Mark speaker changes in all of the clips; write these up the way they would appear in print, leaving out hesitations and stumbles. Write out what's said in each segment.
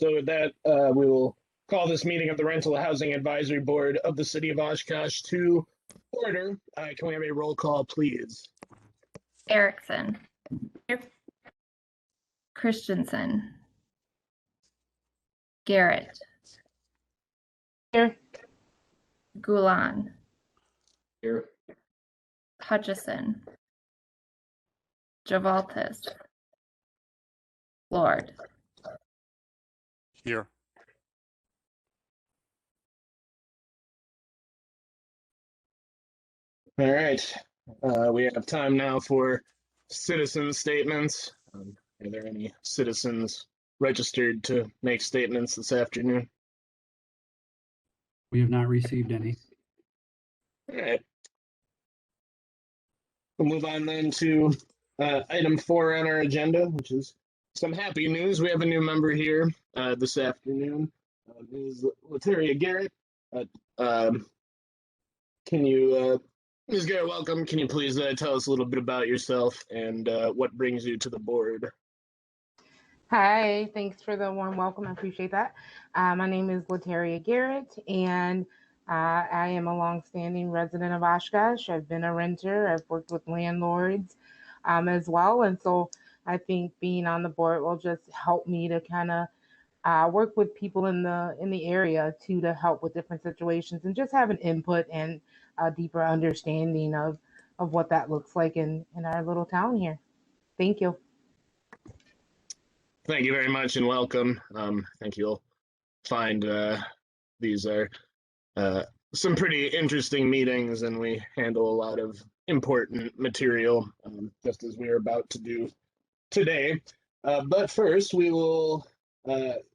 Speaker 1: So with that, we will call this meeting of the Rental Housing Advisory Board of the City of Oshkosh to order. Can we have a roll call, please?
Speaker 2: Erickson. Here. Christensen. Garrett.
Speaker 3: Here.
Speaker 2: Gulan.
Speaker 1: Here.
Speaker 2: Hutchison. Javaltis. Lord.
Speaker 4: Here.
Speaker 1: All right. We have time now for citizen statements. Are there any citizens registered to make statements this afternoon?
Speaker 5: We have not received any.
Speaker 1: All right. We'll move on then to item 4 on our agenda, which is some happy news. We have a new member here this afternoon, Ms. Lateria Garrett. Can you, Ms. Garrett, welcome. Can you please tell us a little bit about yourself and what brings you to the board?
Speaker 3: Hi, thanks for the warm welcome. I appreciate that. My name is Lateria Garrett, and I am a longstanding resident of Oshkosh. I've been a renter. I've worked with landlords as well, and so I think being on the board will just help me to kind of work with people in the area too, to help with different situations and just have an input and a deeper understanding of what that looks like in our little town here. Thank you.
Speaker 1: Thank you very much and welcome. I think you'll find these are some pretty interesting meetings, and we handle a lot of important material, just as we are about to do today. But first, we will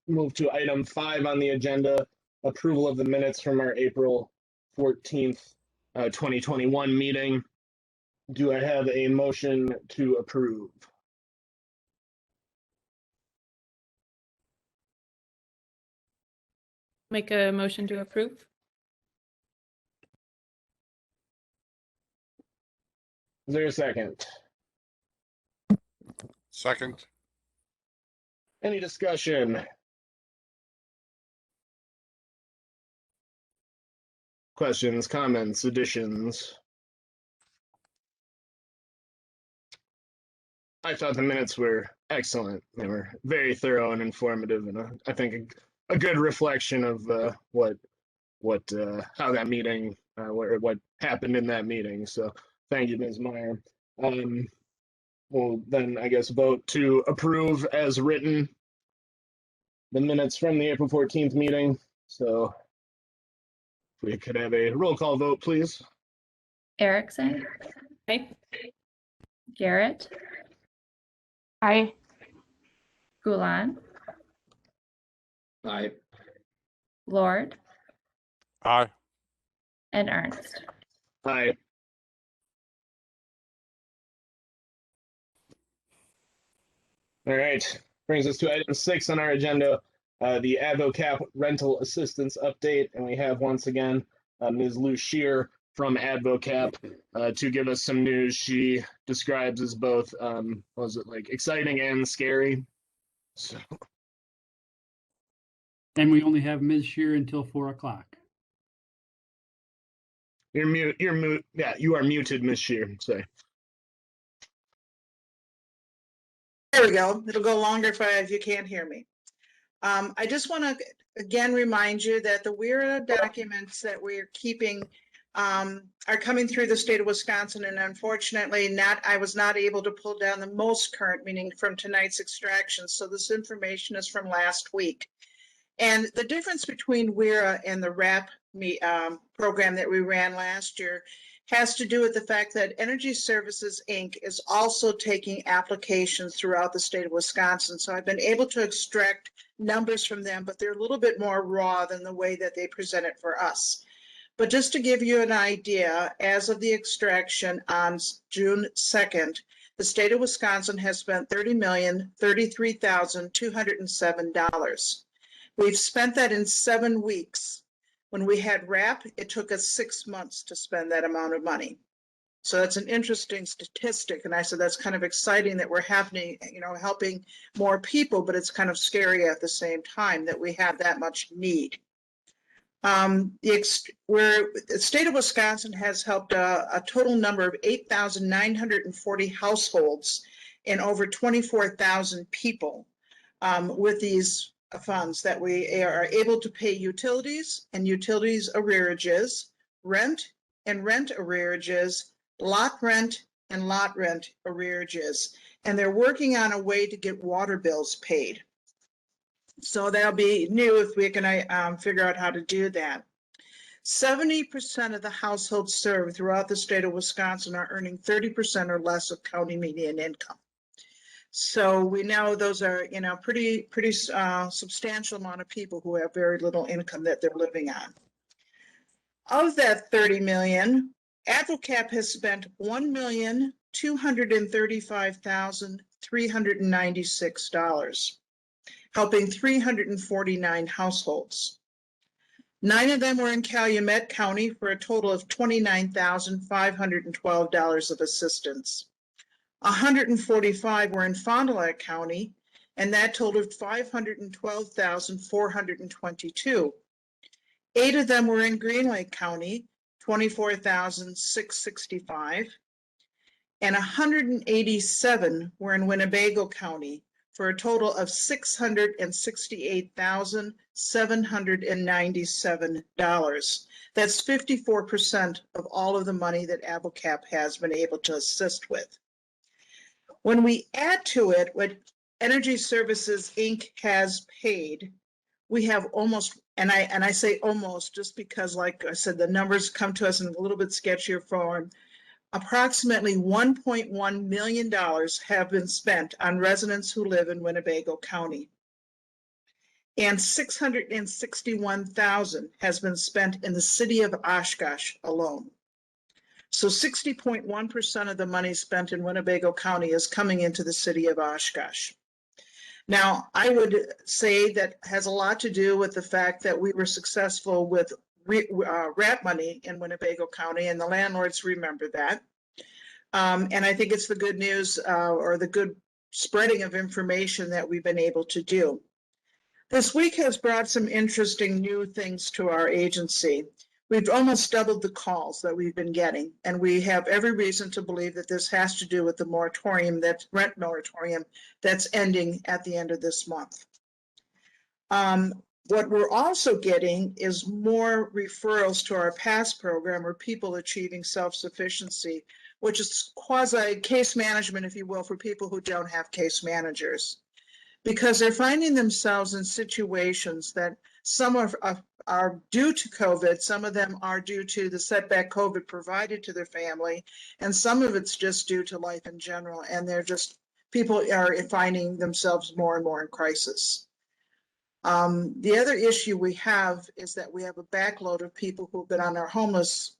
Speaker 1: move to item 5 on the agenda, approval of the minutes from our April 14th, 2021 meeting. Do I have a motion to approve?
Speaker 6: Make a motion to approve.
Speaker 1: Is there a second?
Speaker 4: Second.
Speaker 1: Any discussion? Questions, comments, additions? I thought the minutes were excellent. They were very thorough and informative, and I think a good reflection of how that meeting, what happened in that meeting. So thank you, Ms. Meyer. We'll then, I guess, vote to approve as written the minutes from the April 14th meeting. So if we could have a roll call vote, please.
Speaker 2: Erickson.
Speaker 6: Aye.
Speaker 2: Garrett.
Speaker 3: Hi.
Speaker 2: Gulan.
Speaker 1: Aye.
Speaker 2: Lord.
Speaker 4: Aye.
Speaker 2: And Ernst.
Speaker 1: Aye. All right, brings us to item 6 on our agenda, the AdvoCap rental assistance update. And we have once again Ms. Lou Shear from AdvoCap to give us some news she describes as both, was it like exciting and scary? So.
Speaker 5: And we only have Ms. Shear until 4 o'clock.
Speaker 1: You're mute. Yeah, you are muted, Ms. Shear. Sorry.
Speaker 7: There we go. It'll go longer if you can't hear me. I just want to again remind you that the WIRA documents that we're keeping are coming through the state of Wisconsin, and unfortunately I was not able to pull down the most current, meaning from tonight's extraction. So this information is from last week. And the difference between WIRA and the RAP program that we ran last year has to do with the fact that Energy Services, Inc. is also taking applications throughout the state of Wisconsin. So I've been able to extract numbers from them, but they're a little bit more raw than the way that they present it for us. But just to give you an idea, as of the extraction on June 2nd, the state of Wisconsin has spent $30,033,207. We've spent that in 7 weeks. When we had RAP, it took us 6 months to spend that amount of money. So that's an interesting statistic. And I said, that's kind of exciting that we're happening, helping more people, but it's kind of scary at the same time that we have that much need. The state of Wisconsin has helped a total number of 8,940 households and over 24,000 people with these funds that we are able to pay utilities and utilities arrearages, rent and rent arrearages, lot rent and lot rent arrearages. And they're working on a way to get water bills paid. So that'll be new if we can figure out how to do that. 70% of the households served throughout the state of Wisconsin are earning 30% or less of county median income. So we know those are, pretty substantial amount of people who have very little income that they're living on. Of that 30 million, AdvoCap has spent $1,235,396, helping 349 households. 9 of them were in Calumet County for a total of $29,512 of assistance. 145 were in Fond du Lac County, and that totaled $512,422. 8 of them were in Green Lake County, $24,665, and 187 were in Winnebago County for a total of $668,797. That's 54% of all of the money that AdvoCap has been able to assist with. When we add to it what Energy Services, Inc. has paid, we have almost, and I say almost just because, like I said, the numbers come to us in a little bit sketchier form. Approximately $1.1 million have been spent on residents who live in Winnebago County. And $661,000 has been spent in the city of Oshkosh alone. So 60.1% of the money spent in Winnebago County is coming into the city of Oshkosh. Now, I would say that has a lot to do with the fact that we were successful with RAP money in Winnebago County, and the landlords remember that. And I think it's the good news or the good spreading of information that we've been able to do. This week has brought some interesting new things to our agency. We've almost doubled the calls that we've been getting, and we have every reason to believe that this has to do with the moratorium, that rent moratorium that's ending at the end of this month. What we're also getting is more referrals to our PASS program, or people achieving self-sufficiency, which is quasi case management, if you will, for people who don't have case managers, because they're finding themselves in situations that some are due to COVID, some of them are due to the setback COVID provided to their family, and some of it's just due to life in general, and people are finding themselves more and more in crisis. The other issue we have is that we have a backload of people who've been on our homeless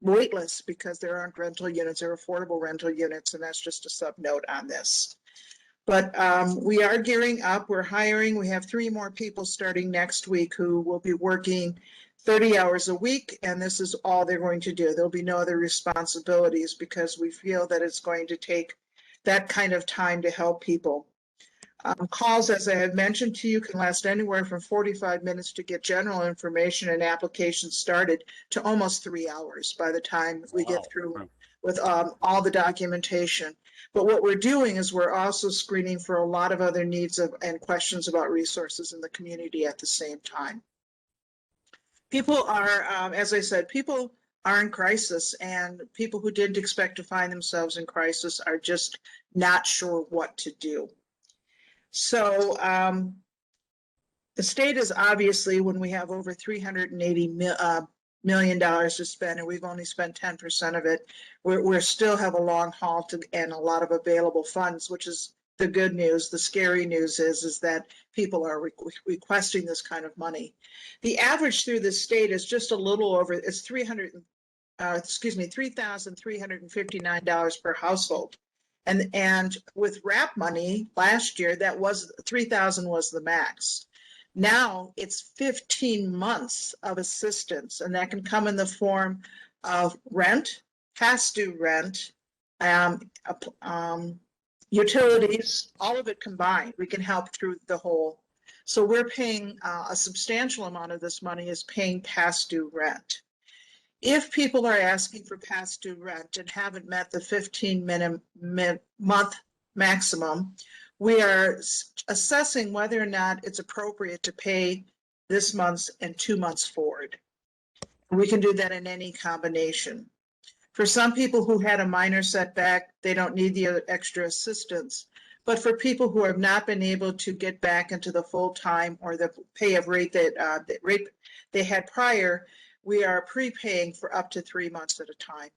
Speaker 7: wait list because there aren't rental units or affordable rental units, and that's just a sub note on this. But we are gearing up, we're hiring, we have 3 more people starting next week who will be working 30 hours a week, and this is all they're going to do. There'll be no other responsibilities because we feel that it's going to take that kind of time to help people. Calls, as I have mentioned to you, can last anywhere from 45 minutes to get general information and applications started to almost 3 hours by the time we get through with all the documentation. But what we're doing is we're also screening for a lot of other needs and questions about resources in the community at the same time. People are, as I said, people are in crisis, and people who didn't expect to find themselves in crisis are just not sure what to do. So the state is obviously, when we have over $380 million to spend, and we've only spent 10% of it, we still have a long haul and a lot of available funds, which is the good news. The scary news is that people are requesting this kind of money. The average through the state is just a little over, it's $3,359 per household. And with RAP money last year, that was $3,000 was the max. Now it's 15 months of assistance, and that can come in the form of rent, past due rent, utilities, all of it combined, we can help through the whole. So we're paying a substantial amount of this money is paying past due rent. If people are asking for past due rent and haven't met the 15-month maximum, we are assessing whether or not it's appropriate to pay this month's and 2 months forward. We can do that in any combination. For some people who had a minor setback, they don't need the extra assistance. But for people who have not been able to get back into the full time or the pay of rate that rate they had prior, we are prepaying for up to 3 months at a time.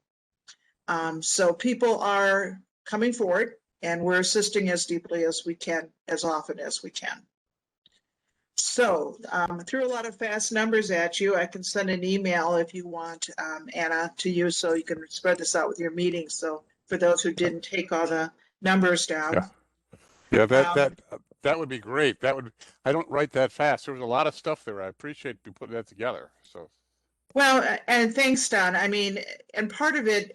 Speaker 7: So people are coming forward, and we're assisting as deeply as we can, as often as we can. So threw a lot of fast numbers at you. I can send an email if you want, Anna, to you, so you can spread this out with your meetings. So for those who didn't take all the numbers down.
Speaker 4: Yeah, that would be great. I don't write that fast. There was a lot of stuff there. I appreciate you putting that together. So.
Speaker 7: Well, and thanks, Don. I mean, and part of it,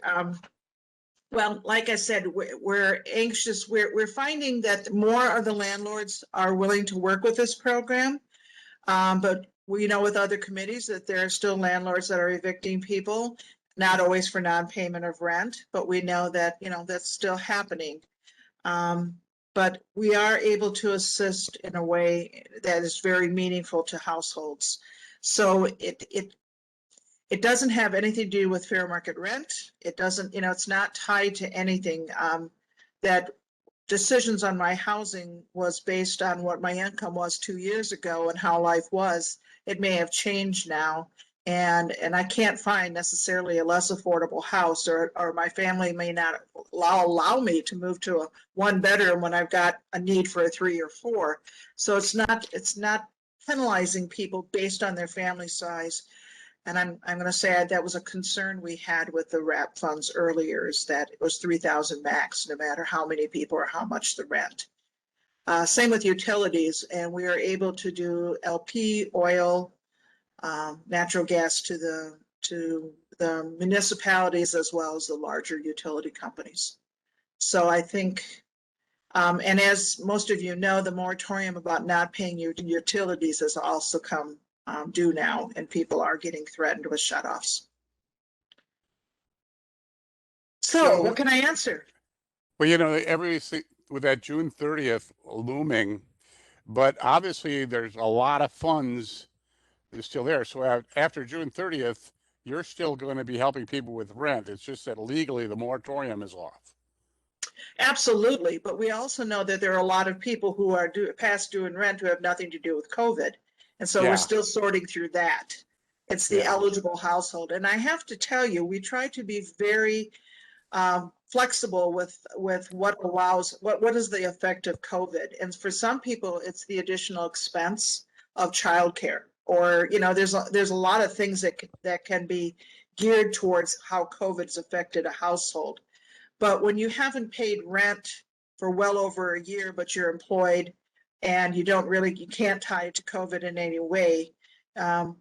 Speaker 7: well, like I said, we're anxious. We're finding that more of the landlords are willing to work with this program. But we know with other committees that there are still landlords that are evicting people, not always for non-payment of rent, but we know that, that's still happening. But we are able to assist in a way that is very meaningful to households. So it doesn't have anything to do with fair market rent. It doesn't, it's not tied to anything. That decisions on my housing was based on what my income was 2 years ago and how life was. It may have changed now. And I can't find necessarily a less affordable house, or my family may not allow me to move to a 1-bedroom when I've got a need for a 3 or 4. So it's not penalizing people based on their family size. And I'm going to say that was a concern we had with the RAP funds earlier, is that it was 3,000 max, no matter how many people or how much the rent. Same with utilities, and we are able to do LP, oil, natural gas to the municipalities as well as the larger utility companies. So I think, and as most of you know, the moratorium about not paying your utilities has also come due now, and people are getting threatened with shutoffs. So what can I answer?
Speaker 4: Well, everything with that June 30th looming, but obviously there's a lot of funds is still there. So after June 30th, you're still going to be helping people with rent. It's just that legally the moratorium is off.
Speaker 7: Absolutely. But we also know that there are a lot of people who are past due in rent who have nothing to do with COVID. And so we're still sorting through that. It's the eligible household. And I have to tell you, we try to be very flexible with what allows, what is the effect of COVID. And for some people, it's the additional expense of childcare, or, there's a lot of things that can be geared towards how COVID's affected a household. But when you haven't paid rent for well over a year, but you're employed and you can't tie it to COVID in any way,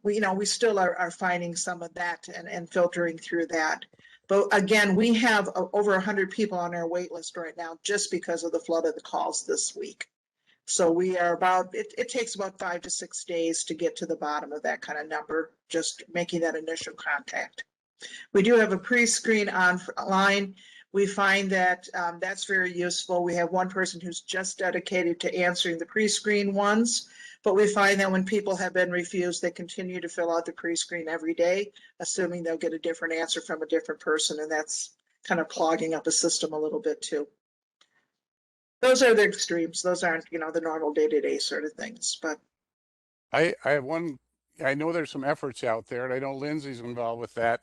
Speaker 7: we still are finding some of that and filtering through that. But again, we have over 100 people on our wait list right now just because of the flood of the calls this week. So we are it takes about 5 to 6 days to get to the bottom of that kind of number, just making that initial contact. We do have a pre-screen online. We find that that's very useful. We have one person who's just dedicated to answering the pre-screen ones, but we find that when people have been refused, they continue to fill out the pre-screen every day, assuming they'll get a different answer from a different person, and that's kind of clogging up the system a little bit too. Those are the extremes. Those aren't, the normal day-to-day sort of things. But
Speaker 4: I have one. I know there's some efforts out there, and I know Lindsay's involved with that.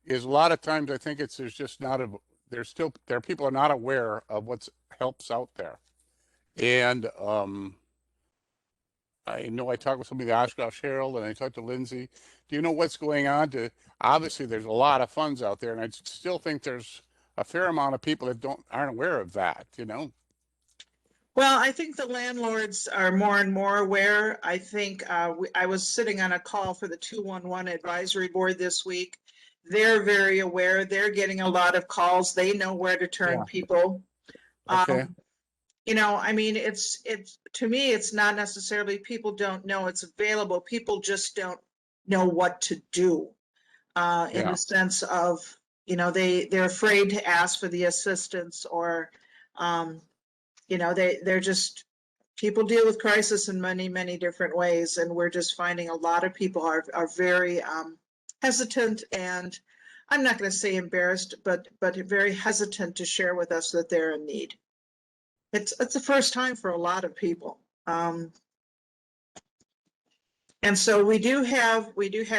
Speaker 4: Is a lot of times I think there's just not there are people are not aware of what's helps out there, and I know I talked with somebody, the Oshkosh Herald, and I talked to Lindsay. Do you know what's going on? Obviously, there's a lot of funds out there, and I still think there's a fair amount of people that aren't aware of that.
Speaker 7: Well, I think the landlords are more and more aware. I think I was sitting on a call for the 211 advisory board this week. They're very aware. They're getting a lot of calls. They know where to turn
Speaker 4: Yeah.
Speaker 7: people.
Speaker 4: Okay.
Speaker 7: You know, I mean, it's to me, it's not necessarily people don't know it's available. People just don't know what to do. In
Speaker 4: Yeah.
Speaker 7: the sense of, you know, they're afraid to ask for the assistance, or, you know, they're just, people deal with crisis in many, many different ways. And we're just finding a lot of people are very hesitant, and I'm not going to say embarrassed, but very hesitant to share with us that they're in need. It's the first time for a lot of people. And so we do have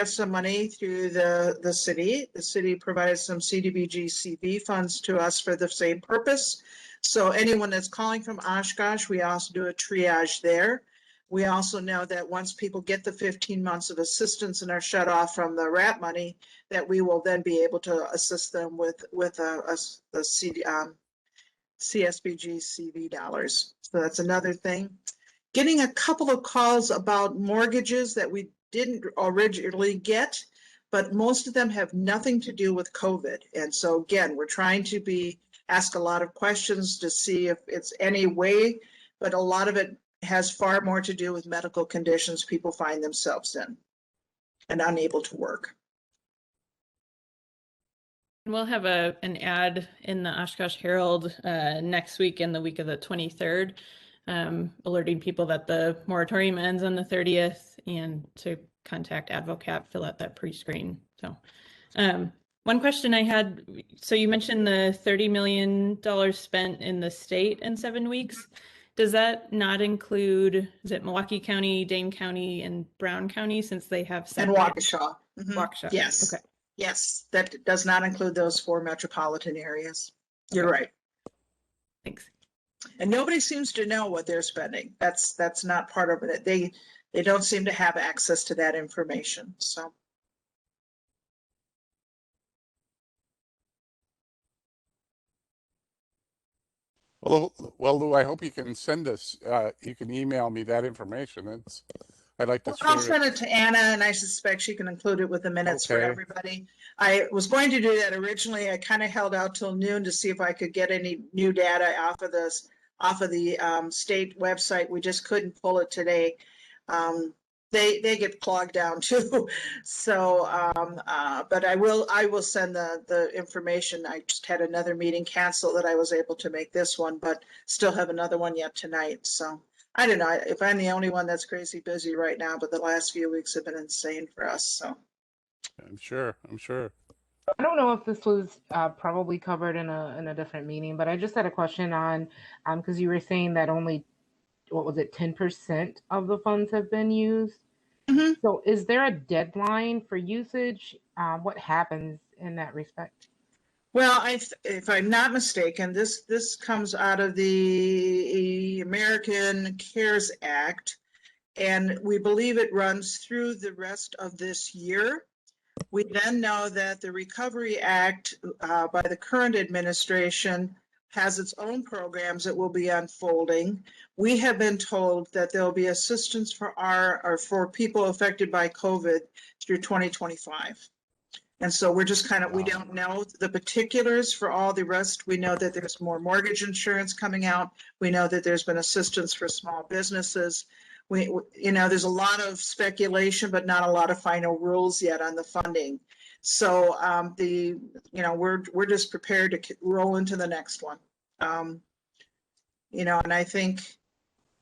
Speaker 7: some money through the city. The city provides some CDBG CV funds to us for the same purpose. So anyone that's calling from Oshkosh, we also do a triage there. We also know that once people get the 15 months of assistance and are shut off from the RAP money, that we will then be able to assist them with a CSBG CV dollars. So that's another thing. Getting a couple of calls about mortgages that we didn't originally get, but most of them have nothing to do with COVID. And so again, we're trying to ask a lot of questions to see if it's any way, but a lot of it has far more to do with medical conditions people find themselves in and unable to work.
Speaker 6: We'll have an ad in the Oshkosh Herald next week and the week of the 23rd, alerting people that the moratorium ends on the 30th and to contact AdvoCap, fill out that pre-screen. So one question I had, so you mentioned the $30 million spent in the state in 7 weeks. Does that not include, is it Milwaukee County, Dane County, and Brown County, since they have
Speaker 7: And
Speaker 6: separate?
Speaker 7: Waukesha.
Speaker 6: Waukesha.
Speaker 7: Yes.
Speaker 6: Okay.
Speaker 7: Yes, that does not include those 4 metropolitan areas. You're right.
Speaker 6: Thanks.
Speaker 7: And nobody seems to know what they're spending. That's not part of it. They don't seem to have access to that information. So.
Speaker 4: Well, Lou, I hope you can send us, you can email me that information. I'd like to.
Speaker 7: I'll send it to Anna, and I suspect she can include it with the minutes for everybody. I was going to do that originally. I kind of held out till noon to see if I could get any new data off of the state website. We just couldn't pull it today. They get clogged down too. So, but I will send the information. I just had another meeting cancel that I was able to make this one, but still have another one yet tonight. So. I don't know if I'm the only one that's crazy busy right now, but the last few weeks have been insane for us. So
Speaker 4: I'm sure.
Speaker 3: I don't know if this was probably covered in a different meeting, but I just had a question on because you were saying that only, what was it, 10% of the funds have been used.
Speaker 7: Mm-hmm.
Speaker 3: So is there a deadline for usage? What happens in that respect?
Speaker 7: Well, if I'm not mistaken, this comes out of the American CARES Act, and we believe it runs through the rest of this year. We then know that the Recovery Act by the current administration has its own programs that will be unfolding. We have been told that there'll be assistance for people affected by COVID through 2025. And so we're just we don't know the particulars for all the rest. We know that there's more mortgage insurance coming out. We know that there's been assistance for small businesses. There's a lot of speculation, but not a lot of final rules yet on the funding. So we're just prepared to roll into the next one. And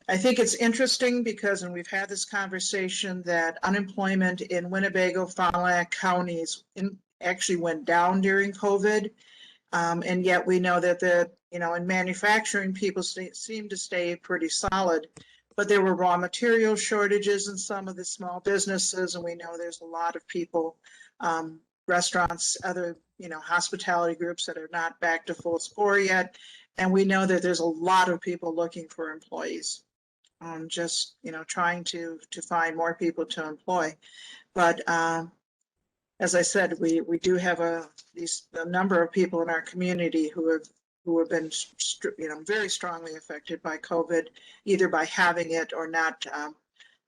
Speaker 7: I think it's interesting because, and we've had this conversation, that unemployment in Winnebago, Fond du Lac counties actually went down during COVID. And yet we know that in manufacturing, people seem to stay pretty solid, but there were raw material shortages in some of the small businesses. And we know there's a lot of people, restaurants, other, hospitality groups that are not back to full score yet. And we know that there's a lot of people looking for employees. Just trying to find more people to employ, but as I said, we do have a number of people in our community who have been very strongly affected by COVID, either by having it or not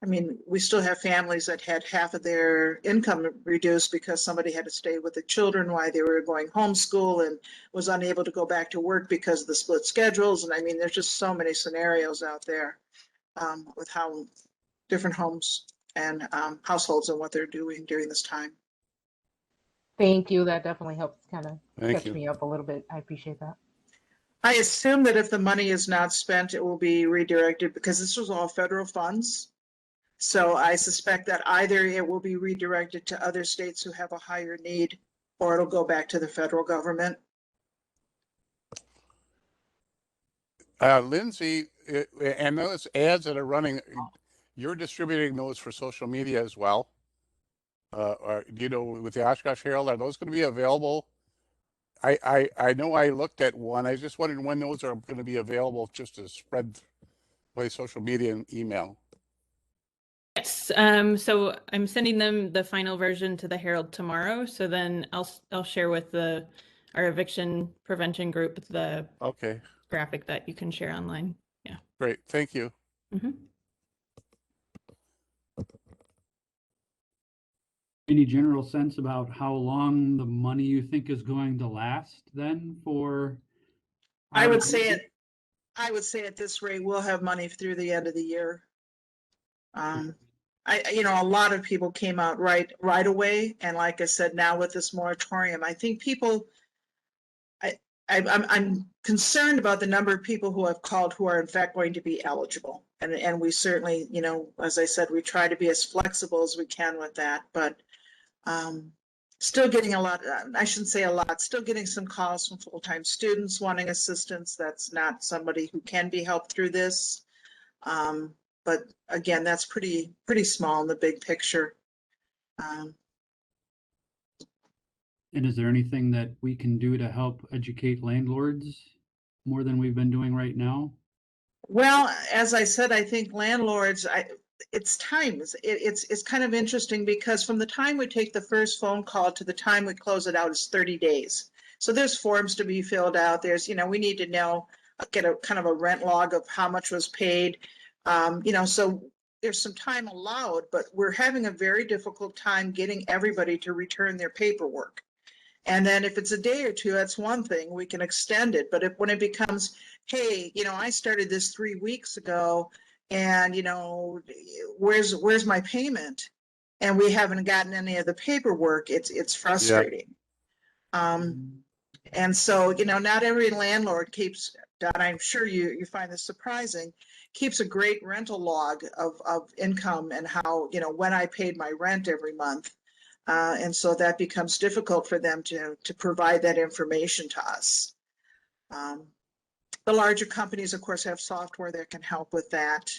Speaker 7: I mean, we still have families that had half of their income reduced because somebody had to stay with the children while they were going homeschool and was unable to go back to work because of the split schedules. And I mean, there's just so many scenarios out there with how different homes and households and what they're doing during this time.
Speaker 3: Thank you. That definitely helps kind of
Speaker 4: Thank
Speaker 3: catch
Speaker 4: you.
Speaker 3: me up a little bit. I appreciate that.
Speaker 7: I assume that if the money is not spent, it will be redirected because this was all federal funds. So I suspect that either it will be redirected to other states who have a higher need, or it'll go back to the federal government.
Speaker 4: Lindsay, and those ads that are running, you're distributing those for social media as well. Or, you know, with the Oshkosh Herald, are those going to be available? I know I looked at one. I was just wondering when those are going to be available just to spread by social media and email.
Speaker 6: Yes, so I'm sending them the final version to the Herald tomorrow. So then I'll share with our eviction prevention group the
Speaker 4: Okay,
Speaker 6: graphic that you can share online. Yeah.
Speaker 4: great. Thank you.
Speaker 6: Mm-hmm.
Speaker 5: Any general sense about how long the money you think is going to last then for?
Speaker 7: I would say at this rate, we'll have money through the end of the year. You know, a lot of people came out right away. And like I said, now with this moratorium, I think people, I'm concerned about the number of people who have called who are in fact going to be eligible. And we certainly, you know, as I said, we try to be as flexible as we can with that, but still getting a lot, I shouldn't say a lot, still getting some calls from full-time students wanting assistance. That's not somebody who can be helped through this. But again, that's pretty small in the big picture.
Speaker 5: And is there anything that we can do to help educate landlords more than we've been doing right now?
Speaker 7: Well, as I said, I think landlords, it's time. It's kind of interesting because from the time we take the first phone call to the time we close it out is 30 days. So there's forms to be filled out. There's, you know, we need to know, get a kind of a rent log of how much was paid. You know, so there's some time allowed, but we're having a very difficult time getting everybody to return their paperwork. And then if it's a day or two, that's one thing, we can extend it. But when it becomes, hey, you know, I started this 3 weeks ago and, you know, where's my payment? And we haven't gotten any of the paperwork, it's frustrating. And so, you know, not every landlord keeps, Don, I'm sure you find this surprising, keeps a great rental log of income and how, you know, when I paid my rent every month. And so that becomes difficult for them to provide that information to us. The larger companies, of course, have software that can help with that.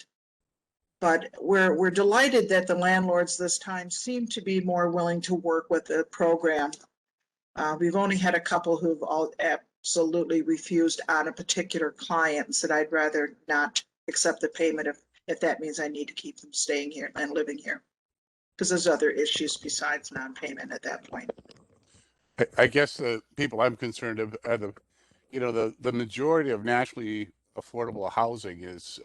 Speaker 7: But we're delighted that the landlords this time seem to be more willing to work with the program. We've only had a couple who've all absolutely refused on a particular client and said, I'd rather not accept the payment if that means I need to keep them staying here and living here. Because there's other issues besides non-payment at that point.
Speaker 4: I guess the people I'm concerned of are the majority of nationally affordable housing is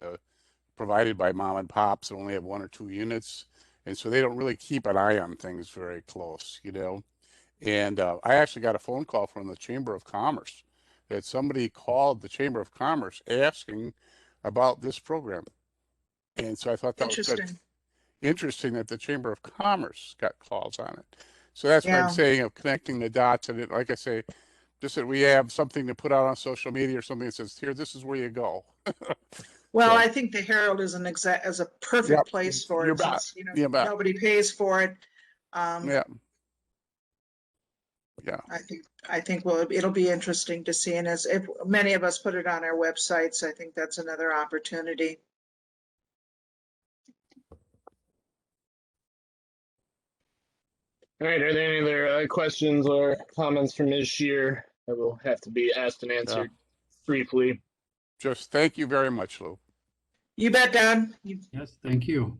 Speaker 4: provided by mom and pops and only have 1 or 2 units. And so they don't really keep an eye on things very close, you know. And I actually got a phone call from the Chamber of Commerce that somebody called the Chamber of Commerce asking about this program. And so I thought that was interesting that the Chamber of Commerce got calls on it. So that's what I'm saying of connecting the dots. And like I say, just that we have something to put out on social media or something that says, here, this is where you go.
Speaker 7: Well,
Speaker 4: So,
Speaker 7: I think the Herald is a perfect place for it. Since, you know, nobody pays for it.
Speaker 4: Yeah.
Speaker 7: I think it'll be interesting to see, and as if many of us put it on our websites, I think that's another opportunity.
Speaker 1: All right, are there any other questions or comments from Ms. Shear that will have to be asked and answered briefly?
Speaker 4: Just thank you very much, Lou.
Speaker 7: You bet, Don.
Speaker 5: Yes, thank you.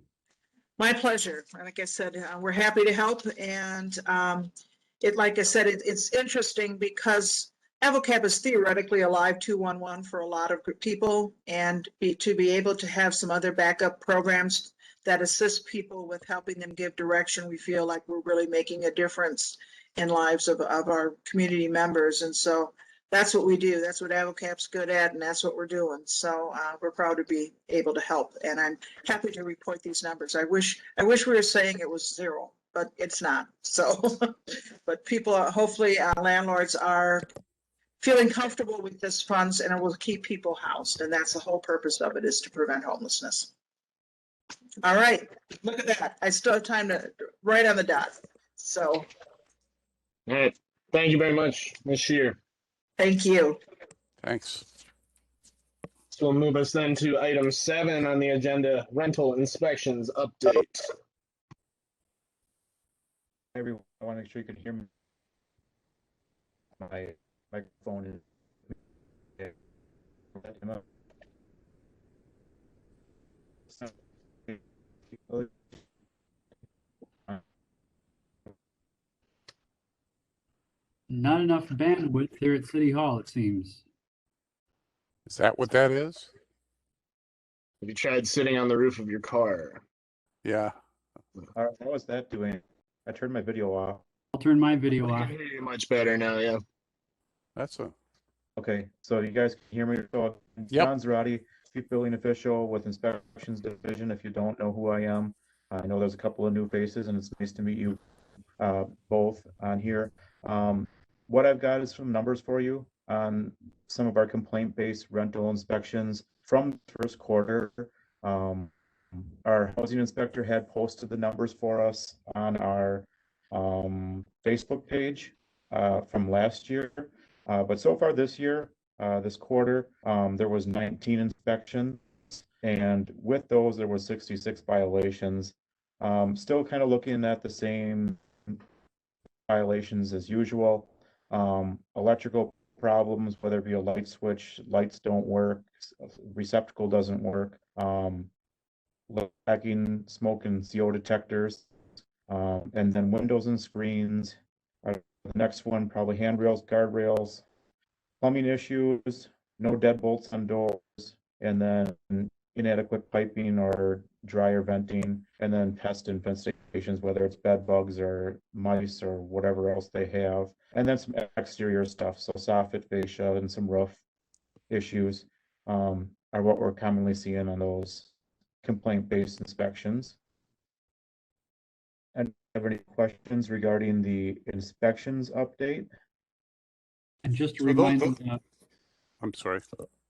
Speaker 7: My pleasure. Like I said, we're happy to help, and like I said, it's interesting because AdvoCap is theoretically a live 211 for a lot of people, and to be able to have some other backup programs that assist people with helping them give direction. We feel like we're really making a difference in lives of our community members. And so that's what we do. That's what AvoCap's good at, and that's what we're doing. So we're proud to be able to help, and I'm happy to report these numbers. I wish we were saying it was zero, but it's not. So, but people, hopefully landlords are feeling comfortable with this funds, and it will keep people housed. And that's the whole purpose of it, is to prevent homelessness. All right, look at that. I still have time to right on the dot. So,
Speaker 1: All right. Thank you very much, Ms. Shear.
Speaker 7: thank you.
Speaker 4: Thanks.
Speaker 1: So we'll move us then to item 7 on the agenda, rental inspections update.
Speaker 8: Everyone, I want to make sure you can hear me. My microphone is.
Speaker 5: Not enough bandwidth here at City Hall, it seems.
Speaker 4: Is that what that is?
Speaker 1: Have you tried sitting on the roof of your car?
Speaker 4: Yeah.
Speaker 8: How was that doing? I turned my video off.
Speaker 5: I'll turn my video
Speaker 1: I
Speaker 5: off.
Speaker 1: can hear you much better now, yeah.
Speaker 4: That's a,
Speaker 8: Okay, so you guys can hear me. So
Speaker 4: Yep.
Speaker 8: John Zarate, Chief Building Official with Inspections Division. If you don't know who I am, I know there's a couple of new faces, and it's nice to meet you both on here. What I've got is some numbers for you on some of our complaint-based rental inspections from the first quarter. Our housing inspector had posted the numbers for us on our Facebook page from last year. But so far this year, this quarter, there was 19 inspections, and with those, there was 66 violations. Still kind of looking at the same violations as usual. Electrical problems, whether it be a light switch, lights don't work, receptacle doesn't work, lacking smoke and CO detectors, and then windows and screens. The next one, probably handrails, guardrails, plumbing issues, no deadbolts on doors, and then inadequate piping or dryer venting, and then pest infestations, whether it's bed bugs or mice or whatever else they have, and then some exterior stuff, so soffit fascia and some roof issues are what we're commonly seeing on those complaint-based inspections. And have any questions regarding the inspections update?
Speaker 5: And just to
Speaker 4: So
Speaker 5: remind,
Speaker 4: I'm sorry.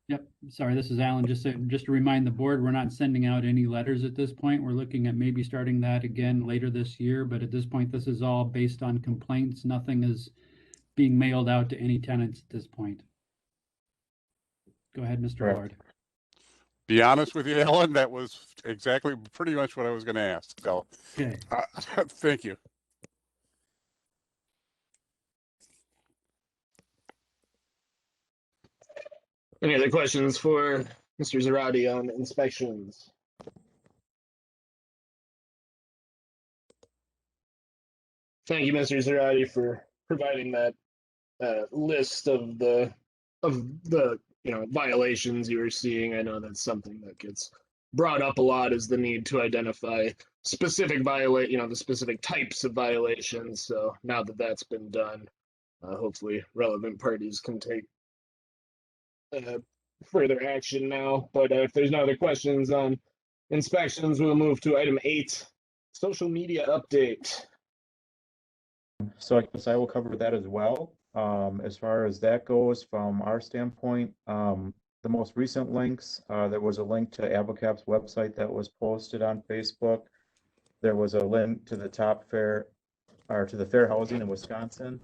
Speaker 5: yep, sorry, this is Alan. Just to remind the board, we're not sending out any letters at this point. We're looking at maybe starting that again later this year, but at this point, this is all based on complaints. Nothing is being mailed out to any tenants at this point. Go ahead, Mr.
Speaker 8: Correct.
Speaker 5: Lord.
Speaker 4: Be honest with you, Ellen, that was exactly pretty much what I was going to ask. So,
Speaker 5: Okay.
Speaker 4: thank you.
Speaker 1: Any other questions for Mr. Zarate on inspections? Thank you, Mr. Zarate, for providing that list of the violations you were seeing. I know that's something that gets brought up a lot, is the need to identify specific the specific types of violations. So now that that's been done, hopefully relevant parties can take further action now. But if there's no other questions on inspections, we'll move to item 8, social media update.
Speaker 8: So I guess I will cover that as well. As far as that goes, from our standpoint, the most recent links, there was a link to AvoCap's website that was posted on Facebook. There was a link to the top fair, or to the fair housing in Wisconsin.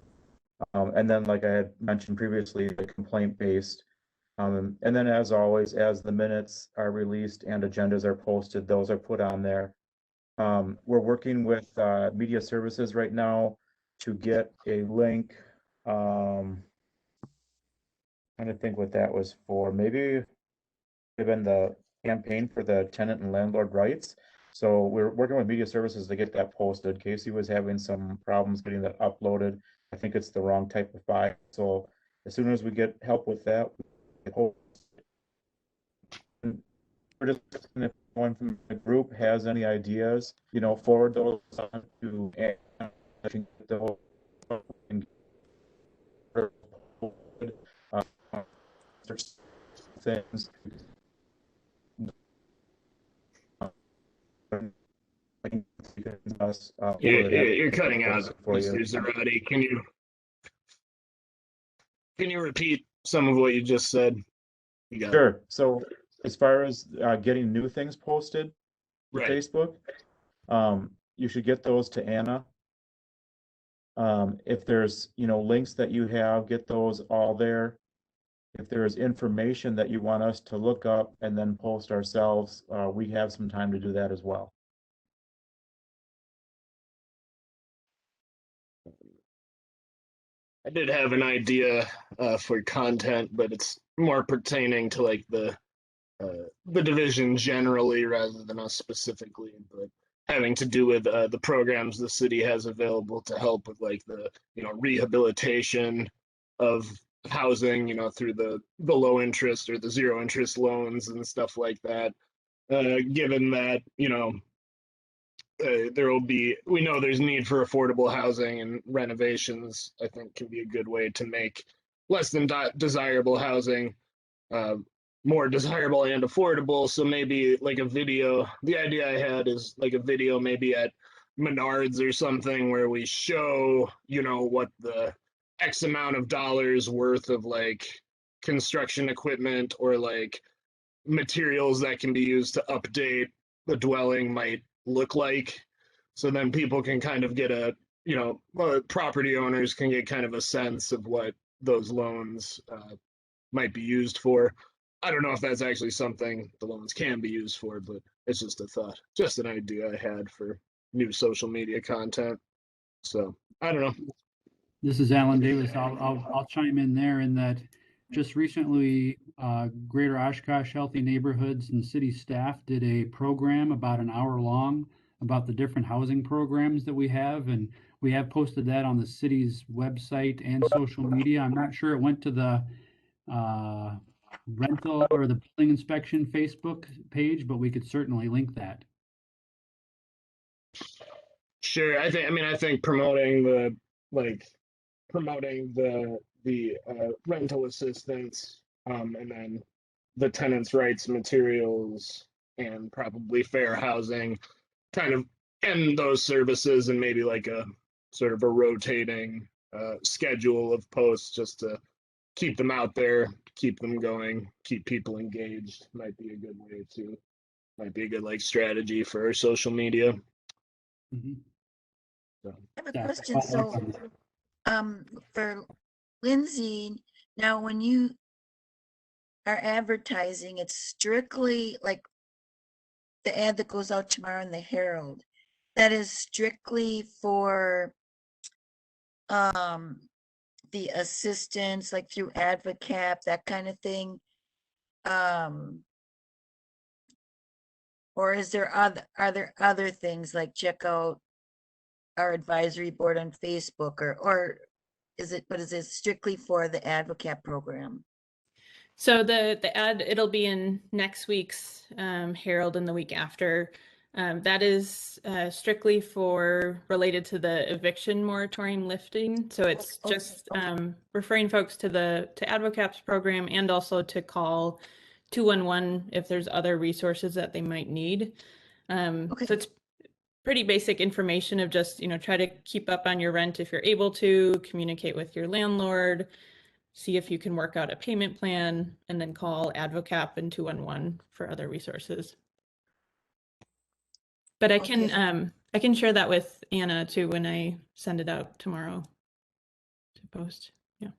Speaker 8: And then, like I had mentioned previously, the complaint-based. And then, as always, as the minutes are released and agendas are posted, those are put on there. We're working with media services right now to get a link. Trying to think what that was for. Maybe been the campaign for the tenant and landlord rights. So we're working with media services to get that posted. Casey was having some problems getting that uploaded. I think it's the wrong type of file. So as soon as we get help with that, we're just anyone from the group has any ideas, forward those on to Anna. I can get those and things.
Speaker 1: You're cutting out,
Speaker 8: for
Speaker 1: Mr.
Speaker 8: you.
Speaker 1: Zarate. Can you repeat some of what you just said? You got it.
Speaker 8: Sure. So as far as getting new things posted to
Speaker 1: Right.
Speaker 8: Facebook, you should get those to Anna. If there's, links that you have, get those all there. If there's information that you want us to look up and then post ourselves, we have some time to do that as well.
Speaker 1: I did have an idea for content, but it's more pertaining to like the division generally rather than us specifically, but having to do with the programs the city has available to help with like the rehabilitation of housing, through the low interest or the zero interest loans and stuff like that. Given that there will be, we know there's need for affordable housing, and renovations I think can be a good way to make less than desirable housing more desirable and affordable. So maybe like a video, the idea I had is like a video maybe at Menards or something where we show what the X amount of dollars worth of like construction equipment or like materials that can be used to update the dwelling might look like. So then people can kind of get property owners can get kind of a sense of what those loans might be used for. I don't know if that's actually something the loans can be used for, but it's just a thought, just an idea I had for new social media content. So I don't know.
Speaker 5: This is Alan Davis. I'll chime in there in that just recently, Greater Oshkosh Healthy Neighborhoods and city staff did a program about an hour long about the different housing programs that we have, and we have posted that on the city's website and social media. I'm not sure it went to the rental or the building inspection Facebook page, but we could certainly link that.
Speaker 1: Sure. I think promoting the rental assistance, and then the tenants' rights materials and probably fair housing, kind of, and those services, and maybe like a sort of a rotating schedule of posts just to keep them out there, keep them going, keep people engaged might be a good like strategy for our social media.
Speaker 5: Mhm.
Speaker 1: So.
Speaker 9: I have a
Speaker 5: Yeah,
Speaker 9: question.
Speaker 5: follow up
Speaker 9: So,
Speaker 5: on
Speaker 9: for Lindsay, now when you are advertising, it's strictly like the ad that goes out tomorrow in the Herald. That is strictly for the assistance, like through AdvoCap, that kind of thing. Or are there other things like check out our advisory board on Facebook, or is it strictly for the AdvoCap program?
Speaker 6: So the ad, it'll be in next week's Herald and the week after. That is strictly related to the eviction moratorium lifting. So it's just referring folks to AdvoCap's program, and also to call 211 if there's other resources that they might need. So it's pretty basic information of just, try to keep up on your rent if you're able to, communicate with your landlord, see if you can work out a payment plan, and then call AdvoCap and 211 for other resources. But I can share that with Anna too when I send it out tomorrow to post. Yeah.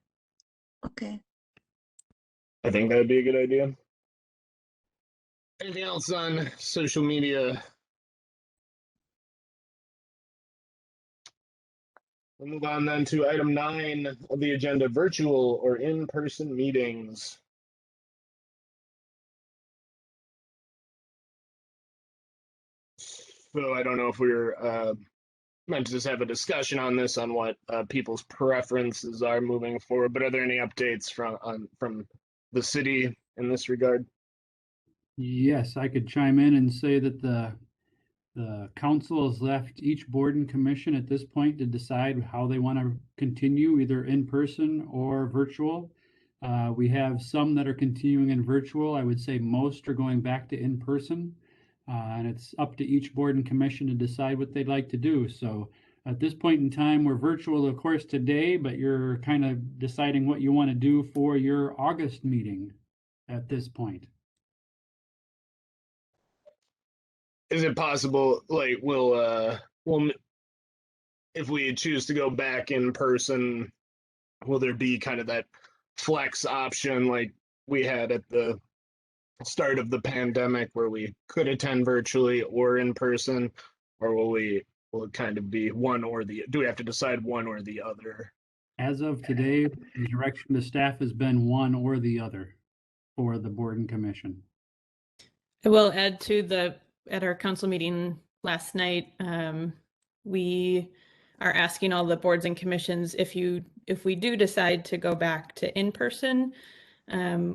Speaker 9: Okay.
Speaker 1: I think that would be a good idea. Anything else on social media? We'll move on then to item 9 of the agenda, virtual or in-person meetings. So I don't know if we're meant to just have a discussion on this, on what people's preferences are moving forward, but are there any updates from the city in this regard?
Speaker 5: Yes, I could chime in and say that the council has left each board and commission at this point to decide how they want to continue, either in person or virtual. We have some that are continuing in virtual. I would say most are going back to in person. And it's up to each board and commission to decide what they'd like to do. So at this point in time, we're virtual, of course, today, but you're kind of deciding what you want to do for your August meeting at this point.
Speaker 1: Is it possible, like, will if we choose to go back in person, will there be kind of that flex option like we had at the start of the pandemic where we could attend virtually or in person, or will it kind of be one or the, do we have to decide one or the other?
Speaker 5: As of today, the direction to staff has been one or the other for the board and commission.
Speaker 6: I will add to at our council meeting last night, we are asking all the boards and commissions, if we do decide to go back to in-person,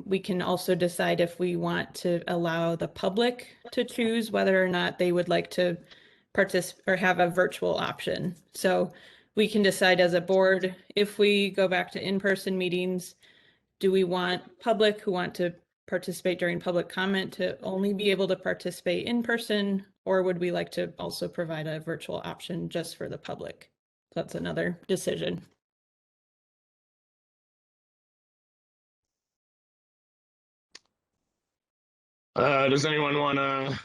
Speaker 6: we can also decide if we want to allow the public to choose whether or not they would like to participate or have a virtual option. So we can decide as a board, if we go back to in-person meetings, do we want public who want to participate during public comment to only be able to participate in person, or would we like to also provide a virtual option just for the public? That's another decision.
Speaker 1: Does anyone want to?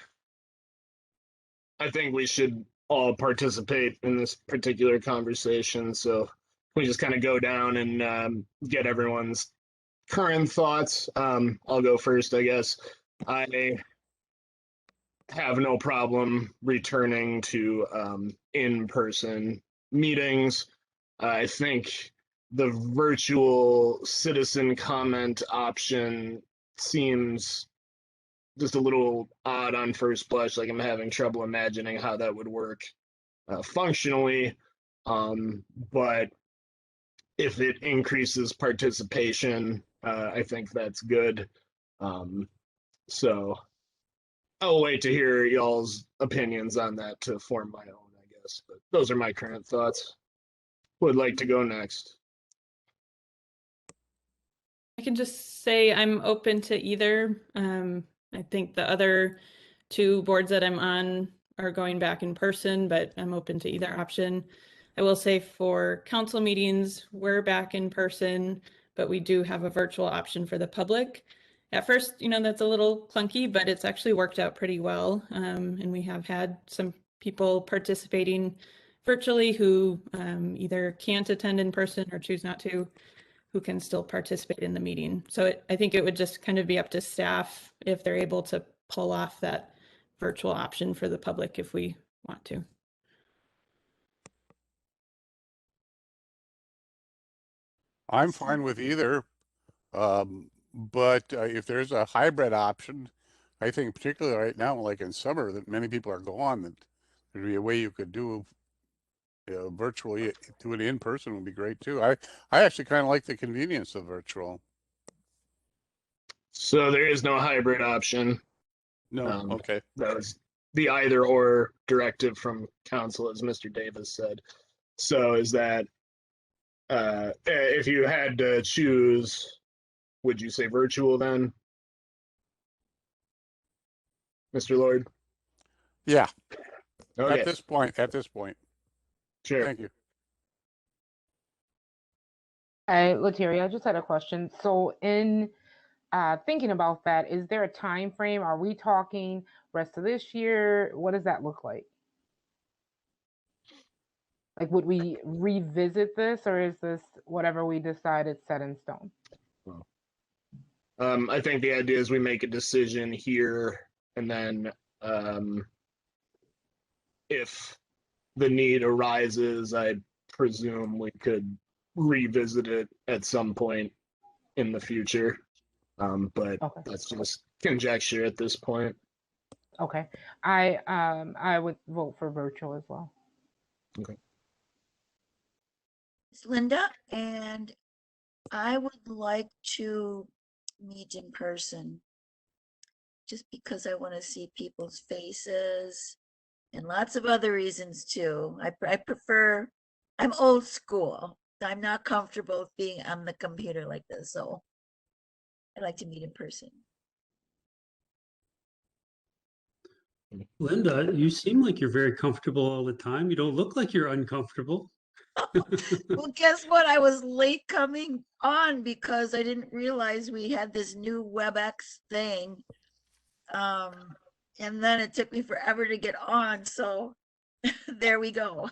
Speaker 1: I think we should all participate in this particular conversation. So we just kind of go down and get everyone's current thoughts. I'll go first, I guess. I have no problem returning to in-person meetings. I think the virtual citizen comment option seems just a little odd on first blush. Like, I'm having trouble imagining how that would work functionally. But if it increases participation, I think that's good. So I'll wait to hear y'all's opinions on that to form my own, I guess. But those are my current thoughts. Would like to go next?
Speaker 6: I can just say I'm open to either. I think the other two boards that I'm on are going back in person, but I'm open to either option. I will say for council meetings, we're back in person, but we do have a virtual option for the public. At first, that's a little clunky, but it's actually worked out pretty well. And we have had some people participating virtually who either can't attend in person or choose not to, who can still participate in the meeting. So I think it would just kind of be up to staff if they're able to pull off that virtual option for the public if we want to.
Speaker 4: I'm fine with either. But if there's a hybrid option, I think particularly right now, like in summer, that many people are gone, that there'd be a way you could do virtually, do it in person would be great too. I actually kind of like the convenience of virtual.
Speaker 1: So there is no hybrid option.
Speaker 4: No, okay.
Speaker 1: That was the either or directive from council, as Mr. Davis said. So is that if you had to choose, would you say virtual then, Mr. Lord?
Speaker 4: Yeah.
Speaker 1: Okay.
Speaker 4: At this point.
Speaker 1: Sure.
Speaker 4: Thank you.
Speaker 3: Hi, Lataria, I just had a question. So in thinking about that, is there a time frame? Are we talking rest of this year? What does that look like? Like, would we revisit this, or is this whatever we decide it's set in stone?
Speaker 1: I think the idea is we make a decision here, and then if the need arises, I presume we could revisit it at some point in the future. But
Speaker 3: Okay.
Speaker 1: that's just conjecture at this point.
Speaker 3: Okay. I would vote for virtual as well.
Speaker 1: Okay.
Speaker 9: It's Linda, and I would like to meet in person. just because I want to see people's faces and lots of other reasons too. I prefer, I'm old school. I'm not comfortable with being on the computer like this, so I like to meet in person.
Speaker 10: Linda, you seem like you're very comfortable all the time. You don't look like you're uncomfortable.
Speaker 9: Well, guess what? I was late coming on because I didn't realize we had this new WebEx thing. And then it took me forever to get on. So there we go.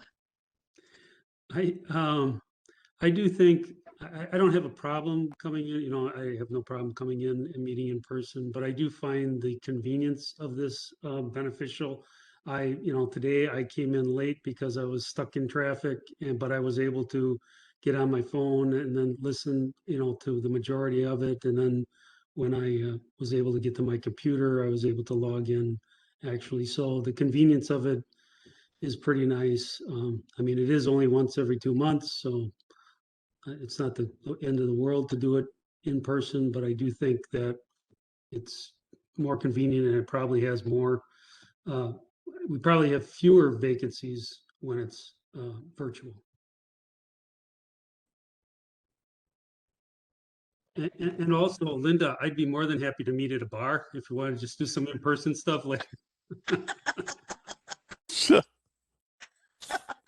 Speaker 10: I do think I don't have a problem coming in, I have no problem coming in and meeting in person, but I do find the convenience of this beneficial. Today I came in late because I was stuck in traffic, but I was able to get on my phone and then listen, to the majority of it. And then when I was able to get to my computer, I was able to log in actually. So the convenience of it is pretty nice. It is only once every 2 months, so it's not the end of the world to do it in person, but I do think that it's more convenient and it probably has more, we probably have fewer vacancies when it's virtual. And also, Linda, I'd be more than happy to meet at a bar if you want to just do some in-person stuff later.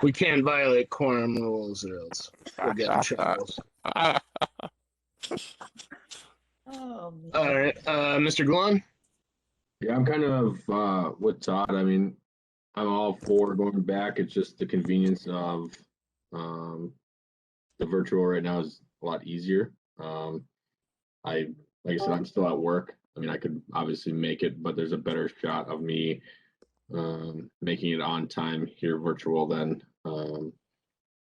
Speaker 1: We can't violate quorum rules or else we'll get in trouble.
Speaker 9: Oh, man.
Speaker 1: All right, Mr. Gulan?
Speaker 11: Yeah, I'm kind of with Todd. I mean, I'm all for going back. It's just the convenience of the virtual right now is a lot easier. Like I said, I'm still at work. I mean, I could obviously make it, but there's a better shot of me making it on time here virtual than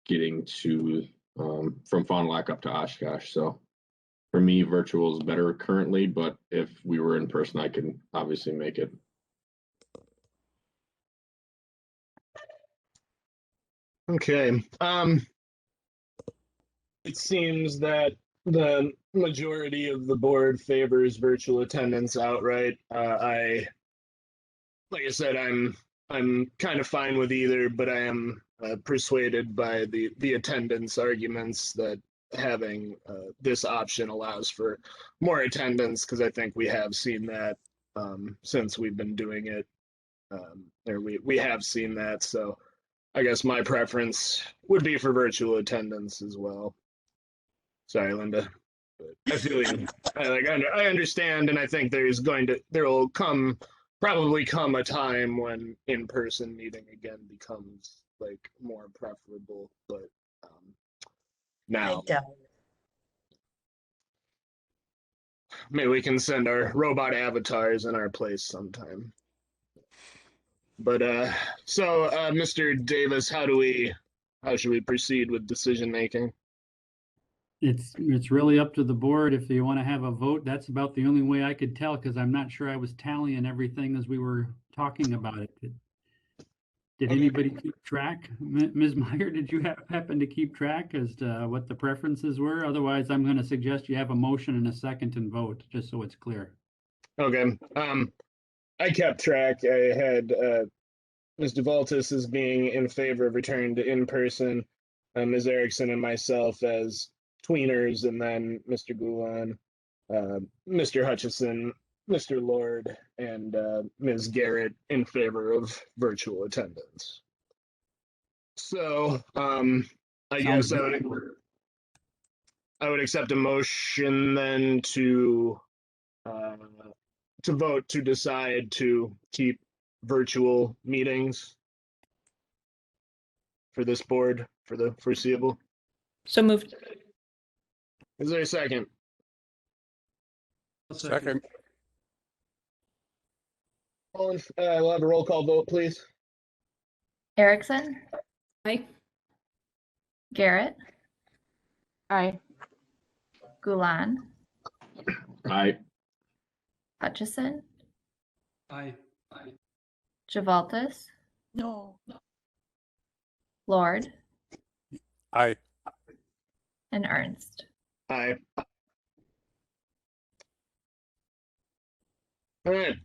Speaker 11: getting to from Fond du Lac up to Oshkosh. So for me, virtual is better currently, but if we were in person, I can obviously make it.
Speaker 1: Okay. It seems that the majority of the board favors virtual attendance outright. Like I said, I'm kind of fine with either, but I am persuaded by the attendance arguments that having this option allows for more attendance, because I think we have seen that since we've been doing it, or we have seen that. So I guess my preference would be for virtual attendance as well. Sorry, Linda. But I feel you. I understand, and I think there will probably come a time when in-person meeting again becomes like more preferable. But now
Speaker 9: I doubt it.
Speaker 1: maybe we can send our robot avatars in our place sometime. But so Mr. Davis, how should we proceed with decision making?
Speaker 5: It's really up to the board. If you want to have a vote, that's about the only way I could tell, because I'm not sure I was tallying everything as we were talking about it. Did anybody keep track? Ms. Meyer, did you happen to keep track as to what the preferences were? Otherwise, I'm going to suggest you have a motion and a second and vote, just so it's clear.
Speaker 1: Okay. I kept track. I had Ms. DeValtis as being in favor of returning to in-person, Ms. Erickson and myself as tweeners, and then Mr. Gulan, Mr. Hutchison, Mr. Lord, and Ms. Garrett in favor of virtual attendance. So I guess I would accept a motion then to vote to decide to keep virtual meetings for this board for the foreseeable.
Speaker 6: So moved.
Speaker 1: Is there a second?
Speaker 4: Second.
Speaker 1: We'll have a roll call vote, please.
Speaker 2: Erickson,
Speaker 6: Aye.
Speaker 2: Garrett,
Speaker 3: Aye.
Speaker 2: Gulan,
Speaker 11: Aye.
Speaker 2: Hutchison,
Speaker 10: Aye.
Speaker 2: Javaltis,
Speaker 9: No.
Speaker 2: Lord,
Speaker 4: Aye.
Speaker 2: and Ernst.
Speaker 1: Aye. All right.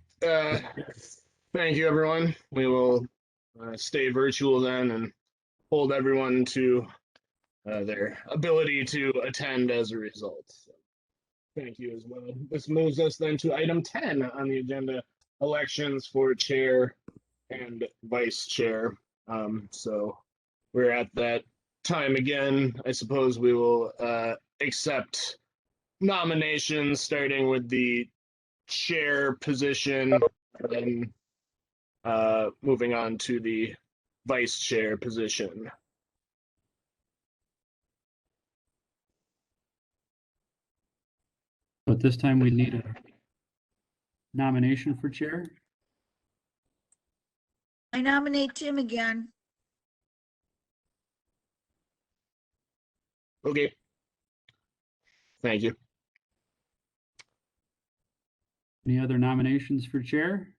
Speaker 1: Thank you, everyone. We will stay virtual then and hold everyone to their ability to attend as a result. So, thank you as well. This moves us then to item 10 on the agenda, elections for chair and vice chair. So we're at that time again. I suppose we will accept nominations starting with the chair position and moving on to the vice chair position.
Speaker 5: But this time we need a nomination for chair.
Speaker 9: I nominate Tim again.
Speaker 1: Okay. Thank you.
Speaker 5: Any other nominations for chair?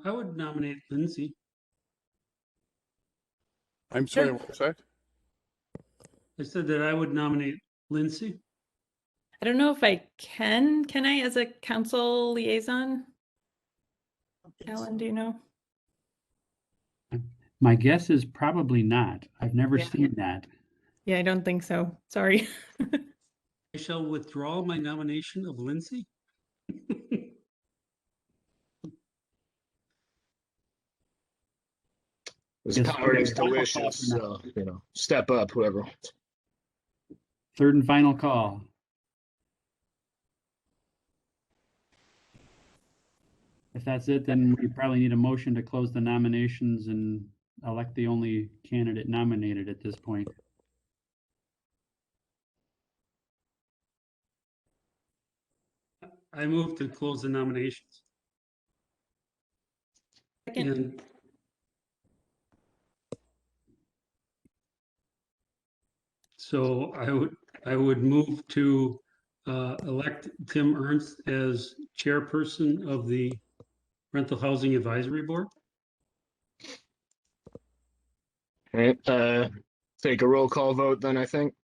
Speaker 10: I would nominate Lindsay.
Speaker 4: I'm sorry, what's that?
Speaker 10: I said that I would nominate Lindsay.
Speaker 6: I don't know if I can. Can I, as a council liaison? Alan, do you know?
Speaker 5: My guess is probably not. I've never
Speaker 6: Yeah.
Speaker 5: seen that.
Speaker 6: Yeah, I don't think so. Sorry.
Speaker 10: I shall withdraw my nomination of Lindsay.
Speaker 1: This
Speaker 5: Yes,
Speaker 1: power is
Speaker 5: final call
Speaker 1: delicious,
Speaker 5: for
Speaker 1: so step up, whoever wants.
Speaker 5: Third and final call. If that's it, then we probably need a motion to close the nominations and elect the only candidate nominated at this point.
Speaker 10: I move to close the nominations.
Speaker 6: Second.
Speaker 10: And so I would move to elect Tim Ernst as chairperson of the Rental Housing Advisory Board.
Speaker 1: All right. Take a roll call vote then, I think.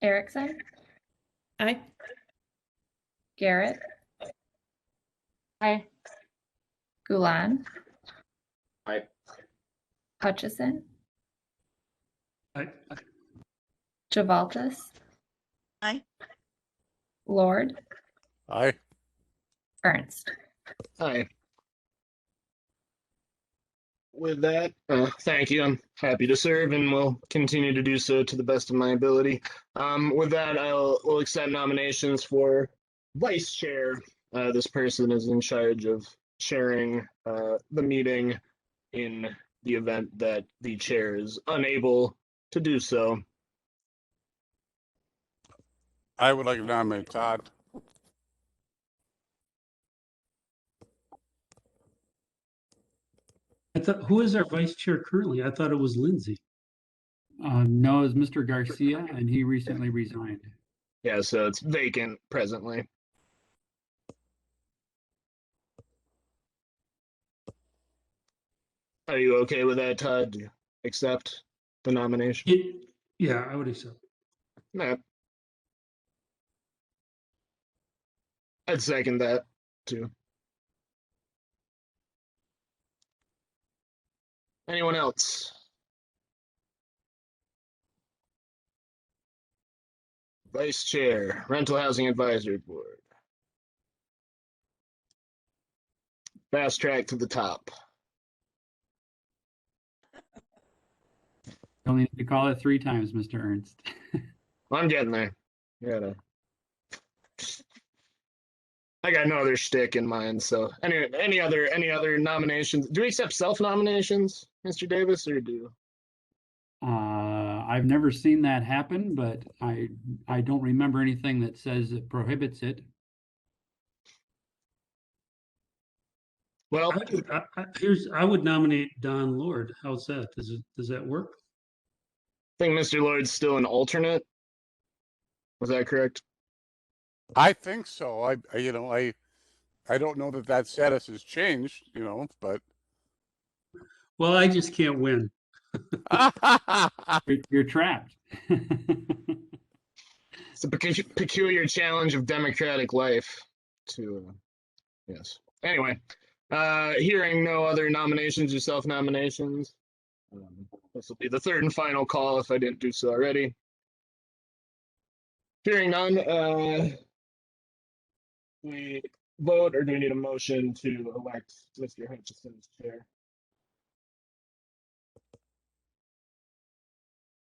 Speaker 2: Erickson,
Speaker 6: Aye.
Speaker 2: Garrett,
Speaker 3: Aye.
Speaker 2: Gulan,
Speaker 11: Aye.
Speaker 2: Hutchison,
Speaker 10: I
Speaker 2: Javaltis,
Speaker 9: Aye.
Speaker 2: Lord,
Speaker 4: Aye.
Speaker 2: Ernst.
Speaker 1: Hi. With that, thank you. I'm happy to serve and will continue to do so to the best of my ability. With that, we'll accept nominations for vice chair. This person is in charge of chairing the meeting in the event that the chair is unable to do so.
Speaker 4: I would like to nominate Todd.
Speaker 10: thought, who is our vice chair currently? I thought it was Lindsay.
Speaker 5: No, it's Mr. Garcia, and he recently resigned.
Speaker 1: Yeah, so it's vacant presently. Are you okay with that, Todd? Do you accept the nomination?
Speaker 10: Yeah, I would accept.
Speaker 1: No. I'd second that too. Anyone else? Vice Chair, Rental Housing Advisory Board. Fast track to the top.
Speaker 5: You only need to call it 3 times, Mr. Ernst.
Speaker 1: I'm getting there. Yeah. I got no other shtick in mind. So anyway, any other nominations? Do we accept self-nominations, Mr. Davis, or do?
Speaker 5: I've never seen that happen, but I don't remember anything that says it prohibits it.
Speaker 1: Well,
Speaker 10: I would nominate Don Lord. How's that? Does that work?
Speaker 1: I think Mr. Lloyd's still an alternate. Was that correct?
Speaker 4: I think so. I don't know that status has changed, but
Speaker 10: Well, I just can't win.
Speaker 5: You're trapped.
Speaker 1: It's a peculiar challenge of democratic life to, yes. Anyway, hearing no other nominations or self-nominations, this will be the third and final call if I didn't do so already. Hearing none, we vote, or do we need a motion to elect Mr. Hutchison as chair?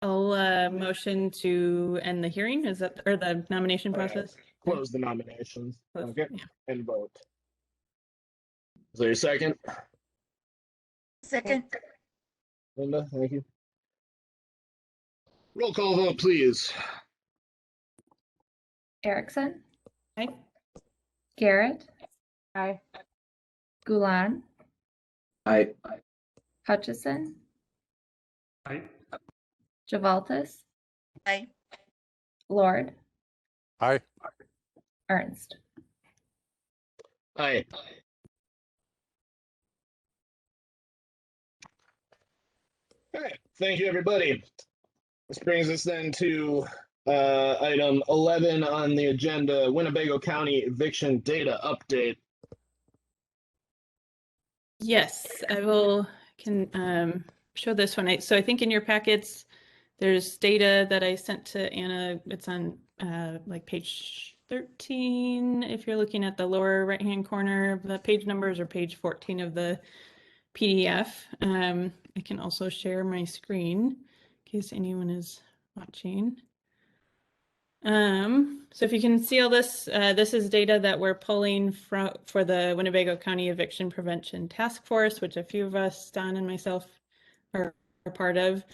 Speaker 6: I'll motion to end the hearing. Is that, or the nomination process?
Speaker 1: Close the nominations.
Speaker 6: Close,
Speaker 1: Okay,
Speaker 6: yeah.
Speaker 1: and vote. Is there a second?
Speaker 9: Second,
Speaker 1: Linda, thank you. Roll call vote, please.
Speaker 2: Erickson,
Speaker 6: Aye.
Speaker 2: Garrett,
Speaker 3: Aye.
Speaker 2: Gulan,
Speaker 12: Aye.
Speaker 2: Hutchison,
Speaker 10: Aye.
Speaker 2: Javaltis,
Speaker 9: aye.
Speaker 2: Lord,
Speaker 4: Aye.
Speaker 2: Ernst.
Speaker 1: Aye. All right, thank you, everybody. This brings us then to item 11 on the agenda, Winnebago County eviction data update.
Speaker 6: Yes, I will can show this one. So I think in your packets, there's data that I sent to Anna. It's on like page 13. If you're looking at the lower right-hand corner of the page numbers, or page 14 of the PDF. I can also share my screen in case anyone is watching. So if you can see all this, this is data that we're pulling from for the Winnebago County Eviction Prevention Task Force, which a few of us, Don and myself, are part of.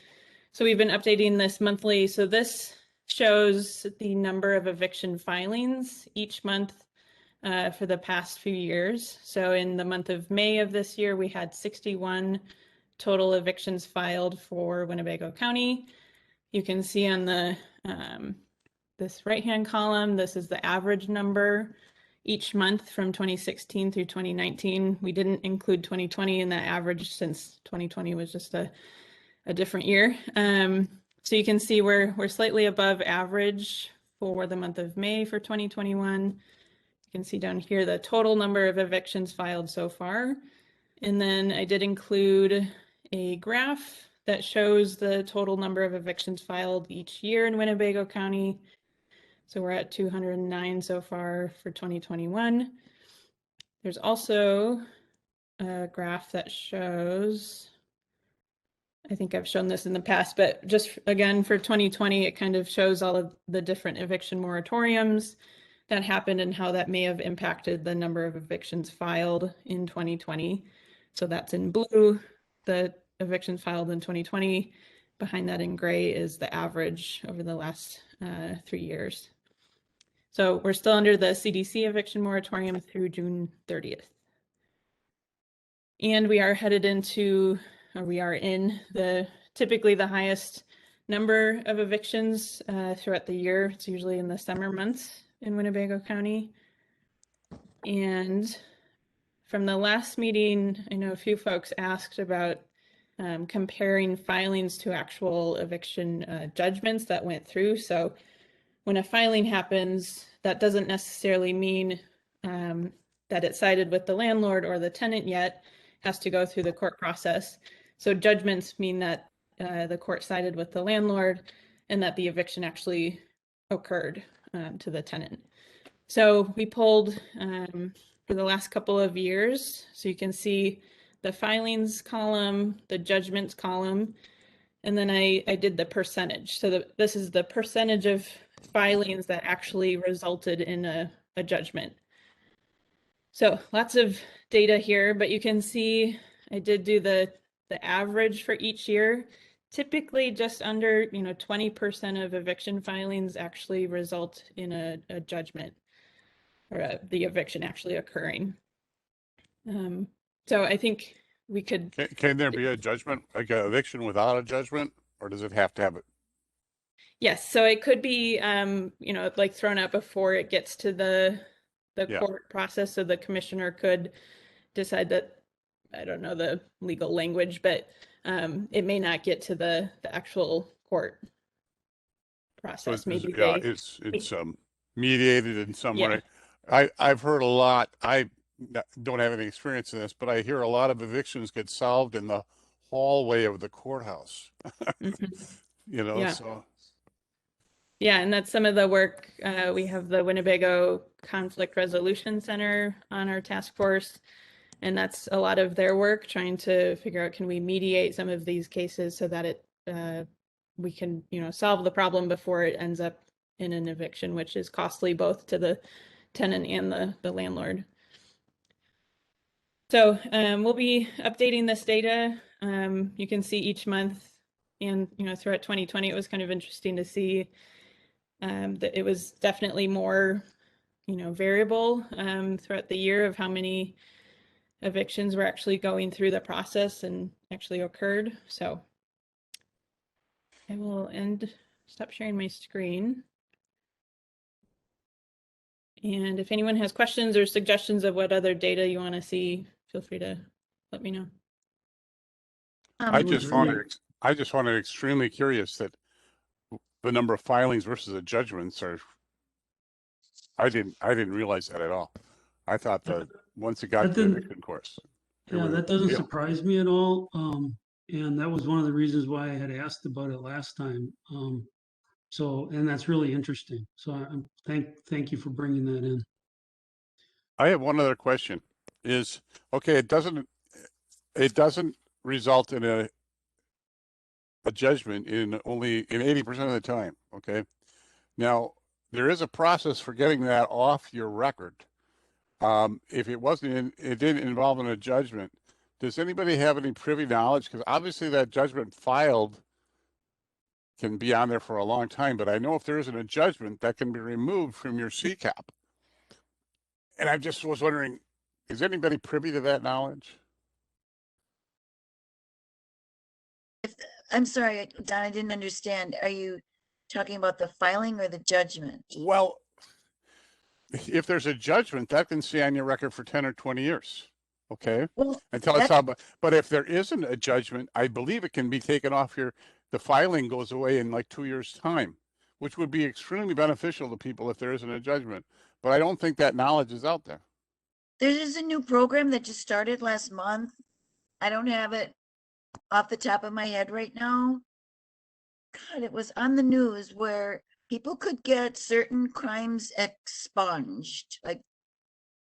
Speaker 6: So we've been updating this monthly. So this shows the number of eviction filings each month for the past few years. So in the month of May of this year, we had 61 total evictions filed for Winnebago County. You can see on the this right-hand column, this is the average number each month from 2016 through 2019. We didn't include 2020 in that average since 2020 was just a different year. So you can see we're slightly above average for the month of May for 2021. You can see down here the total number of evictions filed so far. And then I did include a graph that shows the total number of evictions filed each year in Winnebago County. So we're at 209 so far for 2021. There's also a graph that shows, I think I've shown this in the past, but just again for 2020, it kind of shows all of the different eviction moratoriums that happened and how that may have impacted the number of evictions filed in 2020. So that's in blue, the evictions filed in 2020. Behind that in gray is the average over the last 3 years. So we're still under the CDC eviction moratorium through June 30th. And we are headed into, or we are in the typically the highest number of evictions throughout the year. It's usually in the summer months in Winnebago County. And from the last meeting, I know a few folks asked about comparing filings to actual eviction judgments that went through. So when a filing happens, that doesn't necessarily mean that it sided with the landlord or the tenant yet. It has to go through the court process. So judgments mean that the court sided with the landlord and that the eviction actually occurred to the tenant. So we pulled for the last couple of years. So you can see the filings column, the judgments column, and then I did the percentage. So this is the percentage of filings that actually resulted in a judgment. So lots of data here, but you can see I did do the average for each year. Typically just under 20% of eviction filings actually result in a judgment, or the eviction actually occurring. So I think we could.
Speaker 4: Can there be a judgment, like an eviction without a judgment, or does it have to have it?
Speaker 6: Yes, so it could be, like thrown out before it gets to the court process. So the commissioner could decide that, I don't know the legal language, but it may not get to the actual court process.
Speaker 4: it's,
Speaker 6: Maybe
Speaker 4: yeah,
Speaker 6: they,
Speaker 4: it's mediated in some
Speaker 6: yeah.
Speaker 4: way. I've heard a lot. Don't have any experience in this, but I hear a lot of evictions get solved in the hallway of the courthouse.
Speaker 6: Mhm.
Speaker 4: You know,
Speaker 6: Yeah.
Speaker 4: so
Speaker 6: Yeah, and that's some of the work. We have the Winnebago Conflict Resolution Center on our task force, and that's a lot of their work trying to figure out, can we mediate some of these cases so that we can, solve the problem before it ends up in an eviction, which is costly both to the tenant and the landlord. So we'll be updating this data. You can see each month, and throughout 2020, it was kind of interesting to see that it was definitely more, variable throughout the year of how many evictions were actually going through the process and actually occurred. So I will stop sharing my screen. And if anyone has questions or suggestions of what other data you want to see, feel free to let me know.
Speaker 4: I
Speaker 10: was
Speaker 4: just found
Speaker 10: really-
Speaker 4: it extremely curious that the number of filings versus the judgments are. I didn't realize that at all. I thought that once it got
Speaker 10: That
Speaker 4: to the
Speaker 10: didn't-
Speaker 4: eviction course,
Speaker 10: Yeah, that doesn't surprise me at all. And that was one of the reasons why I had asked about it last time. So, and that's really interesting. So thank you for bringing that in.
Speaker 4: I have one other question. Is okay, it doesn't result in a judgment in 80% of the time. Okay. Now there is a process for getting that off your record. If it didn't involve in a judgment, does anybody have any privy knowledge? Because obviously that judgment filed can be on there for a long time, but I know if there isn't a judgment, that can be removed from your CCAP. And I just was wondering, is anybody privy to that knowledge?
Speaker 9: I'm sorry, Don, I didn't understand. Are you talking about the filing or the judgment?
Speaker 4: Well, if there's a judgment, that can stay on your record for 10 or 20 years. Okay.
Speaker 9: Well,
Speaker 4: Until it's out. But if there isn't a judgment, I believe it can be taken off the filing goes away in like 2 years' time, which would be extremely beneficial to people if there isn't a judgment. But I don't think that knowledge is out there.
Speaker 9: there is a new program that just started last month. I don't have it off the top of my head right now. God, it was on the news where people could get certain crimes expunged, like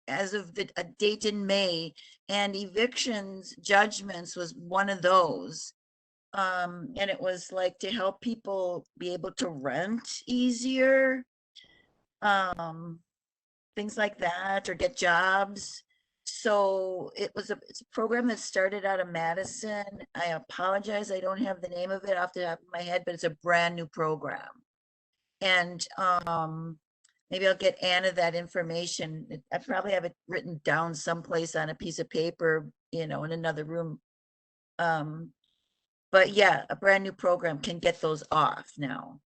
Speaker 9: as of a date in May, and evictions judgments was one of those. And it was like to help people be able to rent easier, things like that, or get jobs. So it's a program that started out of Madison. I apologize, I don't have the name of it off the top of my head, but it's a brand new program. And maybe I'll get Anna that information. I probably have it written down someplace on a piece of paper, in another room. But yeah, a brand new program can get those off now.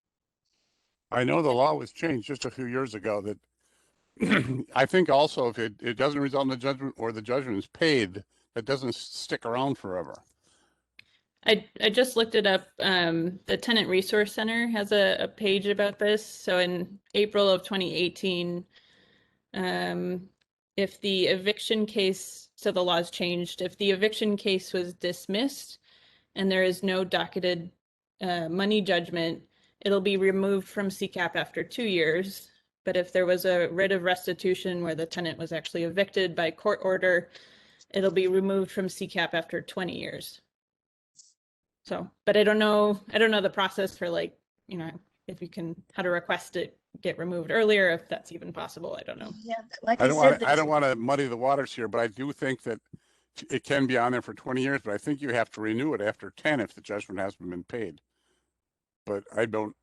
Speaker 4: I know the law was changed just a few years ago that I think also if it doesn't result in a judgment or the judgment is paid, that doesn't stick around forever.
Speaker 6: I just looked it up. The Tenant Resource Center has a page about this. So in April of 2018, if the eviction case, so the law's changed, if the eviction case was dismissed and there is no docketed money judgment, it'll be removed from CCAP after 2 years. But if there was a writ of restitution where the tenant was actually evicted by court order, it'll be removed from CCAP after 20 years. So, but I don't know the process for if you can, how to request it get removed earlier, if that's even possible. I don't know.
Speaker 9: Yeah, like
Speaker 4: I
Speaker 9: I
Speaker 4: don't want to muddy the waters here, but I do think that it can be on there for 20 years, but I think you have to renew it after 10 if the judgment hasn't been paid. But I don't,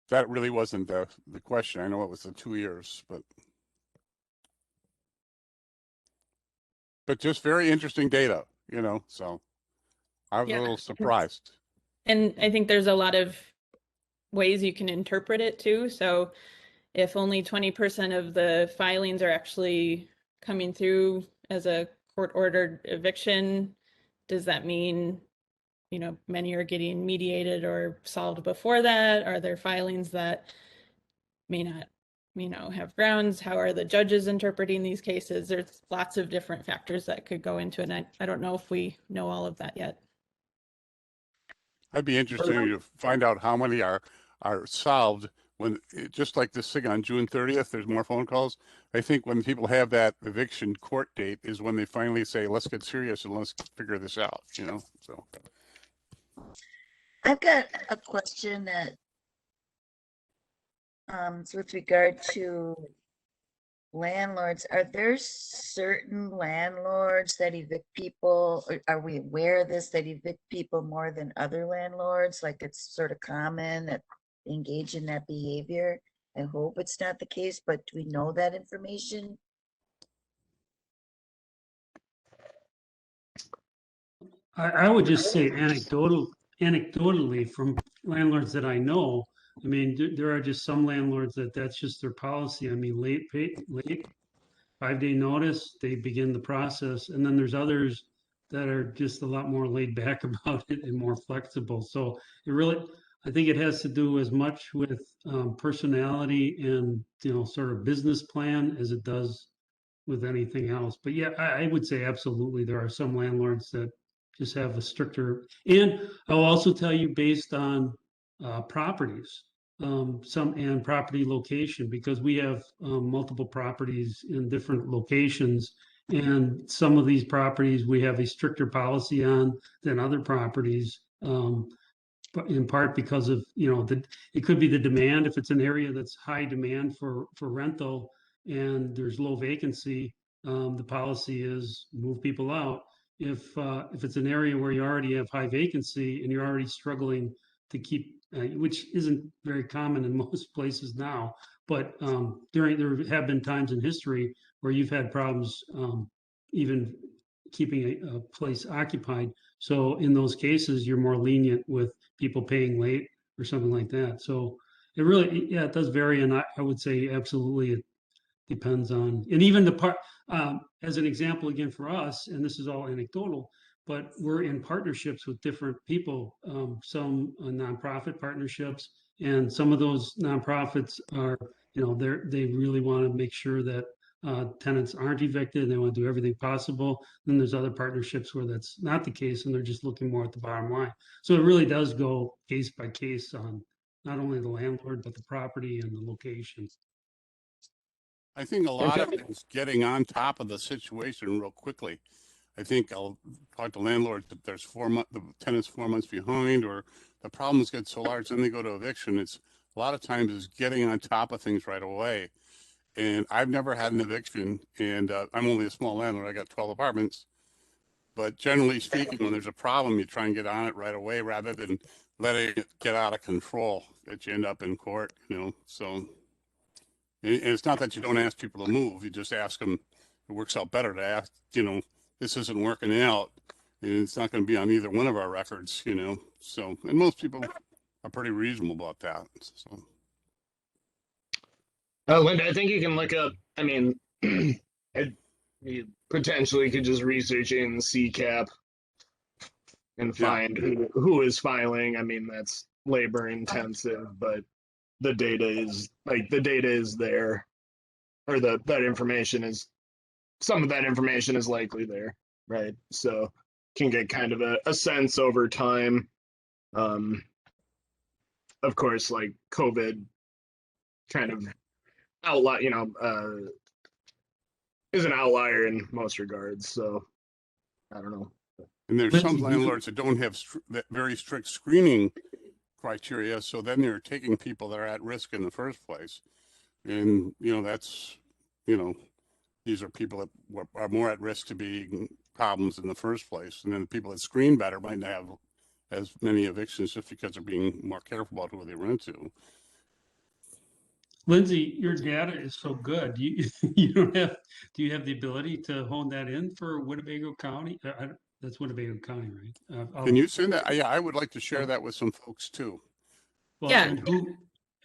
Speaker 4: that really wasn't the question. I know it was the 2 years, but just very interesting data, so I was a little surprised.
Speaker 6: And I think there's a lot of ways you can interpret it too. So if only 20% of the filings are actually coming through as a court ordered eviction, does that mean, you know, many are getting mediated or solved before that? Are there filings that may not, you know, have grounds? How are the judges interpreting these cases? There's lots of different factors that could go into it. And I don't know if we know all of that yet.
Speaker 4: I'd be interested to find out how many are solved when, just like this thing on June 30th, there's more phone calls. I think when people have that eviction court date is when they finally say, let's get serious and let's figure this out, you know, so.
Speaker 9: I've got a question that is with regard to landlords. Are there certain landlords that evict people? Or are we aware of this, that evict people more than other landlords? Like it's sort of common that they engage in that behavior? I hope it's not the case, but do we know that information?
Speaker 10: I would just say anecdotally from landlords that I know, I mean, there are just some landlords that's just their policy. I mean, late 5-day notice, they begin the process. And then there's others that are just a lot more laid back about it and more flexible. So it really, I think it has to do as much with personality and, you know, sort of business plan as it does with anything else. But yeah, I would say absolutely there are some landlords that just have a stricter, and I'll also tell you based on properties, some and property location, because we have multiple properties in different locations. And some of these properties we have a stricter policy on than other properties. But in part because of, you know, it could be the demand. If it's an area that's high demand for rental and there's low vacancy, the policy is move people out. If it's an area where you already have high vacancy and you're already struggling to keep, which isn't very common in most places now, but there have been times in history where you've had problems even keeping a place occupied. So in those cases, you're more lenient with people paying late or something like that. So it really, yeah, it does vary. And I would say absolutely it depends on, and even the part, as an example, again, for us, and this is all anecdotal, but we're in partnerships with different people, some nonprofit partnerships, and some of those nonprofits are, you know, they really want to make sure that tenants aren't evicted. They want to do everything possible. Then there's other partnerships where that's not the case, and they're just looking more at the bottom line. So it really does go case by case on not only the landlord, but the property and the location.
Speaker 4: I think a lot of it is getting on top of the situation real quickly. I think I'll talk to landlords if there's the tenant's 4 months behind, or the problems get so large, then they go to eviction. It's a lot of times is getting on top of things right away. And I've never had an eviction, and I'm only a small landlord. I got 12 apartments. But generally speaking, when there's a problem, you try and get on it right away rather than letting it get out of control that you end up in court, you know. So, and it's not that you don't ask people to move. You just ask them. It works out better to ask, you know, this isn't working out, and it's not going to be on either one of our records, you know. So, and most people are pretty reasonable about that. So.
Speaker 1: Linda, I think you can look up, I mean, you potentially could just research in CCAP and find who is filing. I mean, that's labor intensive, but the data is there, or that information is, some of that information is likely there, right? So can get kind of a sense over time. Of course, like COVID kind of outlier, you know, is an outlier in most regards. So I don't know.
Speaker 4: And there's some landlords that don't have that very strict screening criteria, so then they're taking people that are at risk in the first place. And, you know, that's, you know, these are people that are more at risk to being problems in the first place. And then the people that screen better might not have as many evictions just because they're being more careful about who they rent to.
Speaker 10: Lindsay, your data is so good. You don't have, do you have the ability to hone that in for Winnebago County? That's Winnebago County, right?
Speaker 4: Can you send that? Yeah, I would like to share that with some folks too.
Speaker 10: Well,
Speaker 6: Yeah.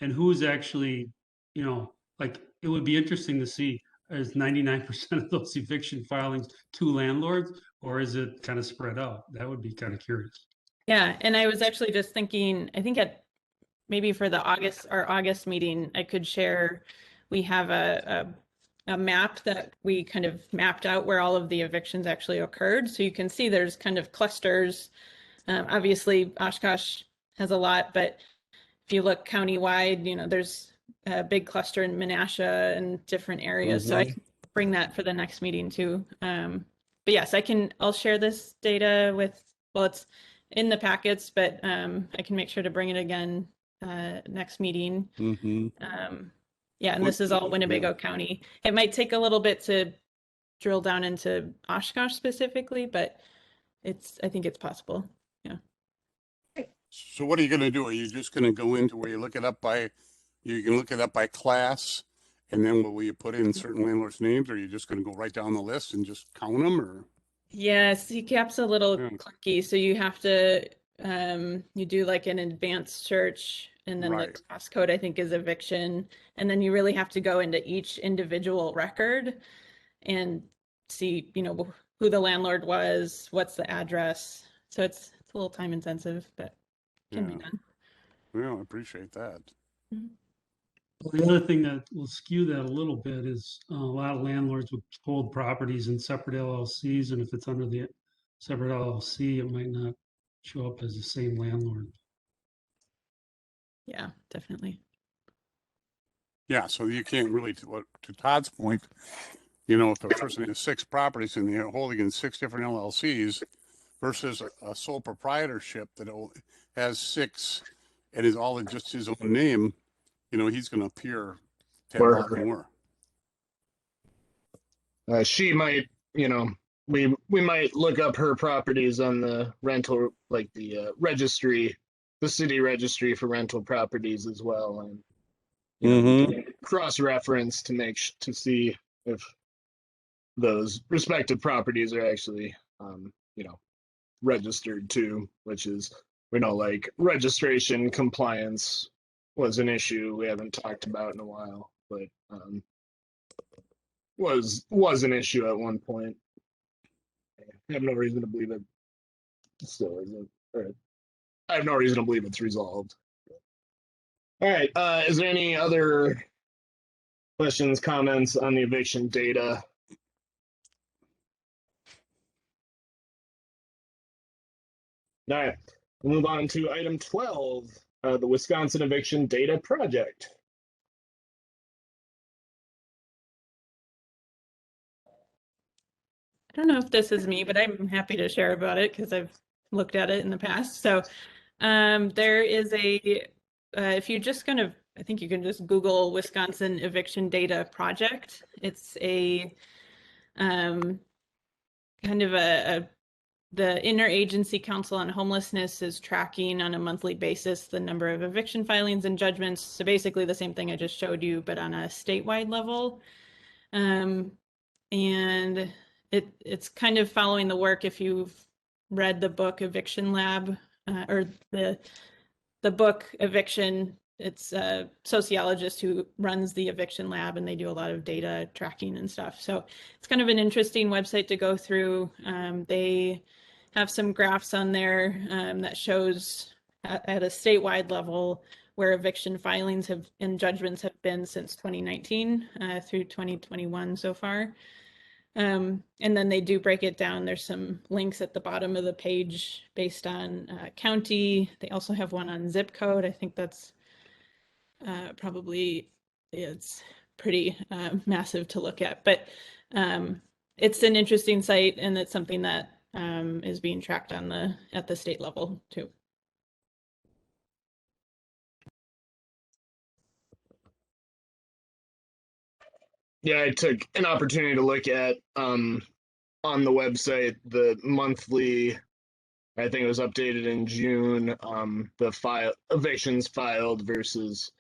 Speaker 10: And who's actually, you know, like, it would be interesting to see, is 99% of those eviction filings to landlords, or is it kind of spread out? That would be kind of curious.
Speaker 6: Yeah, and I was actually just thinking, I think at maybe for our August meeting, I could share, we have a map that we kind of mapped out where all of the evictions actually occurred. So you can see there's kind of clusters. Obviously, Oshkosh has a lot, but if you look countywide, there's a big cluster in Menasha and different areas. So I can bring that for the next meeting too. But yes, I'll share this data well, it's in the packets, but I can make sure to bring it again next meeting. Yeah, and this is all Winnebago County. It might take a little bit to drill down into Oshkosh specifically, but I think it's possible. Yeah.
Speaker 4: So what are you going to do? Are you just going to go into where you look it up you can look it up by class, and then will you put in certain landlords' names, or are you just going to go right down the list and just count them, or?
Speaker 6: Yeah, CCAP's a little clunky, so you have to you do like an advanced search, and then the class code I think is eviction, and then you really have to go into each individual record and see, who the landlord was, what's the address. So it's a little time intensive, but it can be done.
Speaker 4: Yeah, I appreciate that.
Speaker 10: Well, the other thing that will skew that a little bit is a lot of landlords would hold properties in separate LLCs, and if it's under the separate LLC, it might not show up as the same landlord.
Speaker 6: Yeah, definitely.
Speaker 4: Yeah, so you can't really, to Todd's point, if a person has 6 properties and they're holding in 6 different LLCs versus a sole proprietorship that has 6 and is all in just his own name, he's going to appear to have a lot more.
Speaker 1: She might, we might look up her properties on the rental, like the registry, the city registry for rental properties as well, and cross-reference to see if those respective properties are actually, registered too, which is, we know, like registration compliance was an issue we haven't talked about in a while, but was an issue at one point. I have no reason to believe it still isn't. Or I have no reason to believe it's resolved. All right. Is there any other questions, comments on the eviction data? All right. We'll move on to item 12, the Wisconsin Eviction Data Project.
Speaker 6: I don't know if this is me, but I'm happy to share about it because I've looked at it in the past. So there is if you just I think you can just Google Wisconsin Eviction Data Project. It's a kind of the Interagency Council on Homelessness is tracking on a monthly basis the number of eviction filings and judgments. So basically the same thing I just showed you, but on a statewide level. And it's kind of following the work, if you've read the book Eviction Lab, or the book Eviction. It's a sociologist who runs the Eviction Lab, and they do a lot of data tracking and stuff. So it's kind of an interesting website to go through. They have some graphs on there that shows at a statewide level where eviction filings and judgments have been since 2019 through 2021 so far. And then they do break it down. There's some links at the bottom of the page based on county. They also have one on zip code. I think that's probably, it's pretty massive to look at, but it's an interesting site, and it's something that is being tracked at the state level too.
Speaker 1: Yeah, I took an opportunity to look at on the website the monthly, I think it was updated in June, the evictions filed versus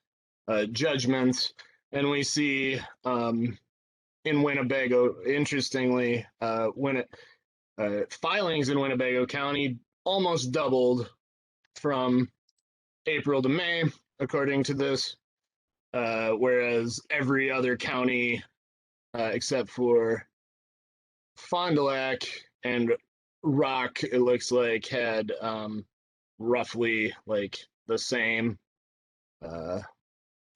Speaker 1: judgments, and we see in Winnebago, interestingly, filings in Winnebago County almost doubled from April to May, according to this, whereas every other county except for Fond du Lac and Rock, it looks like, had roughly like the same,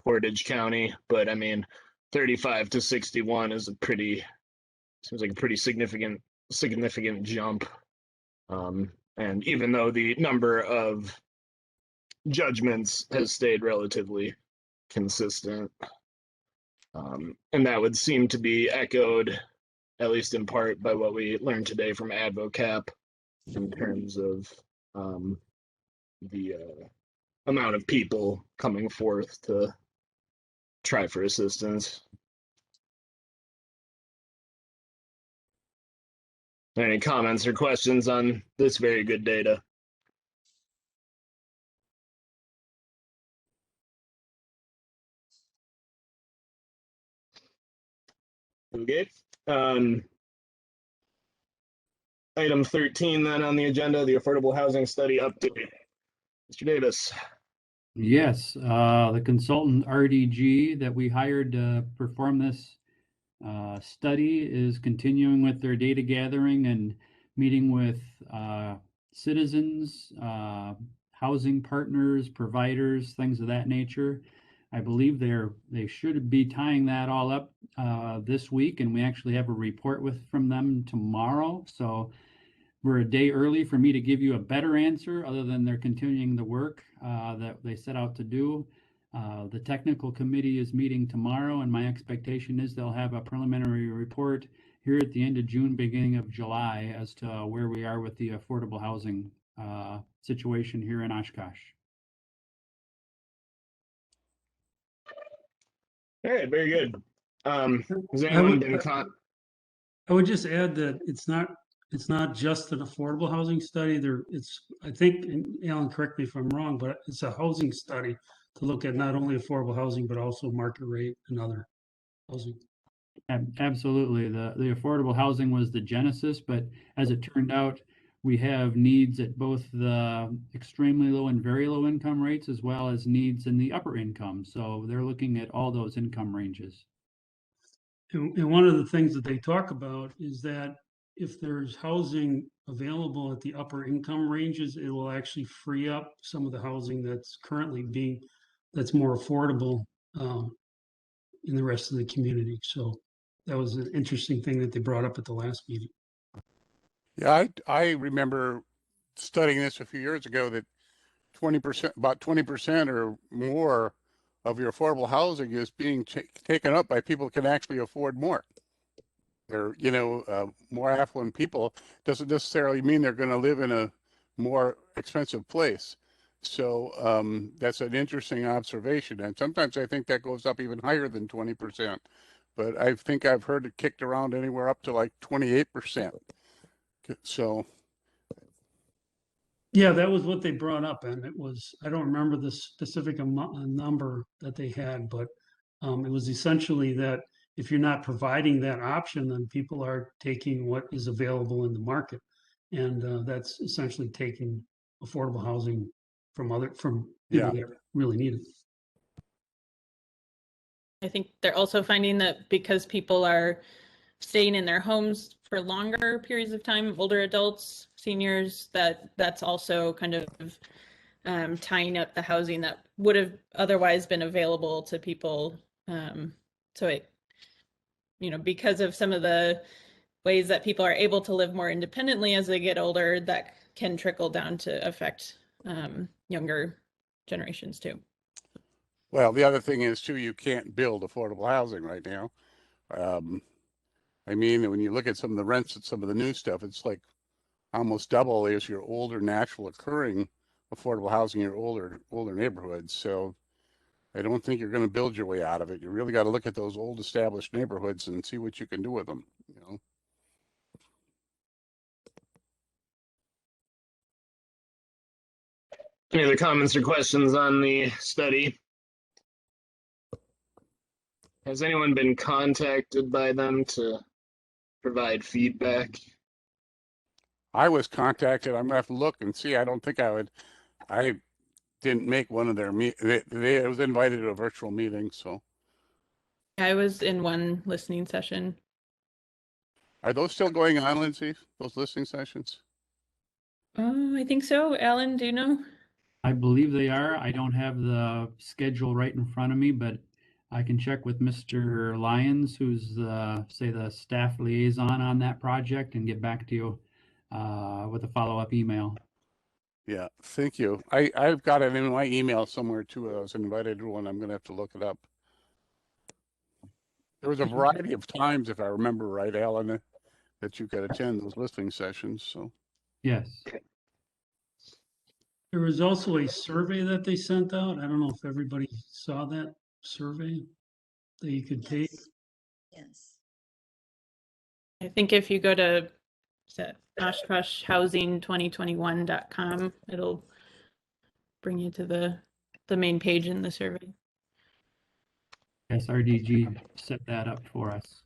Speaker 1: Portage County, but I mean, 35 to 61 is seems like a pretty significant jump. And even though the number of judgments has stayed relatively consistent, and that would seem to be echoed, at least in part, by what we learned today from AdvoCap in terms of the amount of people coming forth to try for assistance. Any comments or questions on this very good data? Okay. Item 13 then on the agenda, the affordable housing study update. Mr. Davis.
Speaker 5: Yes, the consultant RDG that we hired to perform this study is continuing with their data gathering and meeting with citizens, housing partners, providers, things of that nature. I believe they should be tying that all up this week, and we actually have a report from them tomorrow. So we're a day early for me to give you a better answer, other than they're continuing the work that they set out to do. The technical committee is meeting tomorrow, and my expectation is they'll have a preliminary report here at the end of June, beginning of July, as to where we are with the affordable housing situation here in Oshkosh.
Speaker 1: All right, very good. Has
Speaker 10: I
Speaker 1: anyone
Speaker 10: would,
Speaker 1: been
Speaker 10: I would just add that it's not just an affordable housing study. I think, and Alan, correct me if I'm wrong, but it's a housing study to look at not only affordable housing, but also market rate and other housing.
Speaker 5: Absolutely. The affordable housing was the genesis, but as it turned out, we have needs at both the extremely low and very low income rates, as well as needs in the upper income. So they're looking at all those income ranges.
Speaker 10: And one of the things that they talk about is that if there's housing available at the upper income ranges, it will actually free up some of the housing that's currently that's more affordable in the rest of the community. So that was an interesting thing that they brought up at the last meeting.
Speaker 4: Yeah, I remember studying this a few years ago that 20%, about 20% or more of your affordable housing is being taken up by people who can actually afford more. They're, more affluent people. Doesn't necessarily mean they're going to live in a more expensive place. So that's an interesting observation. And sometimes I think that goes up even higher than 20%. But I think I've heard it kicked around anywhere up to like 28%. So
Speaker 10: yeah, that was what they brought up, and I don't remember the specific number that they had, but it was essentially that if you're not providing that option, then people are taking what is available in the market, and that's essentially taking affordable housing from people that really need it.
Speaker 6: I think they're also finding that because people are staying in their homes for longer periods of time, older adults, seniors, that's also kind of tying up the housing that would have otherwise been available to people. So it, because of some of the ways that people are able to live more independently as they get older, that can trickle down to affect younger generations too.
Speaker 4: well, the other thing is too, you can't build affordable housing right now. I mean, when you look at some of the rents at some of the new stuff, it's like almost double as your older natural occurring affordable housing in your older neighborhoods. So I don't think you're going to build your way out of it. You really got to look at those old established neighborhoods and see what you can do with them,
Speaker 1: Any other comments or questions on the study? Has anyone been contacted by them to provide feedback?
Speaker 4: I was contacted. I'm gonna have to look and see. I don't think I didn't make one of their I was invited to a virtual meeting. So
Speaker 6: I was in one listening session.
Speaker 4: are those still going on, Lindsay? Those listening sessions?
Speaker 6: I think so. Alan, do you know?
Speaker 5: I believe they are. I don't have the schedule right in front of me, but I can check with Mr. Lyons, who's say the staff liaison on that project, and get back to you with a follow-up email.
Speaker 4: Yeah, thank you. I've got it in my email somewhere too. I was invited to one. I'm gonna have to look it up. There was a variety of times, if I remember right, Alan, that you could attend those listening sessions. So
Speaker 5: Yes.
Speaker 10: There was also a survey that they sent out. I don't know if everybody saw that survey that you could take.
Speaker 9: Yes.
Speaker 6: I think if you go to OshkoshHousing2021.com, it'll bring you to the main page in the survey.
Speaker 5: Yes, RDG set that up for us.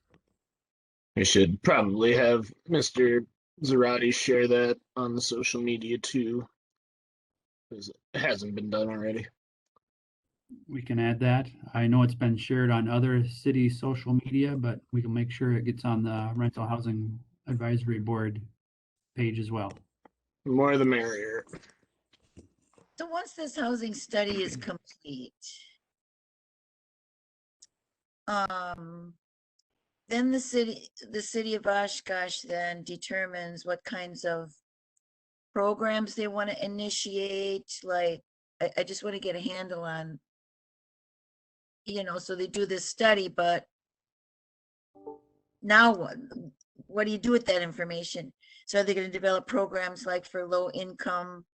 Speaker 1: We should probably have Mr. Zarate share that on the social media too, because it hasn't been done already.
Speaker 5: We can add that. I know it's been shared on other city social media, but we can make sure it gets on the Rental Housing Advisory Board page as well.
Speaker 1: The more the merrier.
Speaker 9: So once this housing study is complete, then the city of Oshkosh then determines what kinds of programs they want to initiate. Like, I just want to get a handle on, so they do this study, but now what do you do with that information? So are they going to develop programs like for low income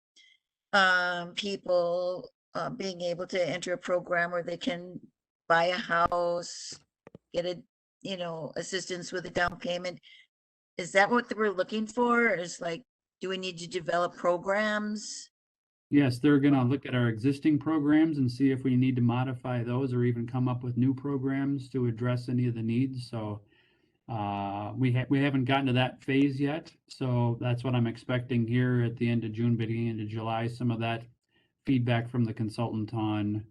Speaker 9: people being able to enter a program where they can buy a house, get a, assistance with a down payment? Is that what we're looking for? Is like, do we need to develop programs?
Speaker 5: Yes, they're going to look at our existing programs and see if we need to modify those or even come up with new programs to address any of the needs. So we haven't gotten to that phase yet. So that's what I'm expecting here at the end of June, beginning of July, some of that feedback from the consultant on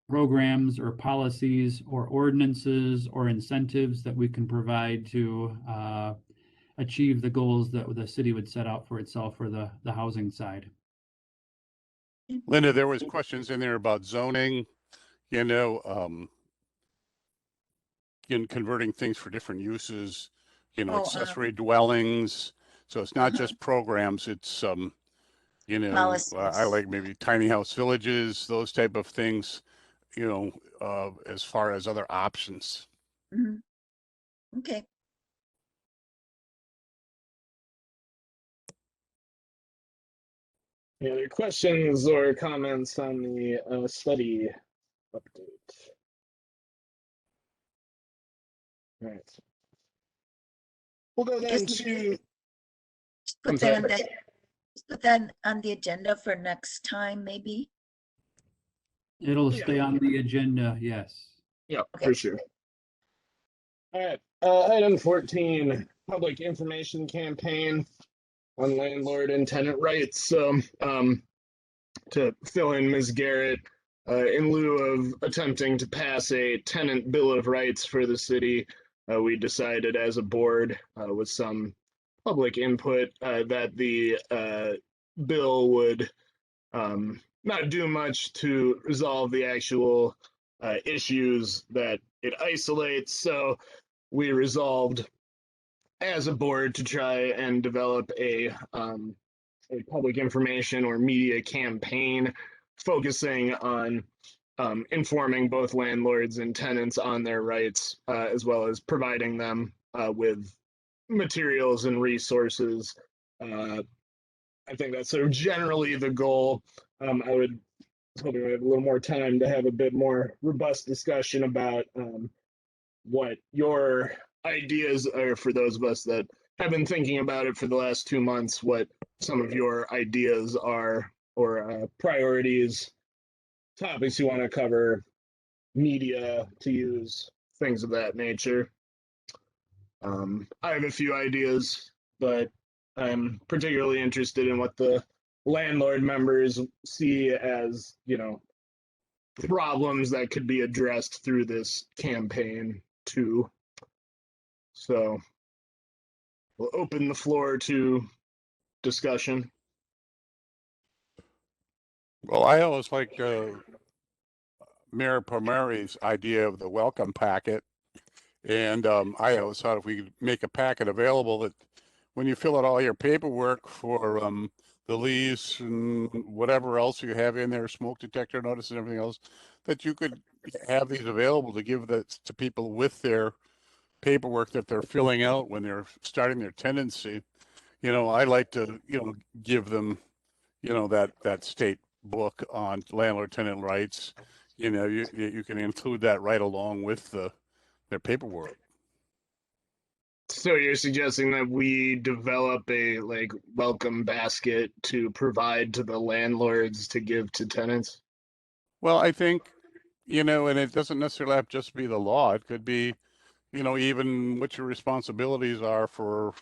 Speaker 5: programs or policies or ordinances or incentives that we can provide to achieve the goals that the city would set out for itself for the housing side.
Speaker 4: Linda, there was questions in there about zoning, in converting things for different uses, accessory dwellings. So it's not just programs, it's I like maybe tiny house villages, those type of things, as far as other options.
Speaker 9: Mhm. Okay.
Speaker 1: Any other questions or comments on the study update? All right. We'll go then to.
Speaker 9: Put that on the agenda for next time, maybe.
Speaker 5: It'll stay on the agenda, yes.
Speaker 1: Yeah,
Speaker 9: Okay.
Speaker 1: for sure. All right. Item 14, public information campaign on landlord and tenant rights. So, to fill in Ms. Garrett, in lieu of attempting to pass a tenant bill of rights for the city, we decided as a board, with some public input, that the bill would not do much to resolve the actual issues that it isolates. So we resolved as a board to try and develop a public information or media campaign focusing on informing both landlords and tenants on their rights, as well as providing them with materials and resources. I think that's sort of generally the goal. I was hoping we have a little more time to have a bit more robust discussion about what your ideas are for those of us that have been thinking about it for the last 2 months, what some of your ideas are or priorities, topics you want to cover, media to use, things of that nature. I have a few ideas, but I'm particularly interested in what the landlord members see as, problems that could be addressed through this campaign too. So we'll open the floor to discussion.
Speaker 4: Well, I always like Mayor Palmieri's idea of the welcome packet. And I always thought if we could make a packet available that when you fill out all your paperwork for the lease and whatever else you have in there, smoke detector notice and everything else, that you could have these available to give that to people with their paperwork that they're filling out when they're starting their tenancy. You know, I like to, give them, that state book on landlord tenant rights. You know, you can include that right along with their paperwork.
Speaker 1: So you're suggesting that we develop a like welcome basket to provide to the landlords to give to tenants?
Speaker 4: Well, I think, and it doesn't necessarily have to just be the law. It could be, even what your responsibilities are for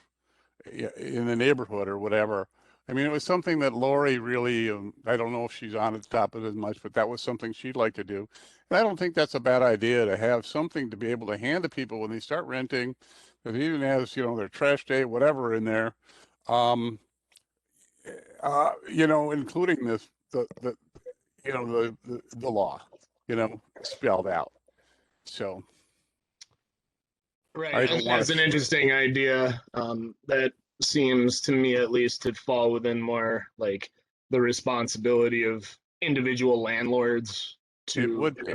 Speaker 4: in the neighborhood or whatever. I mean, it was something that Lori really, I don't know if she's on the top of it as much, but that was something she'd like to do. And I don't think that's a bad idea to have something to be able to hand to people when they start renting, that even has, their trash day, whatever in there. Um, including the law, spelled out. So I
Speaker 1: Right.
Speaker 4: don't
Speaker 1: That's
Speaker 4: want
Speaker 1: an
Speaker 4: to.
Speaker 1: interesting idea. That seems to me at least to fall within more like the responsibility of individual landlords
Speaker 4: It
Speaker 1: to
Speaker 4: would be.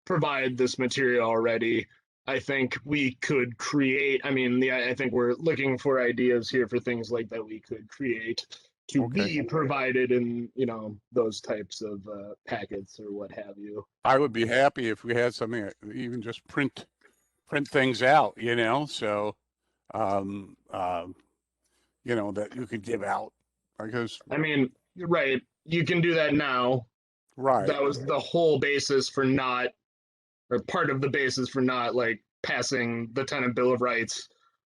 Speaker 1: provide this material already. I think we could create, I think we're looking for ideas here for things like that we could create to
Speaker 4: Okay.
Speaker 1: be provided in, those types of packets or what have you.
Speaker 4: I would be happy if we had something even just print things out, so um, um, that you could give out because
Speaker 1: Right. You can do that now.
Speaker 4: right,
Speaker 1: That was the whole basis for not, or part of the basis for not like passing the tenant bill of rights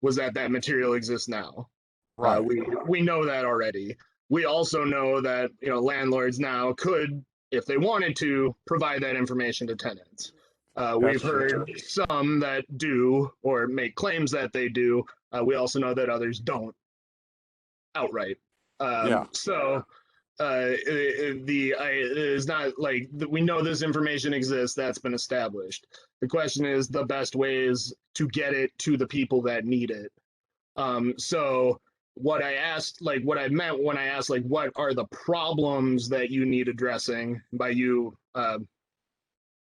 Speaker 1: was that that material exists now.
Speaker 4: right.
Speaker 1: We know that already. We also know that landlords now could, if they wanted to, provide that information to tenants. We've
Speaker 4: That's true.
Speaker 1: heard some that do or make claims that they do. We also know that others don't outright.
Speaker 4: Yeah.
Speaker 1: So it is not like we know this information exists. That's been established. The question is the best ways to get it to the people that need it. So what I meant when I asked, like, what are the problems that you need addressing by you,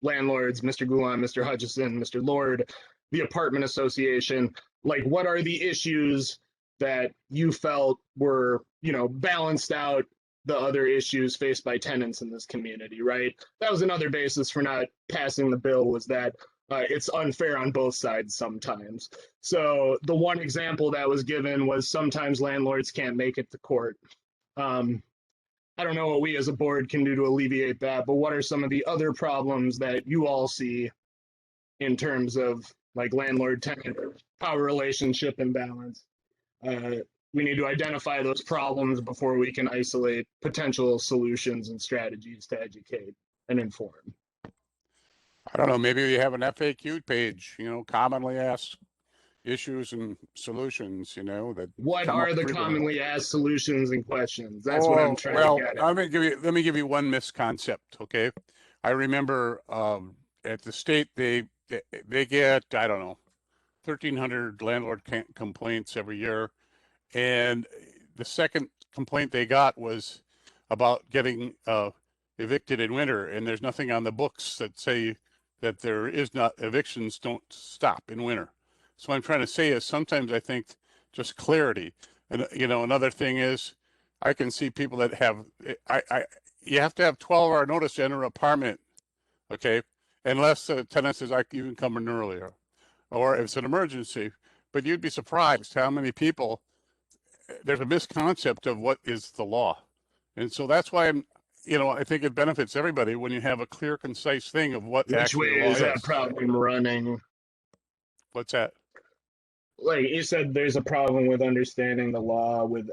Speaker 1: landlords, Mr. Gulan, Mr. Hutchison, Mr. Lord, the apartment association, like, what are the issues that you felt were, balanced out the other issues faced by tenants in this community, right? That was another basis for not passing the bill, was that it's unfair on both sides sometimes. So the one example that was given was sometimes landlords can't make it to court. I don't know what we as a board can do to alleviate that, but what are some of the other problems that you all see in terms of like landlord tenant power relationship imbalance? We need to identify those problems before we can isolate potential solutions and strategies to educate and inform.
Speaker 4: I don't know. Maybe we have an FAQ page. Commonly asked issues and solutions. That
Speaker 1: What
Speaker 4: come up
Speaker 1: are the
Speaker 4: frequently.
Speaker 1: commonly asked solutions and questions? That's what I'm trying to get at.
Speaker 4: Let me give you one misconcept. Okay, I remember at the state they get, I don't know, 1,300 landlord complaints every year, and the second complaint they got was about getting evicted in winter, and there's nothing on the books that say that there is not evictions don't stop in winter. So what I'm trying to say is sometimes I think just clarity. And another thing is I can see people that have you have to have 12-hour notice to enter an apartment, okay? Unless the tenant says you can come in earlier, or if it's an emergency. But you'd be surprised how many people, there's a misconcept of what is the law. And so that's why I think it benefits everybody when you have a clear, concise thing of what
Speaker 1: Which
Speaker 4: actually
Speaker 1: way
Speaker 4: the law
Speaker 1: is that problem running?
Speaker 4: What's that?
Speaker 1: Like you said, there's a problem with understanding the law with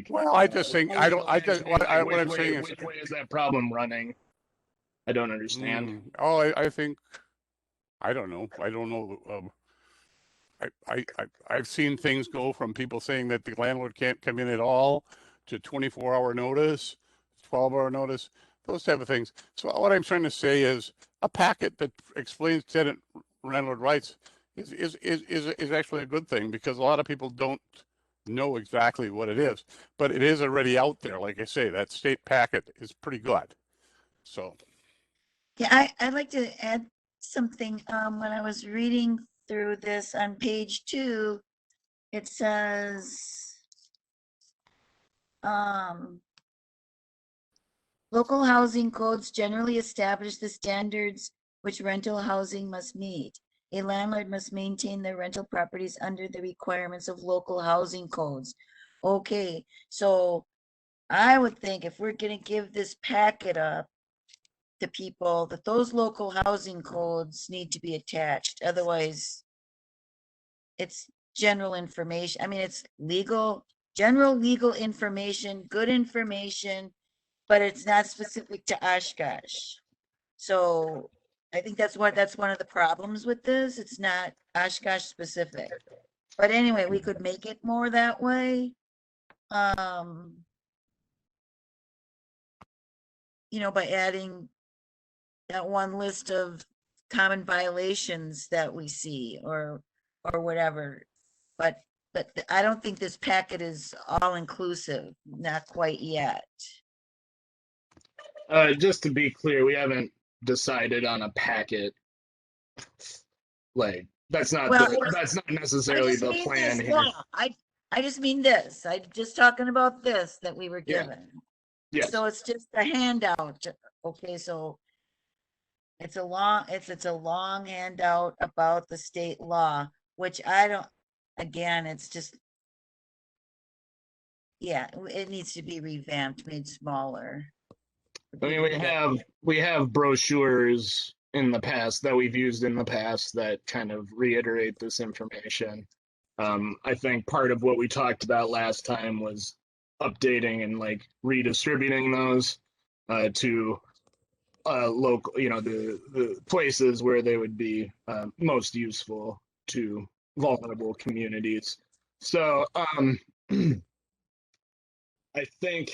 Speaker 4: Well, I just think what I'm saying is,
Speaker 1: which way is that problem running? I don't understand.
Speaker 4: I think, I don't know. I've seen things go from people saying that the landlord can't come in at all to 24-hour notice, 12-hour notice. those type of things. So what I'm trying to say is a packet that explains tenant landlord rights is actually a good thing, because a lot of people don't know exactly what it is, but it is already out there. Like I say, that state packet is pretty good. So
Speaker 9: Yeah, I'd like to add something. When I was reading through this on page 2, it says, local housing codes generally establish the standards which rental housing must meet. A landlord must maintain their rental properties under the requirements of local housing codes. Okay, so I would think if we're gonna give this packet up to people, that those local housing codes need to be attached. Otherwise, it's general information. I mean, it's legal, general legal information, good information, but it's not specific to Oshkosh. So I think that's one of the problems with this. It's not Oshkosh specific. But anyway, we could make it more that way. By adding that one list of common violations that we see or whatever. But I don't think this packet is all inclusive, not quite yet.
Speaker 1: Just to be clear, we haven't decided on a packet. Like that's not that's not necessarily the plan here.
Speaker 9: I just mean this. I'm just talking about this that we were
Speaker 1: Yeah.
Speaker 9: given.
Speaker 1: Yes.
Speaker 9: So it's just a handout. Okay, so it's a long handout about the state law, which I don't, again, it's just, yeah, it needs to be revamped, made smaller.
Speaker 1: I mean, we have brochures in the past that we've used in the past that kind of reiterate this information. I think part of what we talked about last time was updating and like redistributing those to local, the places where they would be most useful to vulnerable communities. So I think,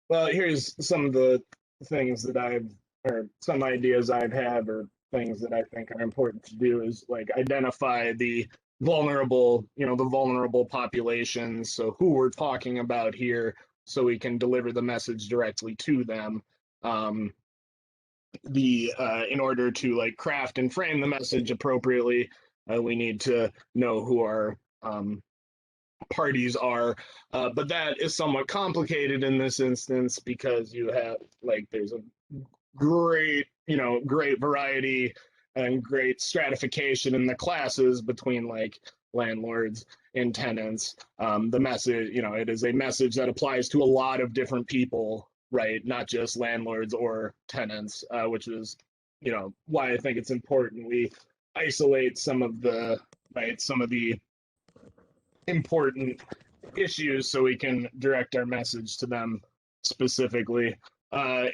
Speaker 1: well, here's some of the things that or some ideas I've had, or things that I think are important to do, is like identify the vulnerable, the vulnerable populations. So who we're talking about here, so we can deliver the message directly to them. In order to like craft and frame the message appropriately, we need to know who our parties are, but that is somewhat complicated in this instance, because you have there's a great variety and great stratification in the classes between like landlords and tenants. The message, it is a message that applies to a lot of different people, right? Not just landlords or tenants, which is, why I think it's important we isolate some of the important issues so we can direct our message to them specifically.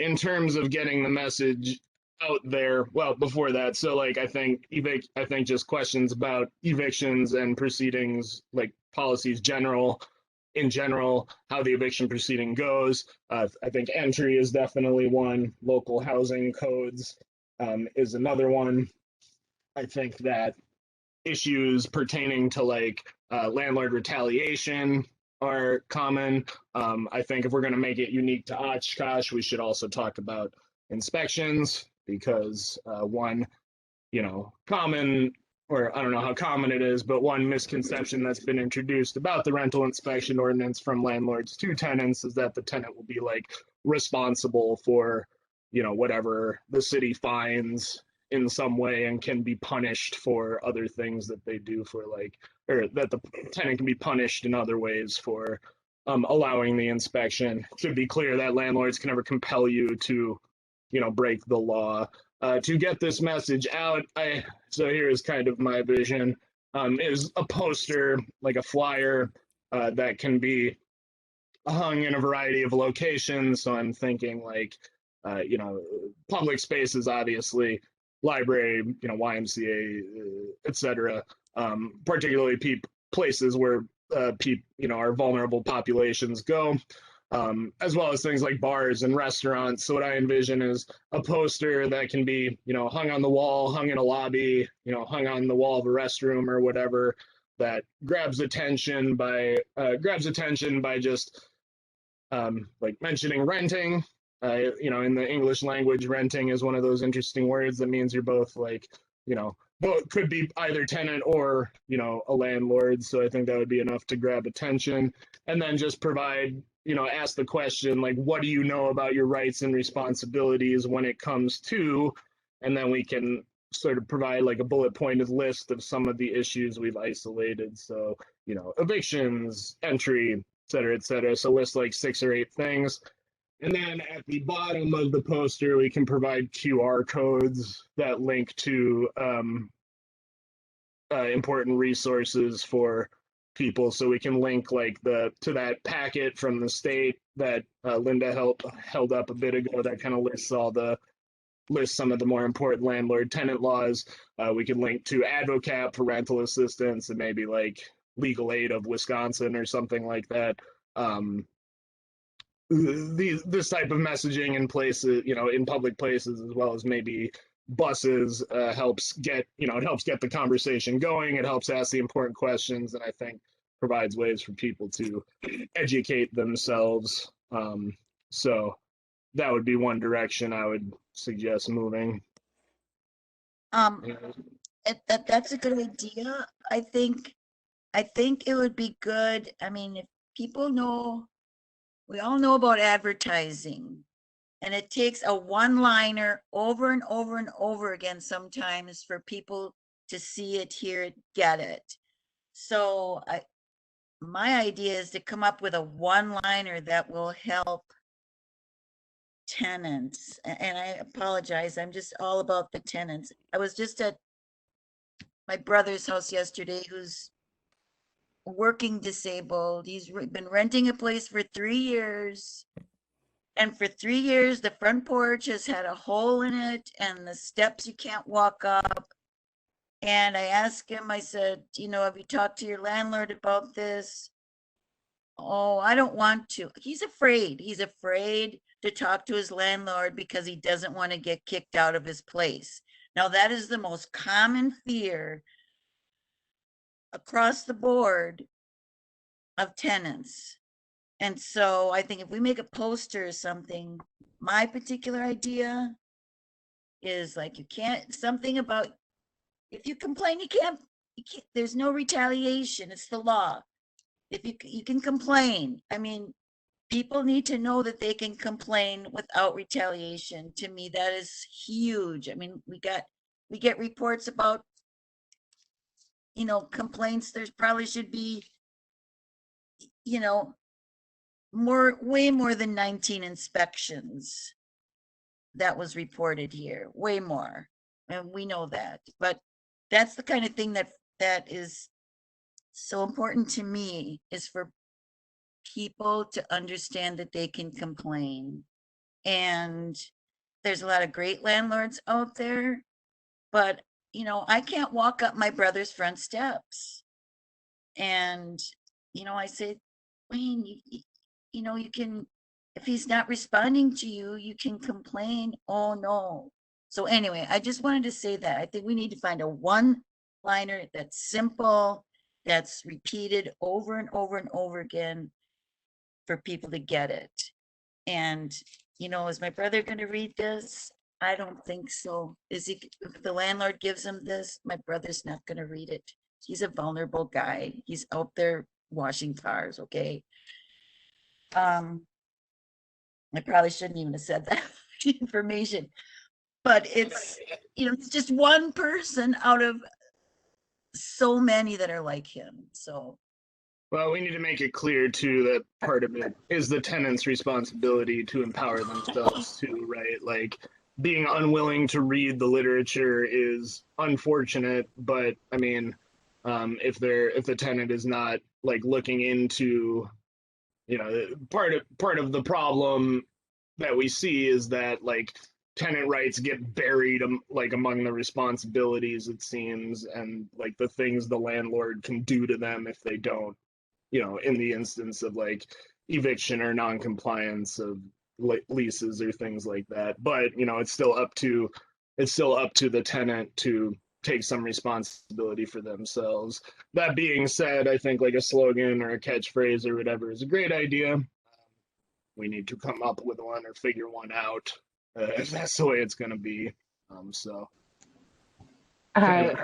Speaker 1: In terms of getting the message out there, well, before that, so like I think just questions about evictions and proceedings, like policies in general, how the eviction proceeding goes. I think entry is definitely one. Local housing codes is another one. I think that issues pertaining to landlord retaliation are common. I think if we're going to make it unique to Oshkosh, we should also talk about inspections, because one, common, or I don't know how common it is, but one misconception that's been introduced about the rental inspection ordinance from landlords to tenants is that the tenant will be responsible for, whatever the city finds in some way, and can be punished for other things that they do for or that the tenant can be punished in other ways for allowing the inspection. It should be clear that landlords can never compel you to, break the law. To get this message out, so here is kind of my vision, is a poster, like a flyer, that can be hung in a variety of locations. So I'm thinking public spaces, obviously, library, YMCA, etc. Particularly places where our vulnerable populations go. as well as things like bars and restaurants. So what I envision is a poster that can be, hung on the wall, hung in a lobby, hung on the wall of a restroom or whatever, that grabs attention by just like mentioning renting. In the English language, renting is one of those interesting words that means you're both like, both could be either tenant or, a landlord. So I think that would be enough to grab attention. And then just provide, ask the question, like, what do you know about your rights and responsibilities when it comes to, and then we can sort of provide like a bullet pointed list of some of the issues we've isolated. So, evictions, entry, et cetera, et cetera. So list like 6 or 8 things. And then at the bottom of the poster, we can provide QR codes that link to important resources for people. So we can link like to that packet from the state that Linda held up a bit ago that kind of lists some of the more important landlord tenant laws. We could link to AdvoCap for rental assistance and maybe like Legal Aid of Wisconsin or something like that. This type of messaging in places, in public places, as well as maybe buses, helps get the conversation going. It helps ask the important questions, and I think provides ways for people to educate themselves. So that would be one direction I would suggest moving.
Speaker 9: That's a good idea. I think it would be good. I mean, if people know, we all know about advertising, and it takes a one-liner over and over and over again sometimes for people to see it, hear it, get it. So my idea is to come up with a one-liner that will help tenants. And I apologize, I'm just all about the tenants. I was just at my brother's house yesterday, who's working disabled. He's been renting a place for 3 years. And for 3 years, the front porch has had a hole in it and the steps you can't walk up. And I asked him, I said, have you talked to your landlord about this? Oh, I don't want to. He's afraid. He's afraid to talk to his landlord because he doesn't want to get kicked out of his place. Now, that is the most common fear across the board of tenants. And so I think if we make a poster or something, my particular idea is like, you can't, something about, if you complain, you can't, there's no retaliation. It's the law. If you can complain. I mean, people need to know that they can complain without retaliation. To me, that is huge. I mean, we get reports about, complaints. There's probably should be, way more than 19 inspections that was reported here, way more. And we know that, but that's the kind of thing that is so important to me, is for people to understand that they can complain. And there's a lot of great landlords out there, but I can't walk up my brother's front steps. And I say, Wayne, you can, if he's not responding to you, you can complain. Oh no. So anyway, I just wanted to say that I think we need to find a one-liner that's simple, that's repeated over and over and over again for people to get it. And is my brother going to read this? I don't think so. If the landlord gives him this, my brother's not going to read it. He's a vulnerable guy. He's out there washing cars. Okay. I probably shouldn't even have said that information, but it's just one person out of so many that are like him. So,
Speaker 1: well, we need to make it clear too that part of it is the tenant's responsibility to empower themselves too, right? Like, being unwilling to read the literature is unfortunate, but I mean, if the tenant is not like looking into, part of the problem that we see is that like tenant rights get buried like among the responsibilities, it seems, and like the things the landlord can do to them if they don't, in the instance of like eviction or non-compliance of leases or things like that. But it's still up to the tenant to take some responsibility for themselves. That being said, I think like a slogan or a catchphrase or whatever is a great idea. We need to come up with one or figure one out if that's the way it's going to be. So.
Speaker 3: Hi,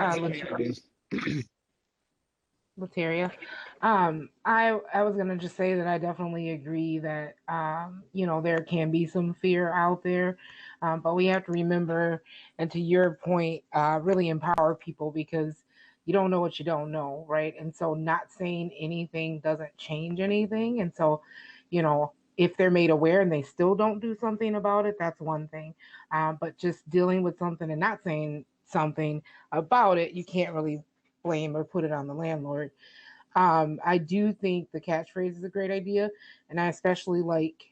Speaker 3: Lataria. I was gonna just say that I definitely agree that there can be some fear out there, but we have to remember, and to your point, really empower people, because you don't know what you don't know, right? And so not saying anything doesn't change anything. And so, if they're made aware and they still don't do something about it, that's one thing. But just dealing with something and not saying something about it, you can't really blame or put it on the landlord. I do think the catchphrase is a great idea, and I especially like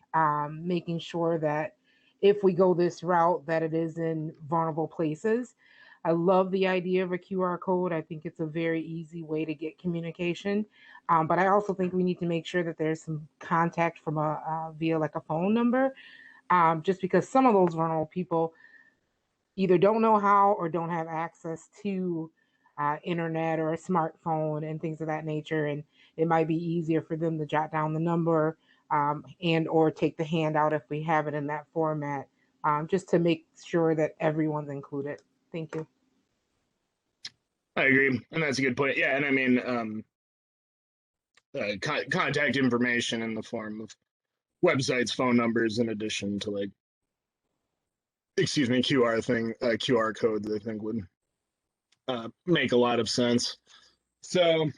Speaker 3: making sure that if we go this route, that it is in vulnerable places. I love the idea of a QR code. I think it's a very easy way to get communication, but I also think we need to make sure that there's some contact from via like a phone number, just because some of those vulnerable people either don't know how or don't have access to internet or a smartphone and things of that nature, and it might be easier for them to jot down the number and or take the handout if we have it in that format, just to make sure that everyone's included. Thank you.
Speaker 1: I agree, and that's a good point. Yeah, and I mean, contact information in the form of websites, phone numbers, in addition to like, QR codes, I think would make a lot of sense. So,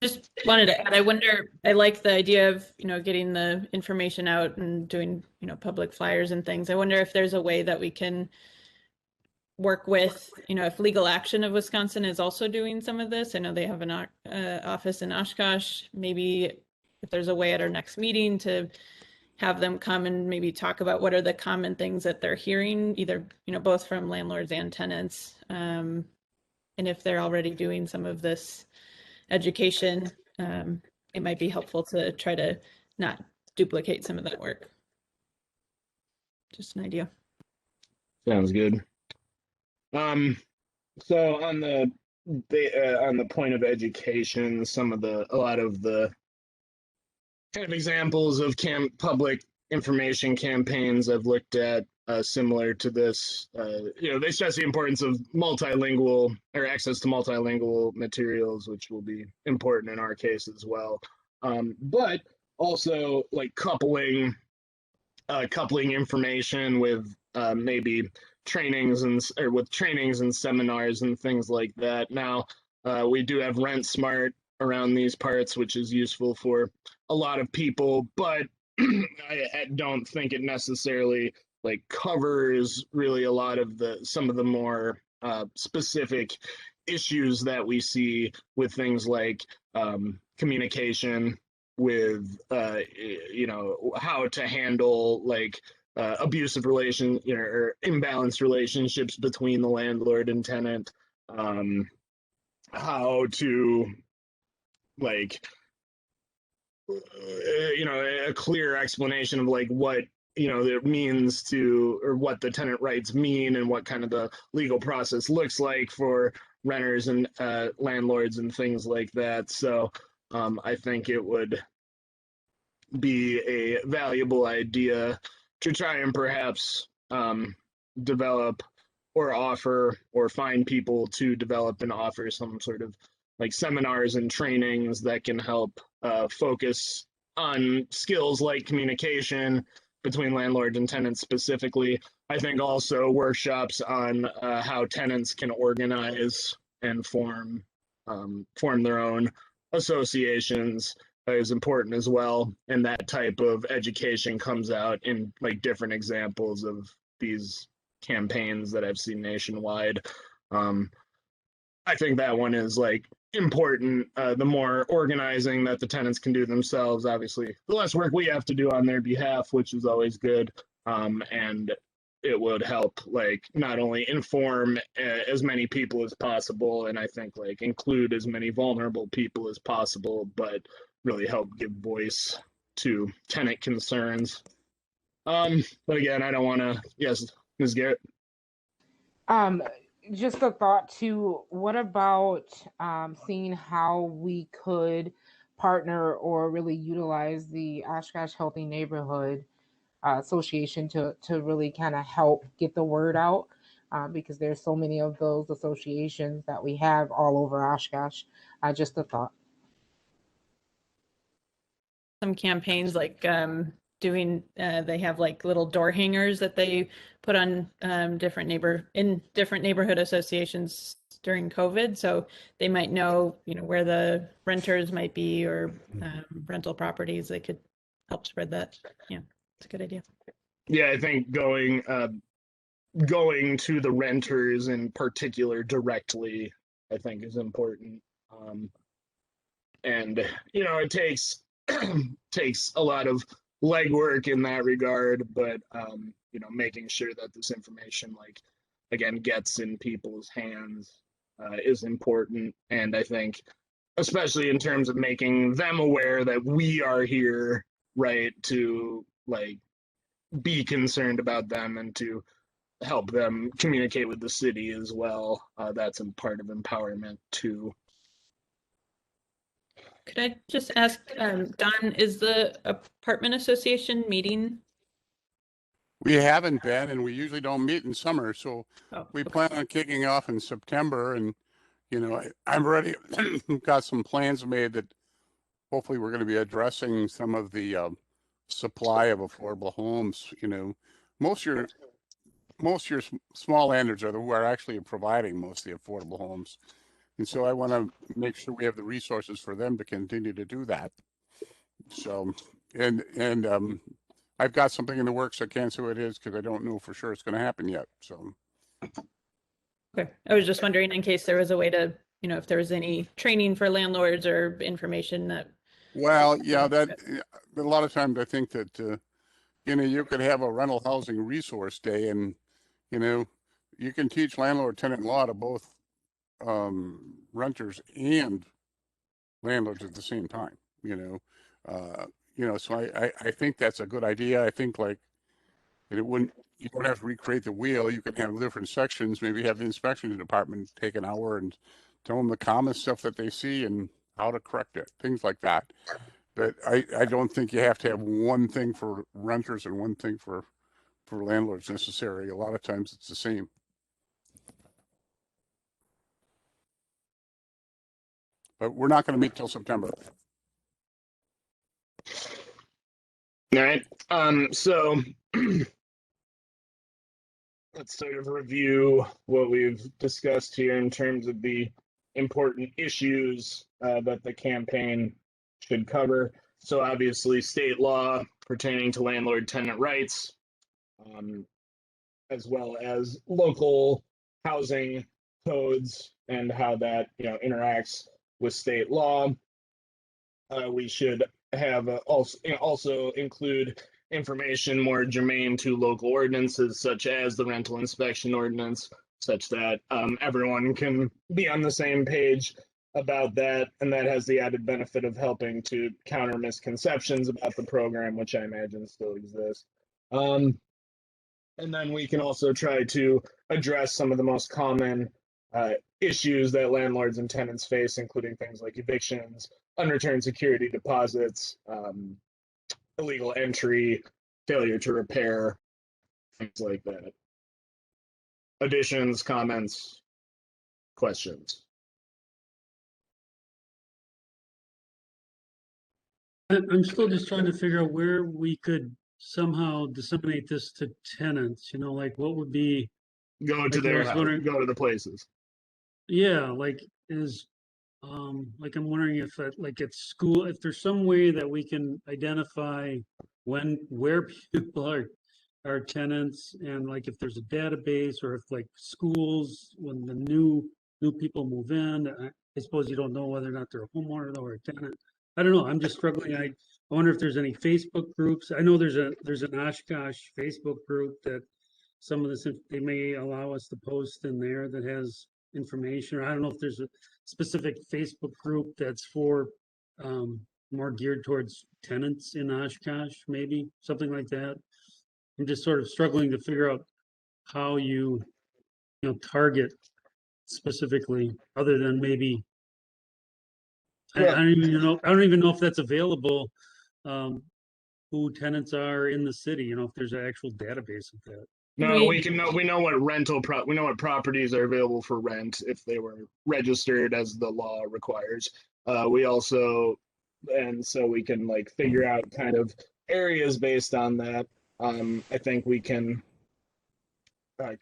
Speaker 6: just wanted to add, I like the idea of, getting the information out and doing, public flyers and things. I wonder if there's a way that we can work with, if Legal Action of Wisconsin is also doing some of this. I know they have an office in Oshkosh. Maybe if there's a way at our next meeting to have them come and maybe talk about what are the common things that they're hearing, either, both from landlords and tenants. And if they're already doing some of this education, it might be helpful to try to not duplicate some of that work. Just an idea.
Speaker 1: sounds good. So on the point of education, a lot of the kind of examples of public information campaigns I've looked at similar to this, they stress the importance of multilingual or access to multilingual materials, which will be important in our case as well. But also like coupling information with maybe trainings and seminars and things like that. Now, we do have Rent Smart around these parts, which is useful for a lot of people, but I don't think it necessarily like covers really a lot of some of the more specific issues that we see with things like communication, with how to handle like abusive or imbalanced relationships between the landlord and tenant, how to like a clear explanation of like what it means to, or what the tenant rights mean, and what kind of the legal process looks like for renters and landlords and things like that. So I think it would be a valuable idea to try and perhaps develop or offer or find people to develop and offer some sort of like seminars and trainings that can help focus on skills like communication between landlords and tenants specifically. I think also workshops on how tenants can organize and form their own associations is important as well. And that type of education comes out in like different examples of these campaigns that I've seen nationwide. I think that one is like important. The more organizing that the tenants can do themselves, obviously, the less work we have to do on their behalf, which is always good. And it would help like not only inform as many people as possible, and I think like include as many vulnerable people as possible, but really help give voice to tenant concerns. But again, I don't want to. Yes, Ms. Garrett.
Speaker 3: Just a thought too, what about seeing how we could partner or really utilize the Oshkosh Healthy Neighborhood Association to really kind of help get the word out, because there's so many of those associations that we have all over Oshkosh. Just a thought.
Speaker 6: Some campaigns like doing they have like little door hangers that they put on different neighborhood associations during COVID, so they might know where the renters might be or rental properties. They could help spread that. Yeah, it's a good idea.
Speaker 1: Yeah, I think going to the renters in particular directly, I think, is important. And it takes a lot of legwork in that regard, but making sure that this information, like, again, gets in people's hands is important. And I think, especially in terms of making them aware that we are here, right, to like be concerned about them and to help them communicate with the city as well. That's a part of empowerment too.
Speaker 6: Could I just ask, Don, is the apartment association meeting?
Speaker 4: We haven't been, and we usually don't meet in summer, so we
Speaker 6: okay.
Speaker 4: plan on kicking off in September. And I'm already got some plans made that hopefully we're going to be addressing some of the supply of affordable homes. Most of your small landers are who are actually providing most of the affordable homes. And so I want to make sure we have the resources for them to continue to do that. So, and I've got something in the works. I can't say what it is because I don't know for sure it's going to happen yet. So,
Speaker 6: okay, I was just wondering in case there was a way to, if there was any training for landlords or information that.
Speaker 4: Well, yeah, that a lot of times I think that you could have a rental housing resource day, and you can teach landlord-tenant law to both renters and landlords at the same time. So I think that's a good idea. I think like you don't have to recreate the wheel. You can have different sections, maybe have the inspection department take an hour and tell them the common stuff that they see and how to correct it, things like that. But I don't think you have to have one thing for renters and one thing for landlords necessary. A lot of times it's the same. But we're not going to meet till September.
Speaker 1: All right. So let's sort of review what we've discussed here in terms of the important issues that the campaign should cover. So obviously state law pertaining to landlord-tenant rights, as well as local housing codes and how that interacts with state law. We should have also include information more germane to local ordinances, such as the rental inspection ordinance, such that everyone can be on the same page about that. And that has the added benefit of helping to counter misconceptions about the program, which I imagine still exists. And then we can also try to address some of the most common issues that landlords and tenants face, including things like evictions, unreturned security deposits, illegal entry, failure to repair, things like that. Additions, comments, questions?
Speaker 10: I'm still just trying to figure out where we could somehow disseminate this to tenants, like what would be.
Speaker 1: Go to their house, go to the places.
Speaker 10: Yeah, like I'm wondering if at school, if there's some way that we can identify where people are tenants, and like if there's a database, or if like schools, when the new people move in, I suppose you don't know whether or not they're a homeowner or a tenant. I don't know. I'm just struggling. I wonder if there's any Facebook groups. I know there's an Oshkosh Facebook group that some of this they may allow us to post in there that has information. Or I don't know if there's a specific Facebook group that's for more geared towards tenants in Oshkosh, maybe something like that. I'm just sort of struggling to figure out how you target specifically, other than maybe I don't even know. I don't even know if that's available. Who tenants are in the city? If there's an actual database of that.
Speaker 1: No, we know what we know what properties are available for rent if they were registered as the law requires. We also, and so we can like figure out kind of areas based on that. I think we can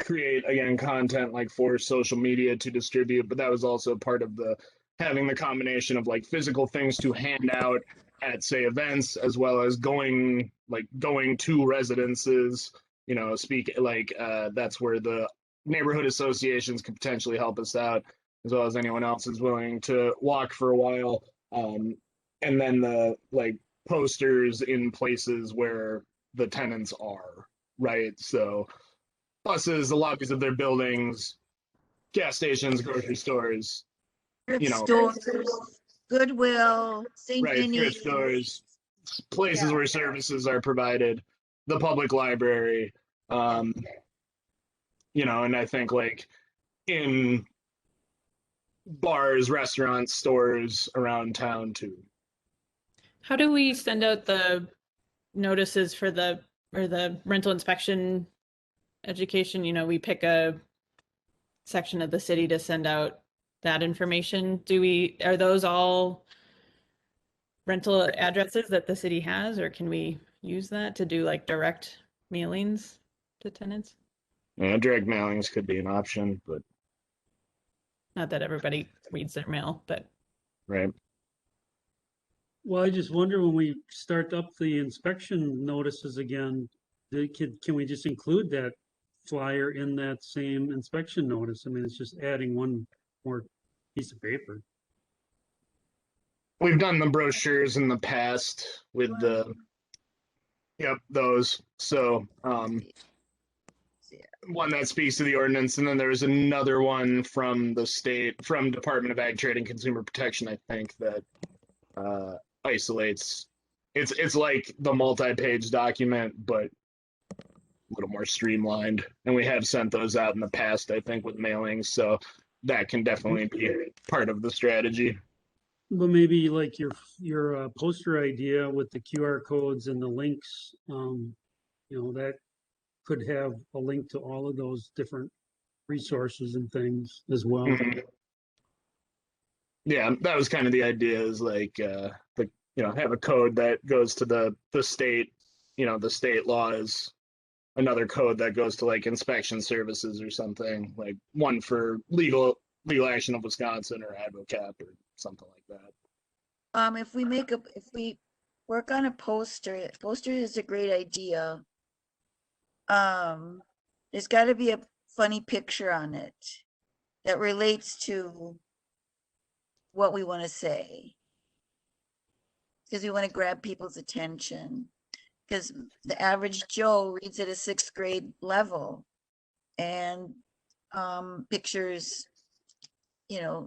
Speaker 1: create again content like for social media to distribute, but that was also part of the having the combination of like physical things to hand out at say events as well as going to residences, speak like that's where the neighborhood associations could potentially help us out as well as anyone else is willing to walk for a while. And then the like posters in places where the tenants are, right? So buses, the lobbies of their buildings, gas stations, grocery stores,
Speaker 9: Thrift stores, Goodwill, St.
Speaker 1: right, thrift
Speaker 9: Vinny's.
Speaker 1: stores, places
Speaker 9: Yeah.
Speaker 1: where services are provided, the public library, and I think like in bars, restaurants, stores around town too.
Speaker 6: How do we send out the notices for the rental inspection education? We pick a section of the city to send out that information. Are those all rental addresses that the city has, or can we use that to do like direct mailings to tenants?
Speaker 1: Yeah, direct mailings could be an option, but
Speaker 6: Not that everybody reads their mail, but
Speaker 1: right.
Speaker 10: Well, I just wonder when we start up the inspection notices again, can we just include that flyer in that same inspection notice? I mean, it's just adding one more piece of paper.
Speaker 1: We've done the brochures in the past with those. So one that speaks to the ordinance, and then there's another one from the state, from Department of Ag, Trade and Consumer Protection, I think, that isolates. It's like the multi-page document, but a little more streamlined. And we have sent those out in the past, I think, with mailings. So that can definitely be part of the strategy.
Speaker 10: But maybe like your poster idea with the QR codes and the links, that could have a link to all of those different resources and things as well.
Speaker 1: Mm-hmm. Yeah, that was kind of the idea, is like have a code that goes to the state. The state law is another code that goes to like inspection services or something, like one for legal action of Wisconsin or AdvoCap or something like that.
Speaker 9: If we work on a poster is a great idea. There's got to be a funny picture on it that relates to what we want to say, because we want to grab people's attention, because the average Joe reads at a 6th grade level, and pictures are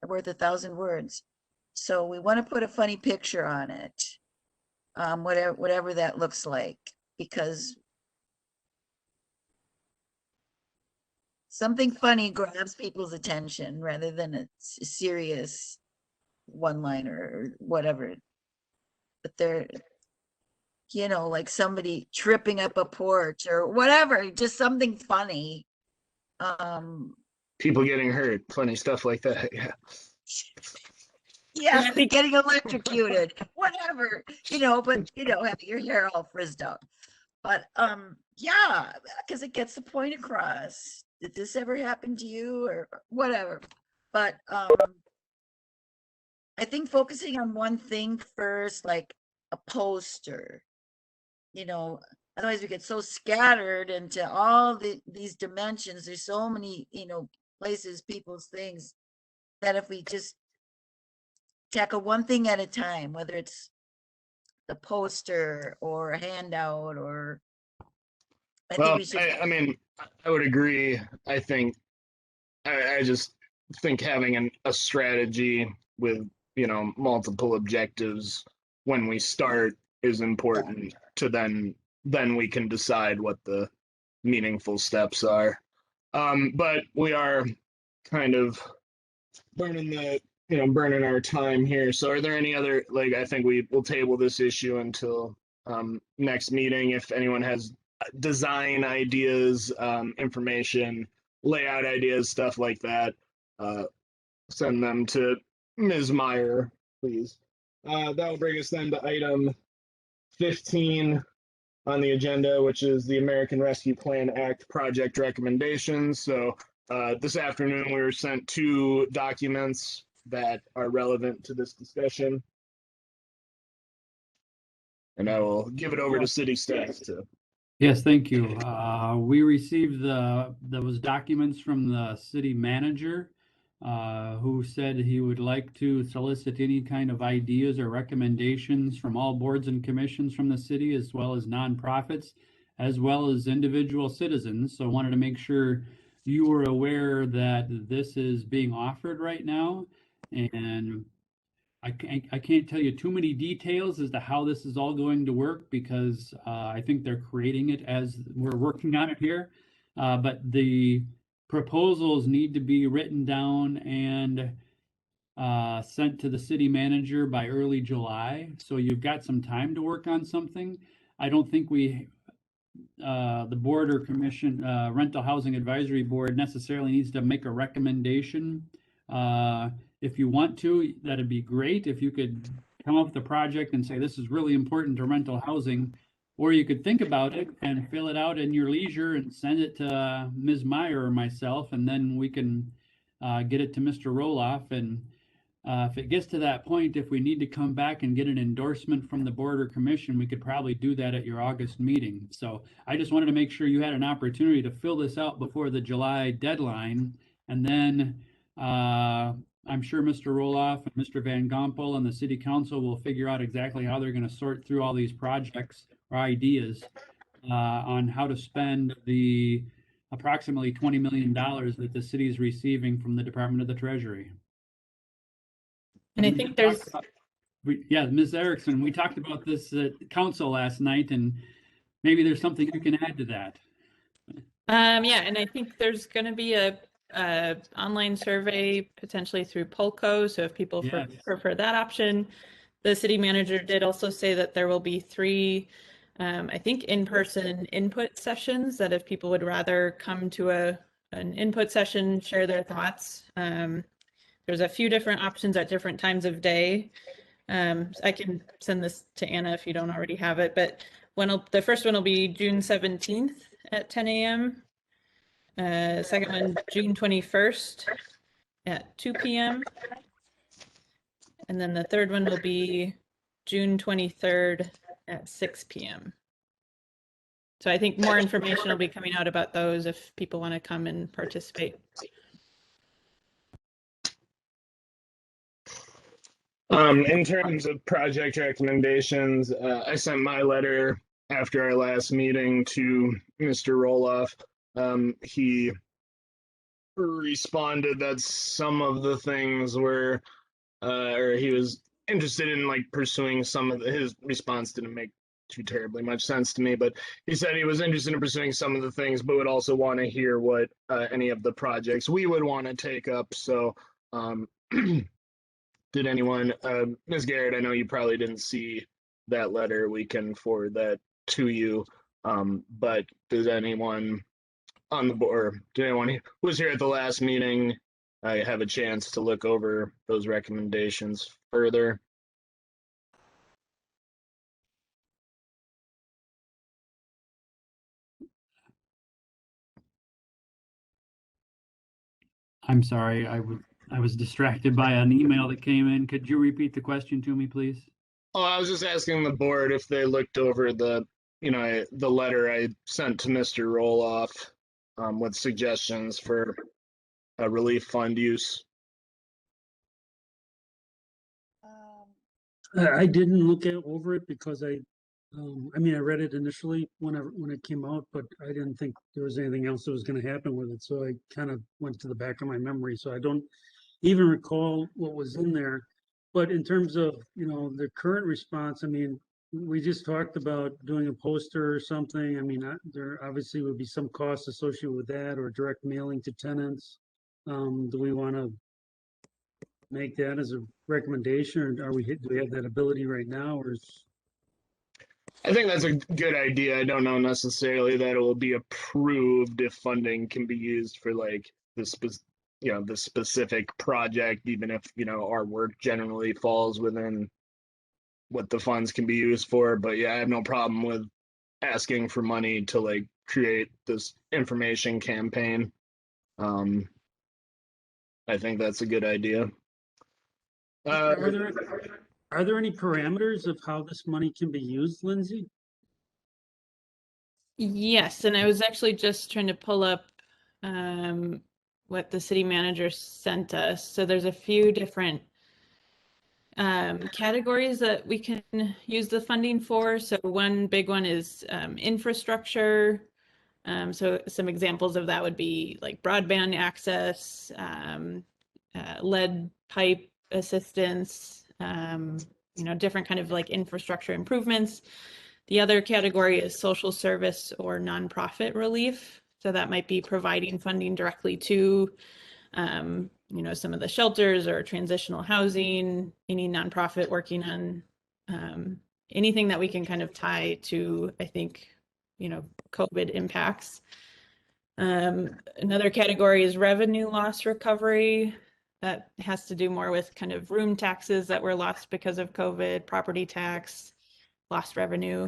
Speaker 9: worth 1,000 words. So we want to put a funny picture on it, whatever that looks like, because something funny grabs people's attention rather than a serious one-liner or whatever. But they're, like somebody tripping up a porch or whatever, just something funny.
Speaker 1: People getting hurt, funny stuff like that. Yeah.
Speaker 9: Yeah, getting electrocuted, whatever, but having your hair all frizzed out. But yeah, because it gets the point across. Did this ever happen to you or whatever? But I think focusing on one thing first, like a poster, otherwise we get so scattered into all these dimensions. There's so many, places, people's things, that if we just tackle one thing at a time, whether it's the poster or a handout or
Speaker 1: I mean, I would agree. I think I just think having a strategy with multiple objectives when we start is important to then we can decide what the meaningful steps are. But we are kind of burning our time here. So are there any other, I think we will table this issue until next meeting. If anyone has design ideas, information, layout ideas, stuff like that, send them to Ms. Meyer, please. That will bring us then to item 15 on the agenda, which is the American Rescue Plan Act project recommendations. So this afternoon we were sent 2 documents that are relevant to this discussion. And I will give it over to city staff to.
Speaker 5: Yes, thank you. We received those documents from the city manager, who said he would like to solicit any kind of ideas or recommendations from all boards and commissions from the city, as well as nonprofits, as well as individual citizens. So I wanted to make sure you were aware that this is being offered right now. And I can't tell you too many details as to how this is all going to work, because I think they're creating it as we're working on it here. But the proposals need to be written down and sent to the city manager by early July. So you've got some time to work on something. I don't think the board or commission, rental housing advisory board necessarily needs to make a recommendation. If you want to, that'd be great. If you could come up with a project and say, this is really important to rental housing, or you could think about it and fill it out in your leisure and send it to Ms. Meyer or myself, and then we can get it to Mr. Roloff. And if it gets to that point, if we need to come back and get an endorsement from the board or commission, we could probably do that at your August meeting. So I just wanted to make sure you had an opportunity to fill this out before the July deadline. And then I'm sure Mr. Roloff and Mr. Van Gompel and the city council will figure out exactly how they're going to sort through all these projects or ideas on how to spend the approximately $20 million that the city is receiving from the Department of the Treasury.
Speaker 6: And I think there's,
Speaker 5: yeah, Ms. Erickson, we talked about this at council last night, and maybe there's something you can add to that.
Speaker 6: yeah, and I think there's going to be a online survey potentially through Polko. So if people prefer that option, the city manager did also say that there will be 3, I think, in-person input sessions, that if people would rather come to an input session, share their thoughts. There's a few different options at different times of day. I can send this to Anna if you don't already have it, but the first one will be June 17th at 10 a.m. Second one, June 21st at 2 p.m. And then the third one will be June 23rd at 6 p.m. So I think more information will be coming out about those if people want to come and participate.
Speaker 1: In terms of project recommendations, I sent my letter after our last meeting to Mr. Roloff. He responded that some of the things were, or he was interested in pursuing some of his response didn't make too terribly much sense to me, but he said he was interested in pursuing some of the things, but would also want to hear what any of the projects we would want to take up. So did anyone, Ms. Garrett, I know you probably didn't see that letter. We can forward that to you. But does anyone on the board, did anyone who was here at the last meeting have a chance to look over those recommendations further?
Speaker 5: I'm sorry, I was distracted by an email that came in. Could you repeat the question to me, please?
Speaker 1: Oh, I was just asking the board if they looked over the letter I sent to Mr. Roloff with suggestions for relief fund use.
Speaker 10: I didn't look over it because I read it initially when it came out, but I didn't think there was anything else that was going to happen with it. So I kind of went to the back of my memory. So I don't even recall what was in there. But in terms of, the current response, I mean, we just talked about doing a poster or something. I mean, there obviously would be some costs associated with that or direct mailing to tenants. Do we want to make that as a recommendation, or do we have that ability right now, or is?
Speaker 1: I think that's a good idea. I don't know necessarily that it will be approved if funding can be used for like the specific project, even if, our work generally falls within what the funds can be used for. But yeah, I have no problem with asking for money to like create this information campaign. I think that's a good idea.
Speaker 10: Are there any parameters of how this money can be used, Lindsay?
Speaker 6: Yes, and I was actually just trying to pull up what the city manager sent us. So there's a few different categories that we can use the funding for. So one big one is infrastructure. So some examples of that would be like broadband access, lead pipe assistance, different kind of like infrastructure improvements. The other category is social service or nonprofit relief. So that might be providing funding directly to, some of the shelters or transitional housing, any nonprofit working on anything that we can kind of tie to, I think, COVID impacts. Another category is revenue loss recovery. That has to do more with kind of room taxes that were lost because of COVID, property tax, lost revenue.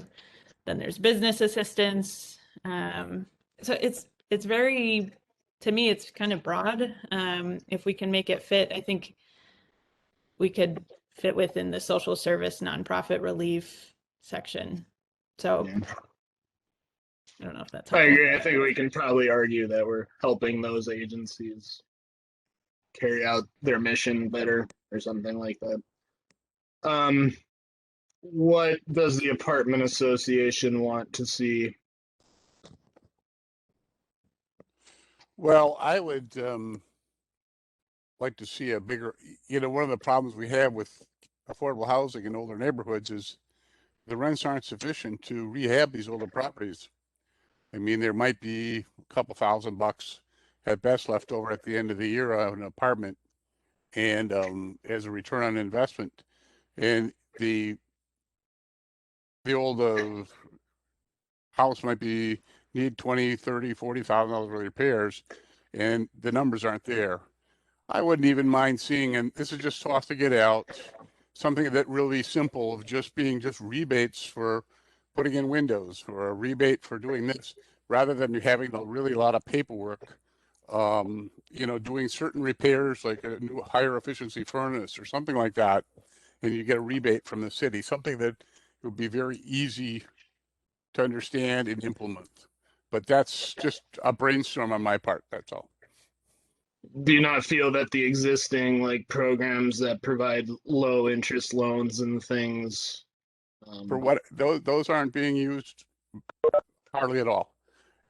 Speaker 6: Then there's business assistance. So it's very, to me, it's kind of broad. If we can make it fit, I think we could fit within the social service nonprofit relief section. So
Speaker 1: Yeah.
Speaker 6: I don't know if that's
Speaker 1: I
Speaker 6: helpful.
Speaker 1: agree. I think we can probably argue that we're helping those agencies carry out their mission better or something like that. What does the apartment association want to see?
Speaker 4: Well, I would like to see a bigger, one of the problems we have with affordable housing in older neighborhoods is the rents aren't sufficient to rehab these older properties. I mean, there might be a couple $1,000 at best left over at the end of the year on an apartment, and as a return on investment. And the old house might need 20, 30, $40,000 worth of repairs, and the numbers aren't there. I wouldn't even mind seeing, and this is just tossing it out, something that really simple of just rebates for putting in windows or a rebate for doing this, rather than having a really lot of paperwork. Doing certain repairs like a new higher efficiency furnace or something like that, and you get a rebate from the city, something that would be very easy to understand and implement. But that's just a brainstorm on my part. That's all.
Speaker 1: Do you not feel that the existing like programs that provide low interest loans and things
Speaker 4: For what those aren't being used hardly at all.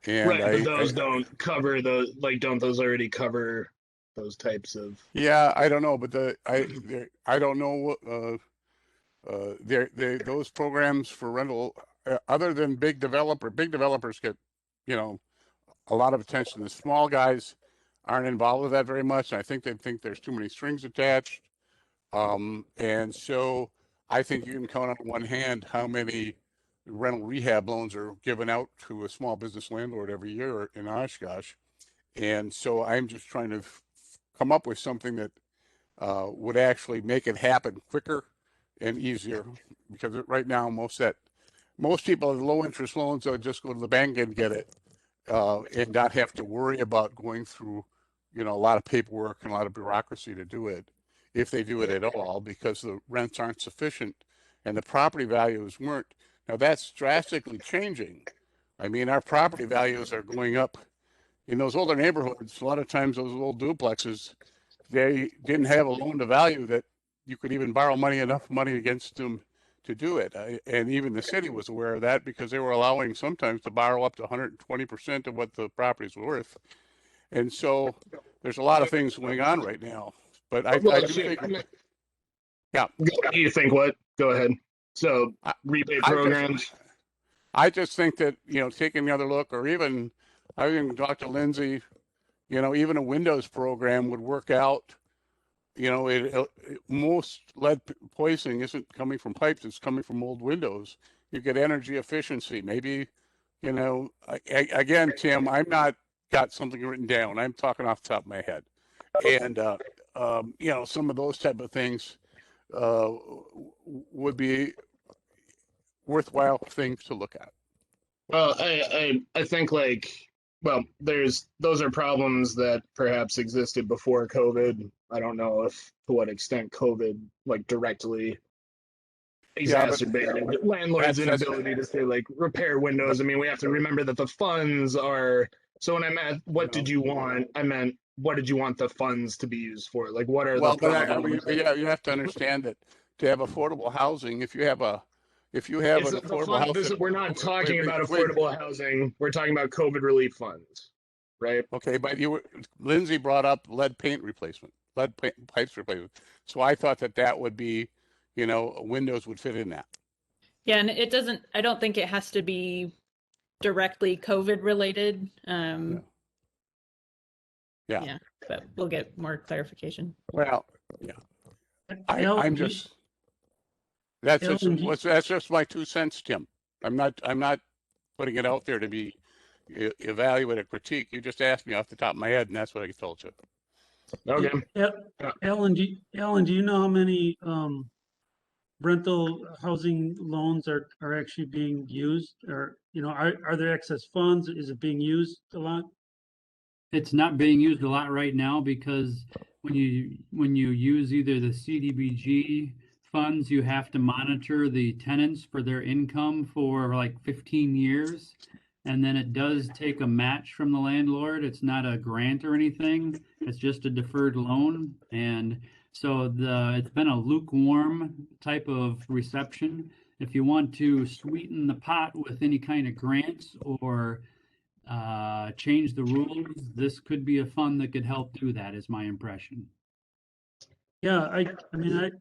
Speaker 4: And
Speaker 1: right, but those don't cover those, like, don't those already cover those types of?
Speaker 4: Yeah, I don't know, but I don't know. Those programs for rental, other than big developers get, a lot of attention. The small guys aren't involved with that very much. And I think they think there's too many strings attached. And so I think you can count on one hand how many rental rehab loans are given out to a small business landlord every year in Oshkosh. And so I'm just trying to come up with something that would actually make it happen quicker and easier, because right now most people have low interest loans, they'll just go to the bank and get it, and not have to worry about going through, a lot of paperwork and a lot of bureaucracy to do it, if they do it at all, because the rents aren't sufficient and the property values weren't. Now that's drastically changing. I mean, our property values are going up in those older neighborhoods. A lot of times those old duplexes, they didn't have a loan to value that you could even borrow enough money against them to do it. And even the city was aware of that, because they were allowing sometimes to borrow up to 120% of what the property's worth. And so there's a lot of things going on right now. But I do think Yeah.
Speaker 1: You think what? Go ahead. So rebate
Speaker 4: I
Speaker 1: programs.
Speaker 4: I just think that, taking another look, or even, I even talked to Lindsay, even a Windows program would work out. Most lead poisoning isn't coming from pipes, it's coming from old windows. You get energy efficiency. Maybe, again, Tim, I'm not got something written down. I'm talking off the top of my head. And, some of those type of things would be worthwhile things to look at.
Speaker 1: Well, I think those are problems that perhaps existed before COVID. I don't know if to what extent COVID directly
Speaker 4: Yeah, but
Speaker 1: exacerbated landlords'
Speaker 4: that's
Speaker 1: inability to say repair windows. I mean, we have to remember that the funds are. So when I meant what did you want, I meant what did you want the funds to be used for? Like what are the
Speaker 4: well, but
Speaker 1: problems?
Speaker 4: yeah, you have to understand that to have affordable housing, if you have an affordable house that,
Speaker 1: We're not talking
Speaker 4: wait,
Speaker 1: about
Speaker 4: wait,
Speaker 1: affordable housing. We're talking about COVID relief funds, right?
Speaker 4: okay, but Lindsay brought up lead paint replacement, pipes replacement. So I thought that would be, windows would fit in that.
Speaker 6: Yeah, and I don't think it has to be directly COVID related. Yeah, but we'll get more clarification.
Speaker 4: Well, yeah,
Speaker 10: Alan,
Speaker 4: I'm
Speaker 10: do you-
Speaker 4: just, that's
Speaker 10: Alan, do you-
Speaker 4: that's just my 2 cents, Tim. I'm not putting it out there to be evaluated, critique. You just asked me off the top of my head, and that's what I told you.
Speaker 1: Okay.
Speaker 10: Alan, do you know how many rental housing loans are actually being used? Or, are there excess funds? Is it being used a lot?
Speaker 5: It's not being used a lot right now because when you use either the CDBG funds, you have to monitor the tenants for their income for like 15 years. And then it does take a match from the landlord. It's not a grant or anything. It's just a deferred loan. And so it's been a lukewarm type of reception. If you want to sweeten the pot with any kind of grants or change the rules, this could be a fund that could help do that, is my impression.
Speaker 10: Yeah, I mean,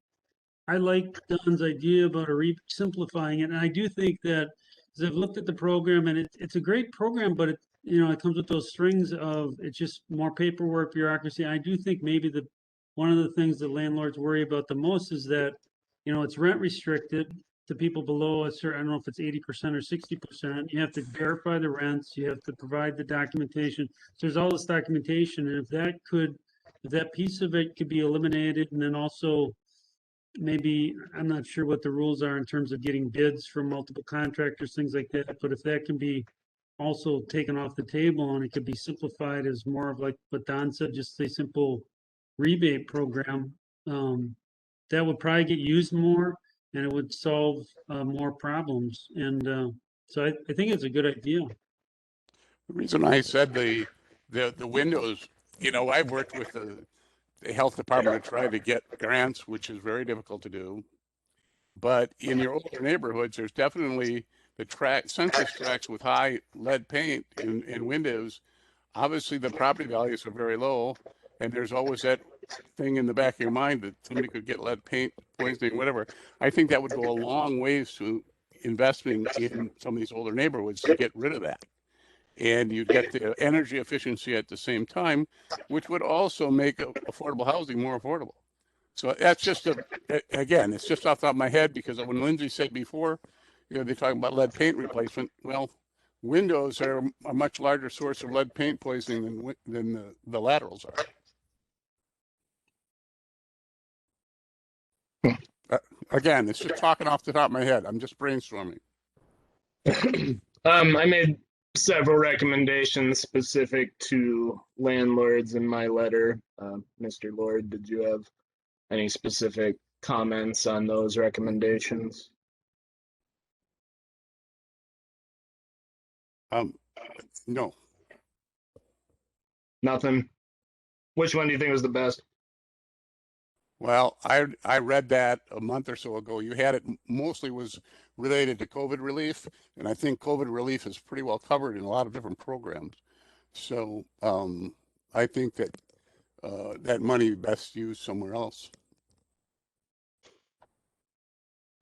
Speaker 10: I like Don's idea about simplifying it, and I do think that as I've looked at the program, and it's a great program, but it comes with those strings of it's just more paperwork, bureaucracy. I do think maybe one of the things that landlords worry about the most is that it's rent restricted to people below a certain, I don't know if it's 80% or 60%. You have to verify the rents, you have to provide the documentation. So there's all this documentation, and if that piece of it could be eliminated, and then also maybe, I'm not sure what the rules are in terms of getting bids from multiple contractors, things like that, but if that can be also taken off the table and it could be simplified as more of like what Don said, just a simple rebate program, that would probably get used more and it would solve more problems. And so I think it's a good idea.
Speaker 4: The reason I said the windows, I've worked with the health department to try to get grants, which is very difficult to do. But in your older neighborhoods, there's definitely the census tracts with high lead paint in windows. Obviously, the property values are very low, and there's always that thing in the back of your mind that somebody could get lead paint poisoning, whatever. I think that would go a long ways to investing in some of these older neighborhoods to get rid of that. And you'd get the energy efficiency at the same time, which would also make affordable housing more affordable. So that's just again, it's just off the top of my head because when Lindsay said before, they're talking about lead paint replacement. Well, windows are a much larger source of lead paint poisoning than the laterals are. Again, it's just talking off the top of my head. I'm just brainstorming.
Speaker 1: I made several recommendations specific to landlords in my letter. Mr. Lord, did you have any specific comments on those recommendations?
Speaker 4: No.
Speaker 1: Nothing. Which one do you think was the best?
Speaker 4: Well, I read that a month or so ago. You had it mostly was related to COVID relief, and I think COVID relief is pretty well covered in a lot of different programs. So I think that that money best used somewhere else.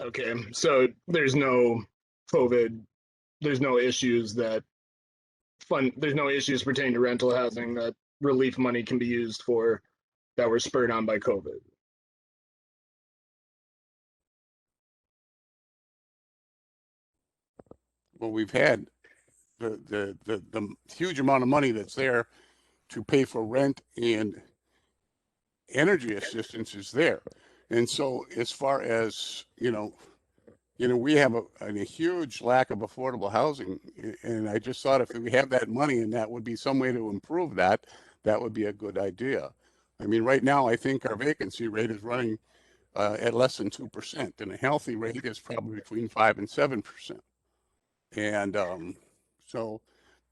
Speaker 1: Okay, so there's no COVID, there's no issues there's no issues pertaining to rental housing that relief money can be used for that were spurred on by COVID.
Speaker 4: Well, we've had the huge amount of money that's there to pay for rent and energy assistance is there. And so as far as, we have a huge lack of affordable housing. And I just thought if we have that money and that would be some way to improve that, that would be a good idea. I mean, right now, I think our vacancy rate is running at less than 2%, and a healthy rate is probably between 5 and 7%. And so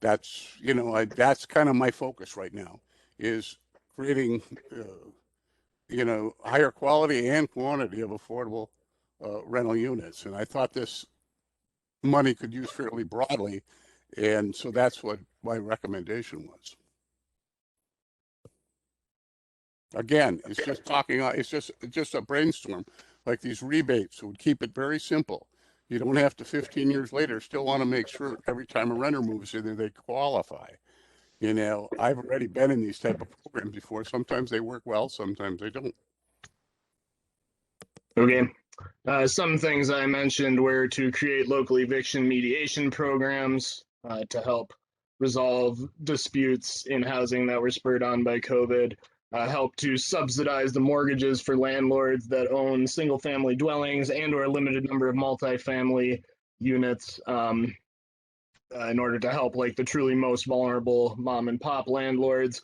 Speaker 4: that's, that's kind of my focus right now is creating, higher quality and quantity of affordable rental units. And I thought this money could use fairly broadly. And so that's what my recommendation was. Again, it's just it's just a brainstorm, like these rebates would keep it very simple. You don't have to 15 years later still want to make sure every time a renter moves in there, they qualify. I've already been in these type of programs before. Sometimes they work well, sometimes they don't.
Speaker 1: Okay. Some things I mentioned were to create local eviction mediation programs to help resolve disputes in housing that were spurred on by COVID, help to subsidize the mortgages for landlords that own single family dwellings and or a limited number of multifamily units in order to help like the truly most vulnerable mom and pop landlords,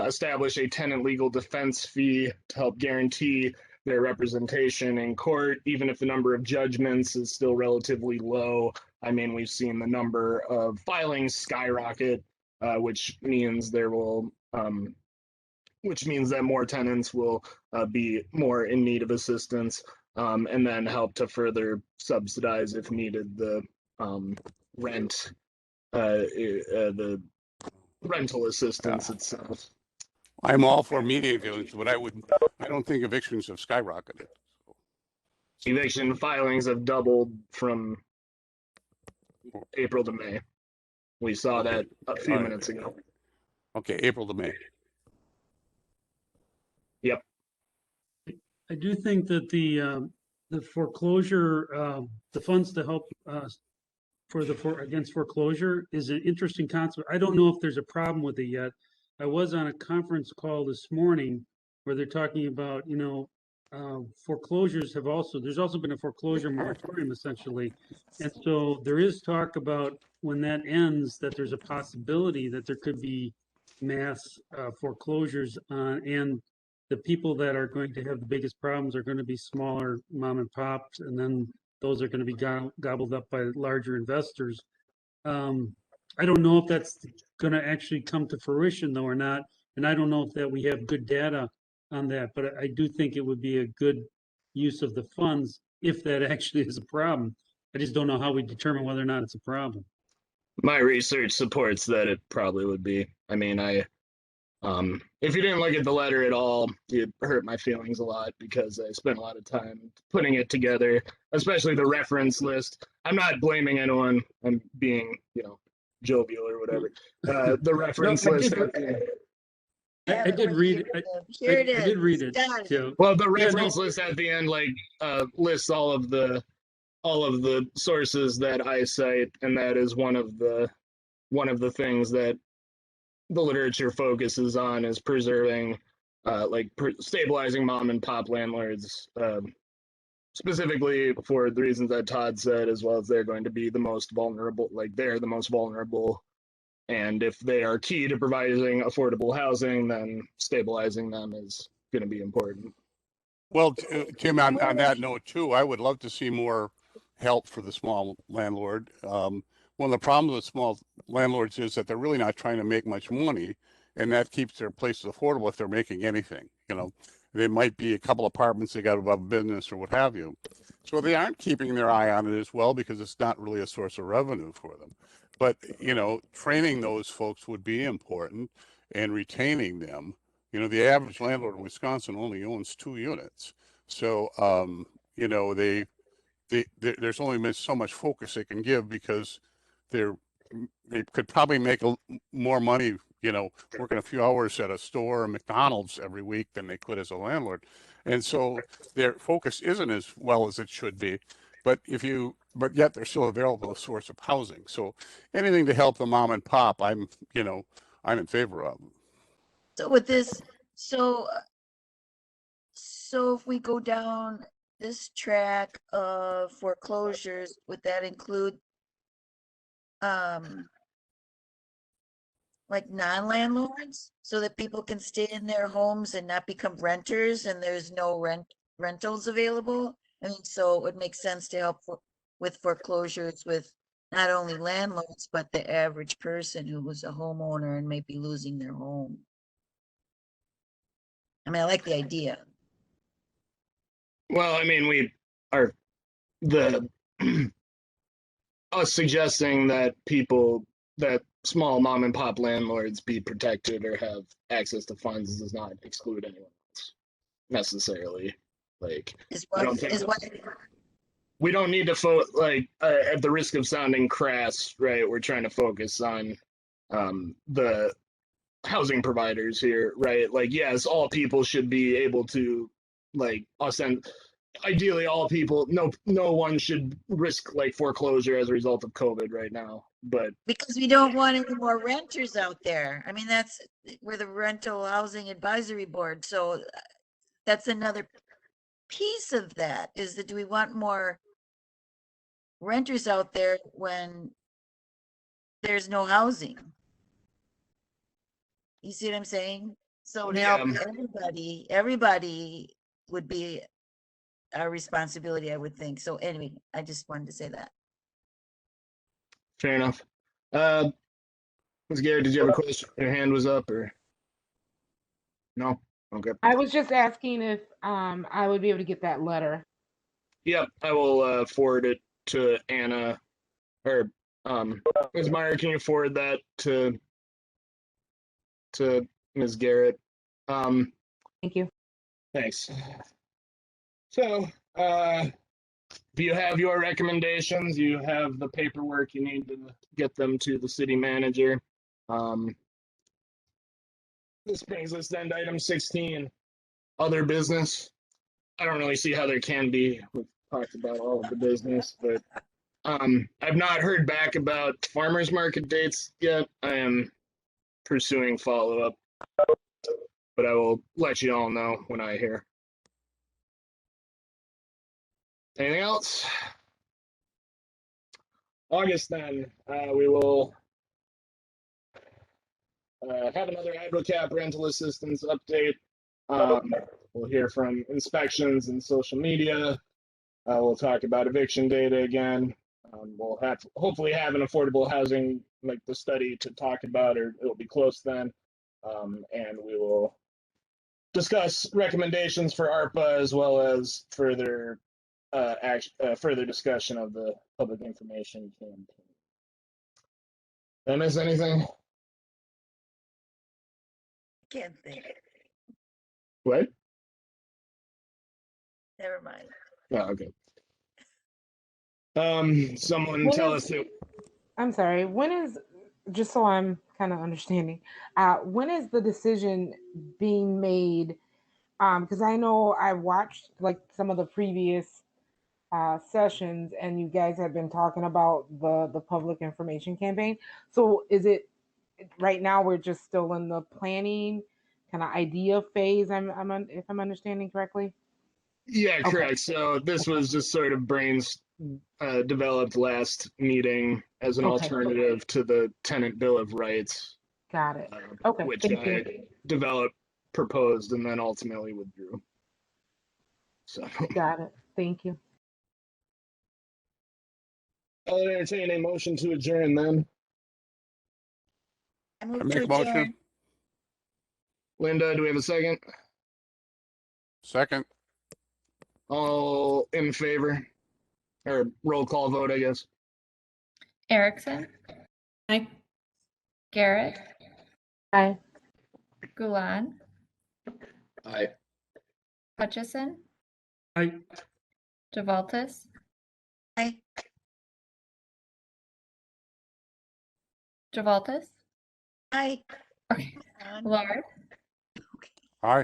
Speaker 1: establish a tenant legal defense fee to help guarantee their representation in court, even if the number of judgments is still relatively low. I mean, we've seen the number of filings skyrocket, which means that more tenants will be more in need of assistance, and then help to further subsidize, if needed, the rent, the rental assistance itself.
Speaker 4: I'm all for mediating, but I don't think evictions have skyrocketed.
Speaker 1: Eviction filings have doubled from April to May. We saw that a few minutes ago.
Speaker 4: Okay, April to May.
Speaker 1: Yep.
Speaker 10: I do think that the foreclosure, the funds to help against foreclosure is an interesting concept. I don't know if there's a problem with it yet. I was on a conference call this morning where they're talking about, foreclosures there's also been a foreclosure moratorium essentially. And so there is talk about when that ends, that there's a possibility that there could be mass foreclosures and the people that are going to have the biggest problems are going to be smaller mom and pops, and then those are going to be gobbled up by larger investors. I don't know if that's going to actually come to fruition though or not, and I don't know if that we have good data on that, but I do think it would be a good use of the funds if that actually is a problem. I just don't know how we determine whether or not it's a problem.
Speaker 1: My research supports that it probably would be. I mean, if you didn't look at the letter at all, it hurt my feelings a lot because I spent a lot of time putting it together, especially the reference list. I'm not blaming anyone. I'm being, jovial or whatever. The reference list.
Speaker 10: I did read it.
Speaker 9: Here it is.
Speaker 10: I did read it
Speaker 9: Got it.
Speaker 10: too.
Speaker 1: Well, the reference list at the end, lists all of the sources that I cite, and that is one of the things that the literature focuses on is preserving, stabilizing mom and pop landlords, specifically for the reasons that Todd said, as well as they're going to be the most vulnerable, they're the most vulnerable. And if they are key to providing affordable housing, then stabilizing them is going to be important.
Speaker 4: Well, Tim, on that note too, I would love to see more help for the small landlord. One of the problems with small landlords is that they're really not trying to make much money, and that keeps their places affordable if they're making anything. They might be a couple apartments they got above business or what have you. So they aren't keeping their eye on it as well because it's not really a source of revenue for them. But, training those folks would be important and retaining them. The average landlord in Wisconsin only owns 2 units. So, there's only been so much focus they can give because they could probably make more money, working a few hours at a store or McDonald's every week than they could as a landlord. And so their focus isn't as well as it should be. But yet they're still available as a source of housing. So anything to help the mom and pop, I'm in favor of.
Speaker 9: So with this, so if we go down this track of foreclosures, would that include like non-landlords, so that people can stay in their homes and not become renters and there's no rentals available? I mean, so it would make sense to help with foreclosures with not only landlords, but the average person who was a homeowner and may be losing their home. I mean, I like the idea.
Speaker 1: Well, I mean, we are us suggesting that small mom and pop landlords be protected or have access to funds does not exclude anyone else necessarily. Like, I don't think we don't need to at the risk of sounding crass, right? We're trying to focus on the housing providers here, right? Like, yes, all people should be able to ideally all people, no one should risk like foreclosure as a result of COVID right now, but
Speaker 9: because we don't want any more renters out there. I mean, we're the rental housing advisory board, so that's another piece of that, is that do we want more renters out there when there's no housing? You see what I'm saying? So to help everybody would be our responsibility, I would think. So anyway, I just wanted to say that.
Speaker 1: fair enough. Ms. Garrett, did you have a question? Your hand was up or no? Okay.
Speaker 3: I was just asking if I would be able to get that letter.
Speaker 1: Yep, I will forward it to Anna or Ms. Meyer. Can you forward that to Ms. Garrett?
Speaker 3: Thank you.
Speaker 1: Thanks. So, if you have your recommendations, you have the paperwork you need to get them to the city manager. This brings us then to item 16, other business. I don't really see how there can be. We've talked about all of the business, but I've not heard back about farmers market dates yet. I am pursuing follow-up, but I will let you all know when I hear. Anything else? August then, we will have another AdvoCap rental assistance update. We'll hear from inspections and social media. We'll talk about eviction data again. We'll hopefully have an affordable housing, like the study to talk about, or it'll be close then. And we will discuss recommendations for ARPA as well as further discussion of the public information campaign. Did I miss anything?
Speaker 9: Can't think.
Speaker 1: What?
Speaker 9: Never mind.
Speaker 1: Oh, okay. Someone tell us who.
Speaker 3: I'm sorry. When is, just so I'm kind of understanding, when is the decision being made? Because I know I watched like some of the previous sessions, and you guys have been talking about the public information campaign. So is it right now we're just still in the planning kind of idea phase? If I'm understanding correctly.
Speaker 1: Yeah,
Speaker 3: Okay.
Speaker 1: correct. So this was just sort of developed last meeting as an alternative to the tenant bill of rights.
Speaker 3: Got it. Okay.
Speaker 1: Which
Speaker 3: Thank
Speaker 1: I developed, proposed, and then ultimately withdrew. So.
Speaker 3: Got it. Thank you.
Speaker 1: I'll entertain a motion to adjourn then.
Speaker 9: I move
Speaker 4: make
Speaker 9: to
Speaker 4: a motion.
Speaker 9: adjourn.
Speaker 1: Linda, do we have a second?
Speaker 4: Second.
Speaker 1: All in favor? Or roll call vote, I guess.
Speaker 2: Erickson,
Speaker 6: Aye.
Speaker 2: Garrett,
Speaker 3: Aye.
Speaker 2: Gulan,
Speaker 11: Aye.
Speaker 2: Hutchison,
Speaker 10: Aye.
Speaker 2: Javaltis,
Speaker 9: Aye.
Speaker 2: Javaltis,
Speaker 9: Aye.
Speaker 2: okay, Lord,
Speaker 4: Aye.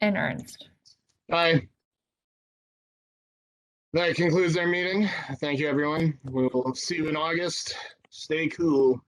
Speaker 2: and Ernst.
Speaker 1: Aye. That concludes our meeting. Thank you, everyone. We will see you in August. Stay cool.